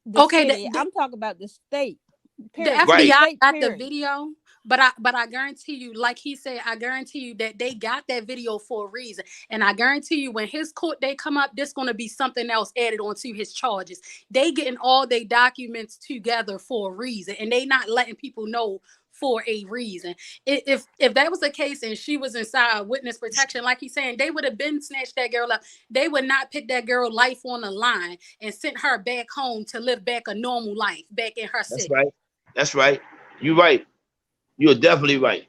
the Okay, city. I'm talking about the state. the Period. Right. FBI State, got the period. video But I guarantee you, like he said, I guarantee you that they got that video for a reason. And I guarantee you when his court day come up, there's gonna be something else added onto his charges. They getting all their documents together for a reason, and they not letting people know for a reason. If that was the case and she was inside witness protection, like he's saying, they would have been snatched that girl up. They would not put that girl life on the line and sent her back home to live back a normal life back in her That's city. right. That's right. You're right. You're definitely right.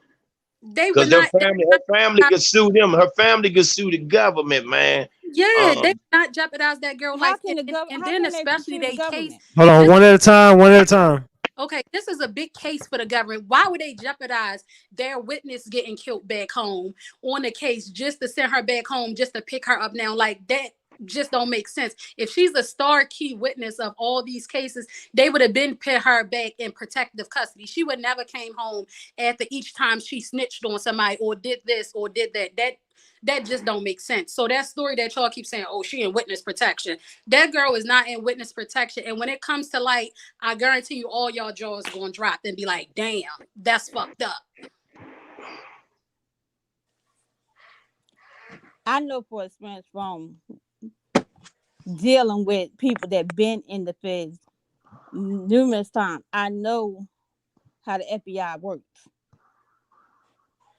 They would Because her not. family could sue them. Her family could sue the government, man. Yeah, they not jeopardize that girl How life, can the and how then can they especially pursue the they case. government? Hold on, This, one at a time. One at a time. okay, this is a big case for the government. Why would they jeopardize their witness getting killed back home on the case just to send her back home, just to pick her up now? Like that just don't make sense. If she's a star key witness of all these cases, they would have been put her back in protective custody. She would never came home after each time she snitched on somebody or did this or did that. That just don't make sense. So that story that y'all keep saying, oh, she in witness protection. That girl is not in witness protection. And when it comes to light, I guarantee you all y'all jaws going to drop and be like, damn, that's fucked up. I know for experience from dealing with people that been in the feds numerous times. I know how the FBI works.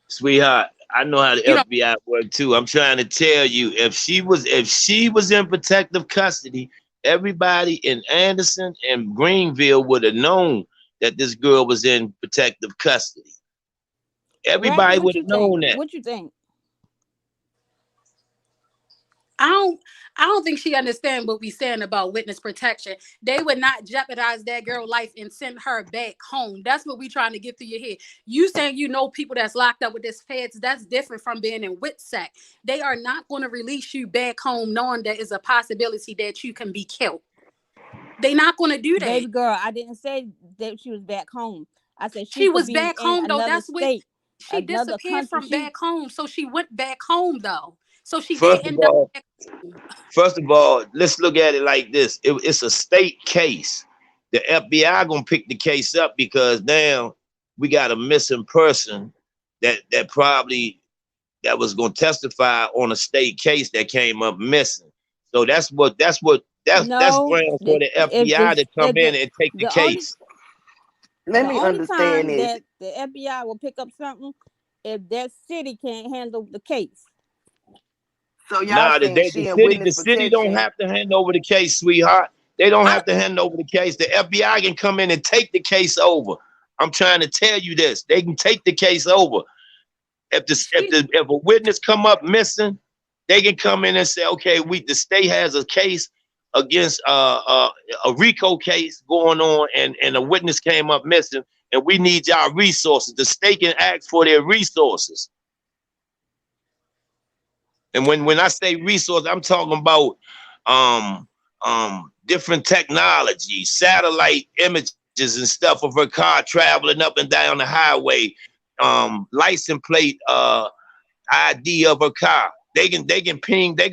Sweetheart, I know how the You know, FBI work too. I'm trying to tell you, if she was in protective custody, everybody in Anderson and Greenville would have known that this girl was in protective custody. Everybody Ratchet, what would you have known think? that. What you think? I don't think she understands what we saying about witness protection. They would not jeopardize that girl life and send her back home. That's what we trying to get through your head. You saying you know people that's locked up with this feds, that's different from being in WITSEC. They are not going to release you back home knowing there is a possibility that you can be killed. They not going to do that. Baby girl, I didn't say that she was back home. I said She she could was be back in home though. another That's what state, she another disappeared country. from back home. So she went back home though. So she did First of end up all, back home. let's look at it like this. It's a state case. The FBI gonna pick the case up because now we got a missing person that was gonna testify on a state case that came up missing. So that's grounds for No, the FBI to come in and take the the only case. Let the me only understand time this. that the FBI will pick up something if that city can't handle the case. So y'all Nah, saying she in witness the city don't protection? have to hand over the case, sweetheart. They don't have to hand over the case. The FBI can come in and take the case over. I'm trying to tell you this. They can take the case over. If a witness come up missing, they can come in and say, okay, the state has a case against a RICO case going on, and a witness came up missing, and we need y'all resources. The state can ask for their resources. And when I say resource, I'm talking about different technology, satellite images and stuff of her car traveling up and down the highway, license plate ID of her car. They can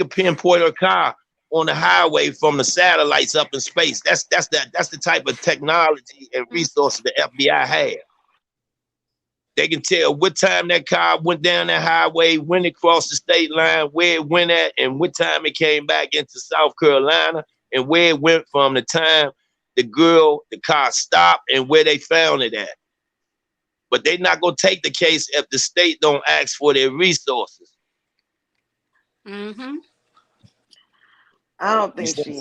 pinpoint her car on the highway from the satellites up in space. That's the type of technology and resources the FBI has. They can tell what time that car went down that highway, when it crossed the state line, where it went at, and what time it came back into South Carolina, and where it went from the time the car stopped and where they found it at. But they're not going to take the case if the state don't ask for their resources. Mm-hmm. I don't think she in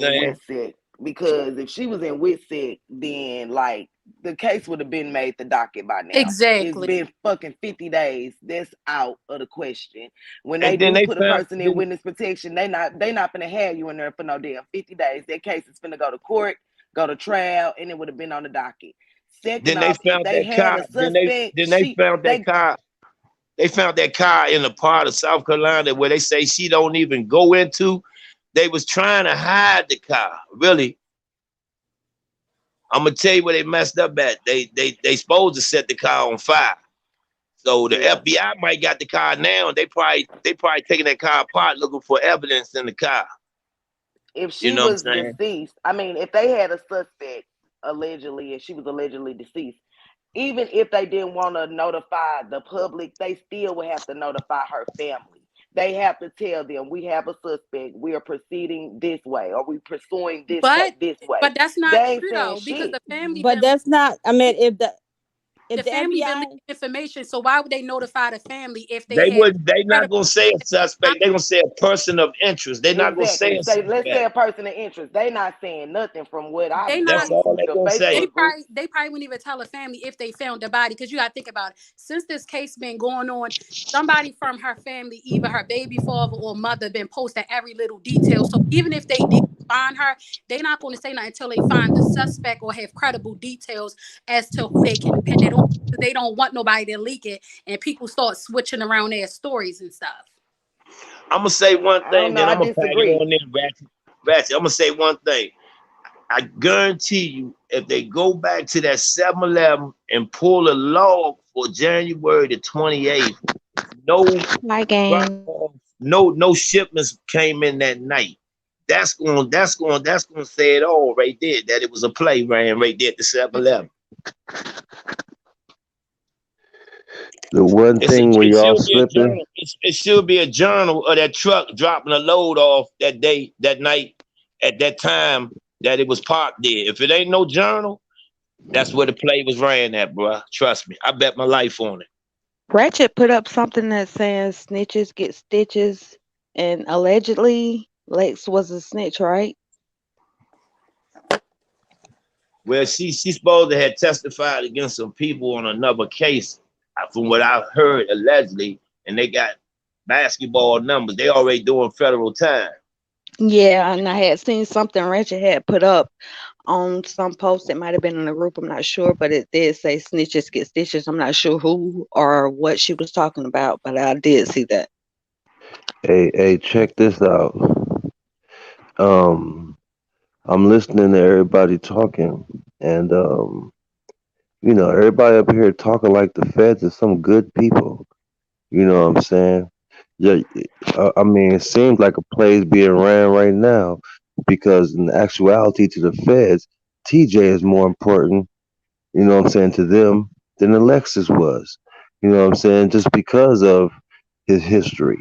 WITSEC, because if she was in WITSEC, then like the case would have been made the docket by now. Exactly. It's been fucking 50 days. That's out of the question. When And they then do they put a found- person in witness protection, they not gonna have you in there for no damn 50 days. That case is finna go to court, go to trial, and it would have been on the docket. Second Then they off, if found they that had car. a suspect, They found that car in a part of South Carolina where they say she don't even go into. They was trying to hide the car. Really, I'm gonna tell you where they messed up at. They supposed to set the car on fire. So the FBI might got the car now, and they probably taking that car apart looking for evidence in the car. If she know what I'm was saying? deceased, I mean, if they had a suspect allegedly and she was allegedly deceased, even if they didn't want to notify the public, they still would have to notify her family. They have to tell them, we have a suspect, we are proceeding this way, or we pursuing this But this way. but that's They not ain't true saying though, because shit. the family But been that's not. I mean, if the the family been leaking FBI, information. So why would they notify the family if they They have would. They not credible? gonna say a suspect. They gonna say a person of interest. They not gonna say Exactly. a Say, let's say suspect. a person of interest. They not saying nothing from what They I've not. That's from all they the gonna They say. Facebook group. probably they probably wouldn't even tell a family if they found the body, because you got to think about it. Since this case been going on, somebody from her family, either her baby father or mother, been posting every little detail. So even if they did find her, they're not going to say nothing until they find the suspect or have credible details as to who they can pin it on. They don't want nobody to leak it, and people start switching around their stories and stuff. I'm gonna say one I don't thing, know. then I I'm gonna pack it disagree. on in, Ratchet. Ratchet. I'm gonna say one thing. I guarantee you, if they go back to that 7-Eleven and pull a log for January the 28th, no My drop game. off, no shipments came in that night. That's gonna say it all right there. That it was a play ran right there at the 7-Eleven. The one thing where It y'all should be a slipping, journal. It should be a journal of that truck dropping a load off that day, that night, at that time that it was parked there. If it ain't no journal, that's where the play was ran at, bro. Trust me. I bet my life on it. Ratchet put up something that says snitches get stitches, and allegedly Lex was a snitch, right? Well, she's supposed to have testified against some people on another case, from what I've heard allegedly, and they got basketball numbers. They already doing federal time. Yeah, and I had seen something Ratchet had put up on some post. It might have been in the group, I'm not sure, but it did say snitches get stitches. I'm not sure who or what she was talking about, but I did see that. hey, check this out. Um, I'm listening to everybody talking, and everybody up here talking like the feds are some good people. You know what I'm saying? Yeah, I mean, it seems like a play's being ran right now because, in actuality, to the feds, TJ is more important, you know what I'm saying, to them than Alexis was. You know what I'm saying? Just because of his history.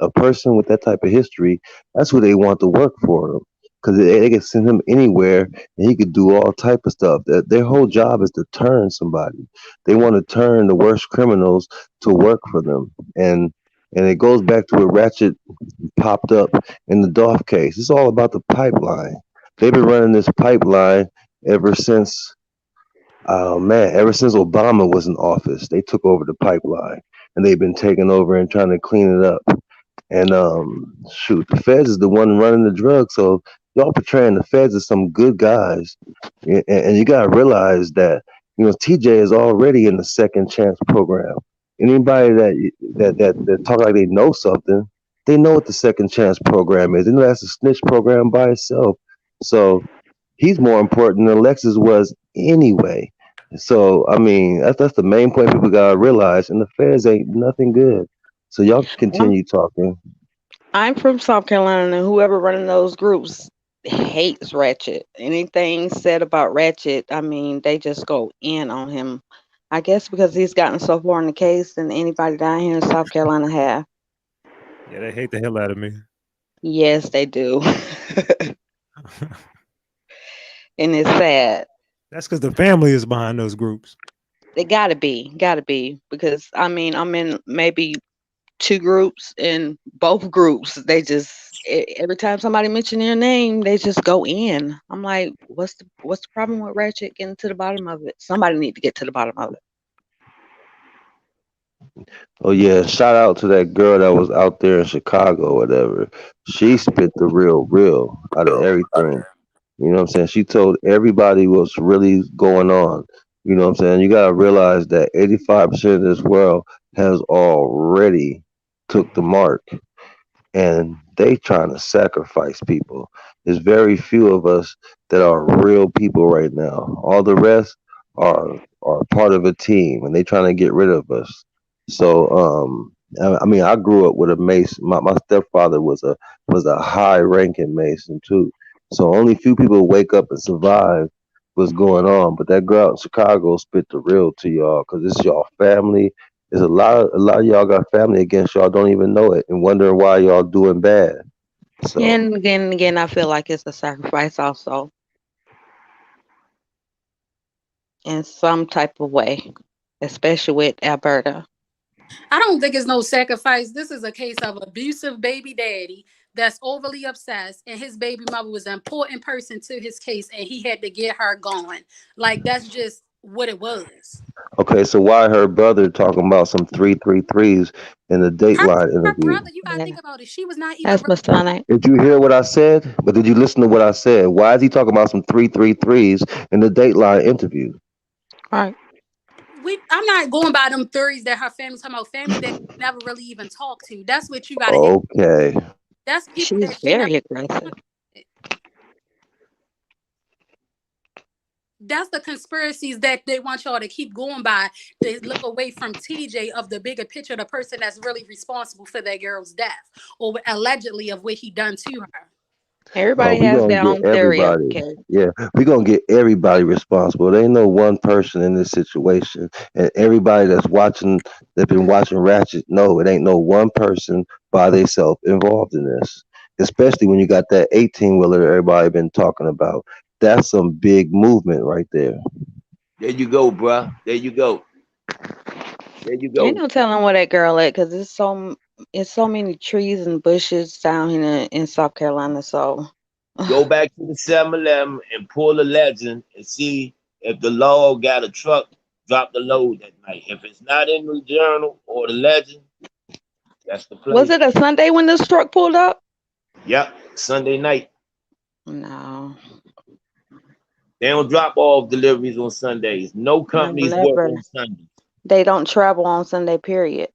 A person with that type of history, that's who they want to work for them. Because they can send him anywhere and he could do all type of stuff. That their whole job is to turn somebody. They want to turn the worst criminals to work for them. And it goes back to what Ratchet popped up in the Dolph case. It's all about the pipeline. They've been running this pipeline ever since oh man, ever since Obama was in office, they took over the pipeline and they've been taking over and trying to clean it up. And shoot, the feds is the one running the drugs, so y'all portraying the feds as some good guys, and you gotta realize that TJ is already in the second chance program. Anybody that talk like they know something, they know what the second chance program is. They know that's a snitch program by itself. So he's more important than Alexis was anyway. So I mean, that's the main point people gotta realize. And the feds ain't nothing good. So y'all can I'm, continue talking. I'm from South Carolina, and whoever running those groups hates Ratchet. Anything said about Ratchet, I mean, they just go in on him. I guess because he's gotten so far in the case than anybody down here in South Carolina have. Yeah, they hate the hell out of me. Yes, they do. And it's sad. That's because the family is behind those groups. They gotta be, because I mean, I'm in maybe two groups, and both groups they just every time somebody mention their name, they just go in. I'm like, what's the problem with Ratchet getting to the bottom of it? Somebody need to get to the bottom of it. Oh yeah, shout out to that girl that was out there in Chicago or whatever. She spit the real out of everything. You know what I'm saying? She told everybody what's really going on. You know what I'm saying? You gotta realize that 85% of this world has already took the mark and they trying to sacrifice people. There's very few of us that are real people right now. All the rest are part of a team and they trying to get rid of us. So I mean I grew up with a Mason. My stepfather was a high ranking Mason too. So only few people wake up and survive what's going on. But that girl out in Chicago spit the real to y'all because it's y'all family. There's a lot of y'all got family against y'all, don't even know it, and wondering why y'all doing bad. So And again, I feel like it's a sacrifice also in some type of way, especially with Alberta. I don't think it's no sacrifice. This is a case of abusive baby daddy that's overly obsessed, and his baby mother was an important person to his case, and he had to get her going. Like, that's just what it was. okay, so why her brother talking about some 333s in the Her, Dateline her interview? brother, you gotta Yeah, think about it. She was not even that's Masonic. Did you hear what I said? But did you listen to what I said? Why is he talking about some 333s in the Dateline interview? Right. I'm not going by them theories that her family's talking about, family that never really even talked to. That's what you gotta ask. Okay. That's people She's that she never. very aggressive. That's the conspiracies that they want y'all to keep going by. They look away from TJ of the bigger picture, the person that's really responsible for that girl's death, or allegedly of what he done to her. Oh, Everybody we has gonna their get own theory of the everybody. case. Yeah, we gonna get everybody responsible. There ain't no one person in this situation, and everybody that's been watching Ratchet, no, it ain't no one person by themselves involved in this. Especially when you got that 18 wheeler that everybody been talking about. That's some big movement right there. There you go, bruh. There you go. There you Ain't go. no telling where that girl at because it's so many trees and bushes down here in South Carolina. So Go back to the 7-Eleven and pull a legend and see if the law got a truck drop the load that night. If it's not in the journal or the legend, that's the was place. it a Sunday when this truck pulled up? Yep, Sunday night. No, They don't drop off deliveries on Sundays. No never, companies work never. on Sundays. They don't travel on Sunday. Period.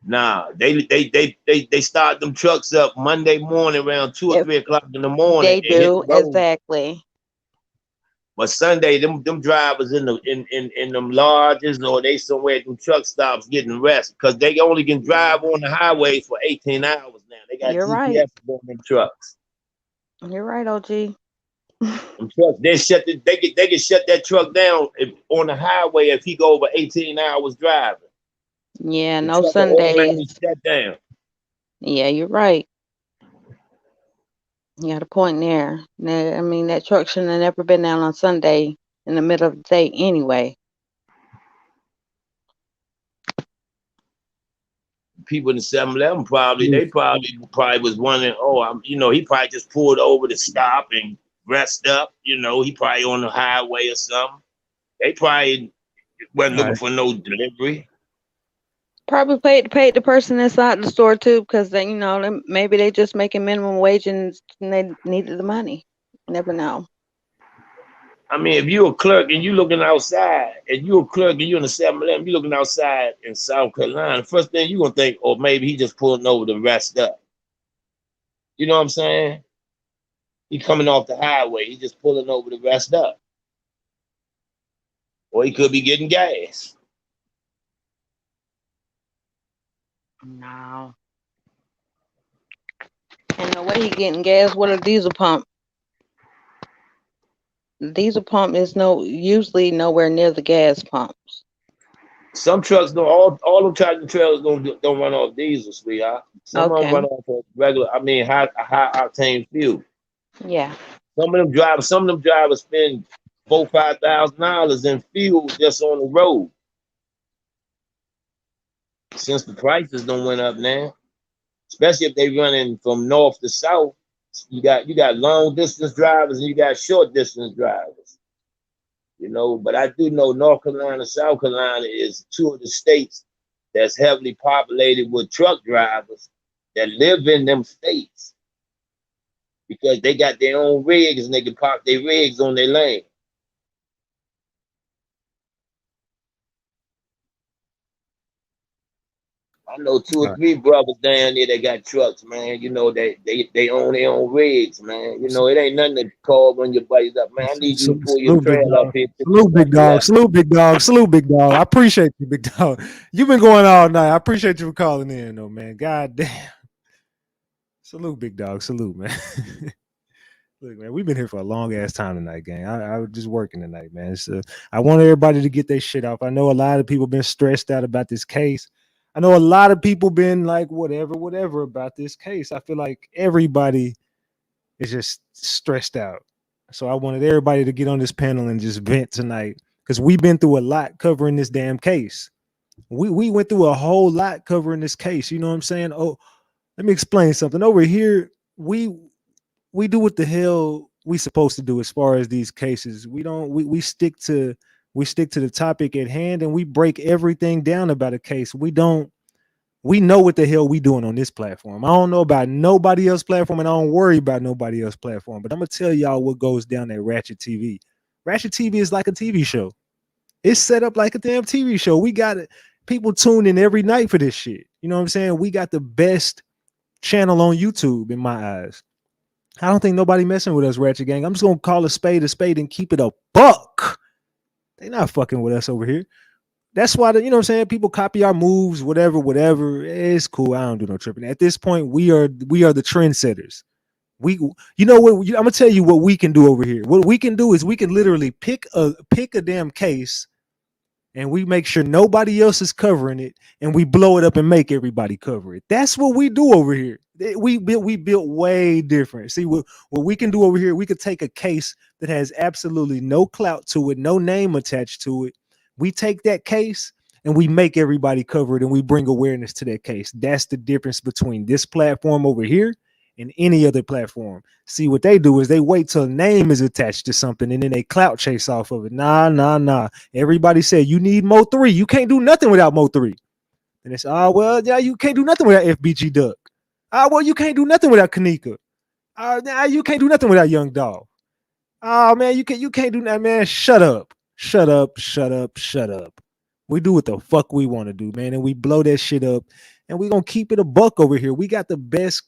Nah, they start them trucks up Monday morning around 2 or If 3 o'clock in the morning they and hit do the road. exactly. But Sunday, them drivers in them lodges or they somewhere at them truck stops getting rest because they only can drive on the highway for 18 hours now. They got You're right. GPS on them trucks. You're right, OG. Them trucks, they can shut that truck down on the highway if he go over 18 hours driving. Yeah, The no truck will Sundays. automatically shut down. Yeah, you're right. You got a point there. I mean, that truck shouldn't have never been down on Sunday in the middle of the day anyway. People in the 7-Eleven probably was wondering, he probably just pulled over to stop and rest up. He probably on the highway or something. They probably wasn't All looking right. for no delivery. Probably paid the person inside the store too, because maybe they just making minimum wage and they needed the money. Never know. I mean, if you're a clerk and you looking outside, and you're a clerk and you're in the 7-Eleven, you're looking outside in South Carolina, first thing you're gonna think, oh, maybe he just pulling over to rest up. You know what I'm saying? He coming off the highway, he just pulling over to rest up. Or he could be getting gas. No. And the way he getting gas with a diesel pump. The diesel pump is usually nowhere near the gas pumps. Some trucks don't. All them tractor trailers don't run off diesel, sweetheart. Some of them Okay. run off of regular. I mean, high octane fuel. Yeah. Some of them drivers spend $4,000-5,000 in fuel just on the road. Since the prices don't went up now, especially if they running from north to south, you got long distance drivers and you got short distance drivers. But I do know North Carolina, South Carolina is two of the states that's heavily populated with truck drivers that live in them states because they got their own rigs and they can park their rigs on their lane. I know 2 or All 3 brothers down there that got trucks, man. They own their own rigs, man. It ain't nothing to call when your buddies up, man. I need you to pull your Salute, big trail up dog. here. Put your Salute, stuff big dog. left. Salute, big dog. Salute, big dog. I appreciate you, big dog. You've been going all night. I appreciate you for calling in, though, man. God damn. Salute, big dog. Salute, man. Look, man, we've been here for a long ass time tonight, gang. I was just working tonight, man. So I want everybody to get their shit off. I know a lot of people been stressed out about this case. I know a lot of people been like whatever about this case. I feel like everybody is just stressed out. So I wanted everybody to get on this panel and just vent tonight because we've been through a lot covering this damn case. We went through a whole lot covering this case. You know what I'm saying? Oh, let me explain something. Over here, we do what the hell we supposed to do as far as these cases. We stick to the topic at hand and we break everything down about a case. We know what the hell we doing on this platform. I don't know about nobody else platform and I don't worry about nobody else platform, but I'm gonna tell y'all what goes down at Ratchet TV. Ratchet TV is like a TV show. It's set up like a damn TV show. We got it. People tune in every night for this shit. You know what I'm saying? We got the best channel on YouTube in my eyes. I don't think nobody messing with us, Ratchet Gang. I'm just gonna call a spade and keep it a buck. They not fucking with us over here. That's why you know what I'm saying? People copy our moves, whatever. It's cool. I don't do no tripping. At this point, we are the trendsetters. You know what? I'm gonna tell you what we can do over here. What we can do is we can literally pick a damn case and we make sure nobody else is covering it and we blow it up and make everybody cover it. That's what we do over here. We built way different. See what we can do over here, we could take a case that has absolutely no clout to it, no name attached to it. We take that case and we make everybody cover it and we bring awareness to that case. That's the difference between this platform over here and any other platform. See, what they do is they wait till a name is attached to something and then they clout chase off of it. Nah. Everybody said you need Mo3. You can't do nothing without Mo3. And it's, well, yeah, you can't do nothing without FBG Duck. Well, you can't do nothing without Kanika. You can't do nothing without Young Dog. Man, you can't do that, man. Shut up. We do what the fuck we want to do, man, and we blow that shit up, and we gonna keep it a buck over here. We got the best.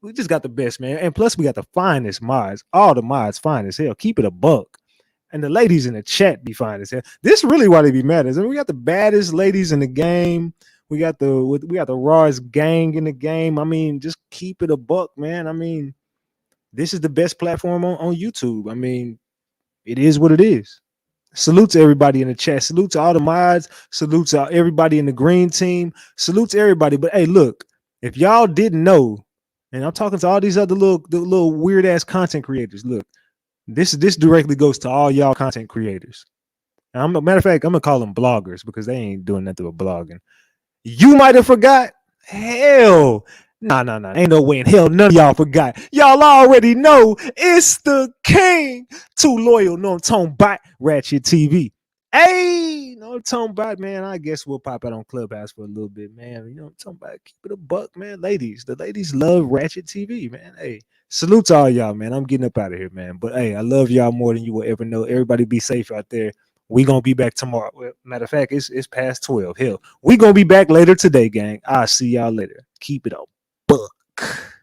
We just got the best, man, and plus we got the finest mods. All the mods fine as hell. Keep it a buck, and the ladies in the chat be fine as hell. This really why they be mad at us. I mean, we got the baddest ladies in the game. We got the rawest gang in the game. I mean, just keep it a buck, man. I mean, this is the best platform on YouTube. I mean, it is what it is. Salute to everybody in the chat. Salute to all the mods. Salute to everybody in the green team. Salute to everybody. But hey, look, if y'all didn't know, and I'm talking to all these other little weird ass content creators, look, this directly goes to all y'all content creators. And matter of fact, I'm gonna call them bloggers because they ain't doing nothing but blogging. You might have forgot. Hell, nah. Ain't no way in hell none of y'all forgot. Y'all already know it's the king. Too loyal, no I'm talking about Ratchet TV. Hey, no I'm talking about, man. I guess we'll pop out on Clubhouse for a little bit, man. You know I'm talking about. Keep it a buck, man. Ladies, the ladies love Ratchet TV, man. Hey, salute to all y'all, man. I'm getting up out of here, man. But hey, I love y'all more than you will ever know. Everybody be safe out there. We gonna be back tomorrow. Well, matter of fact, it's past 12. Hell, we gonna be back later today, gang. I'll see y'all later. Keep it a buck.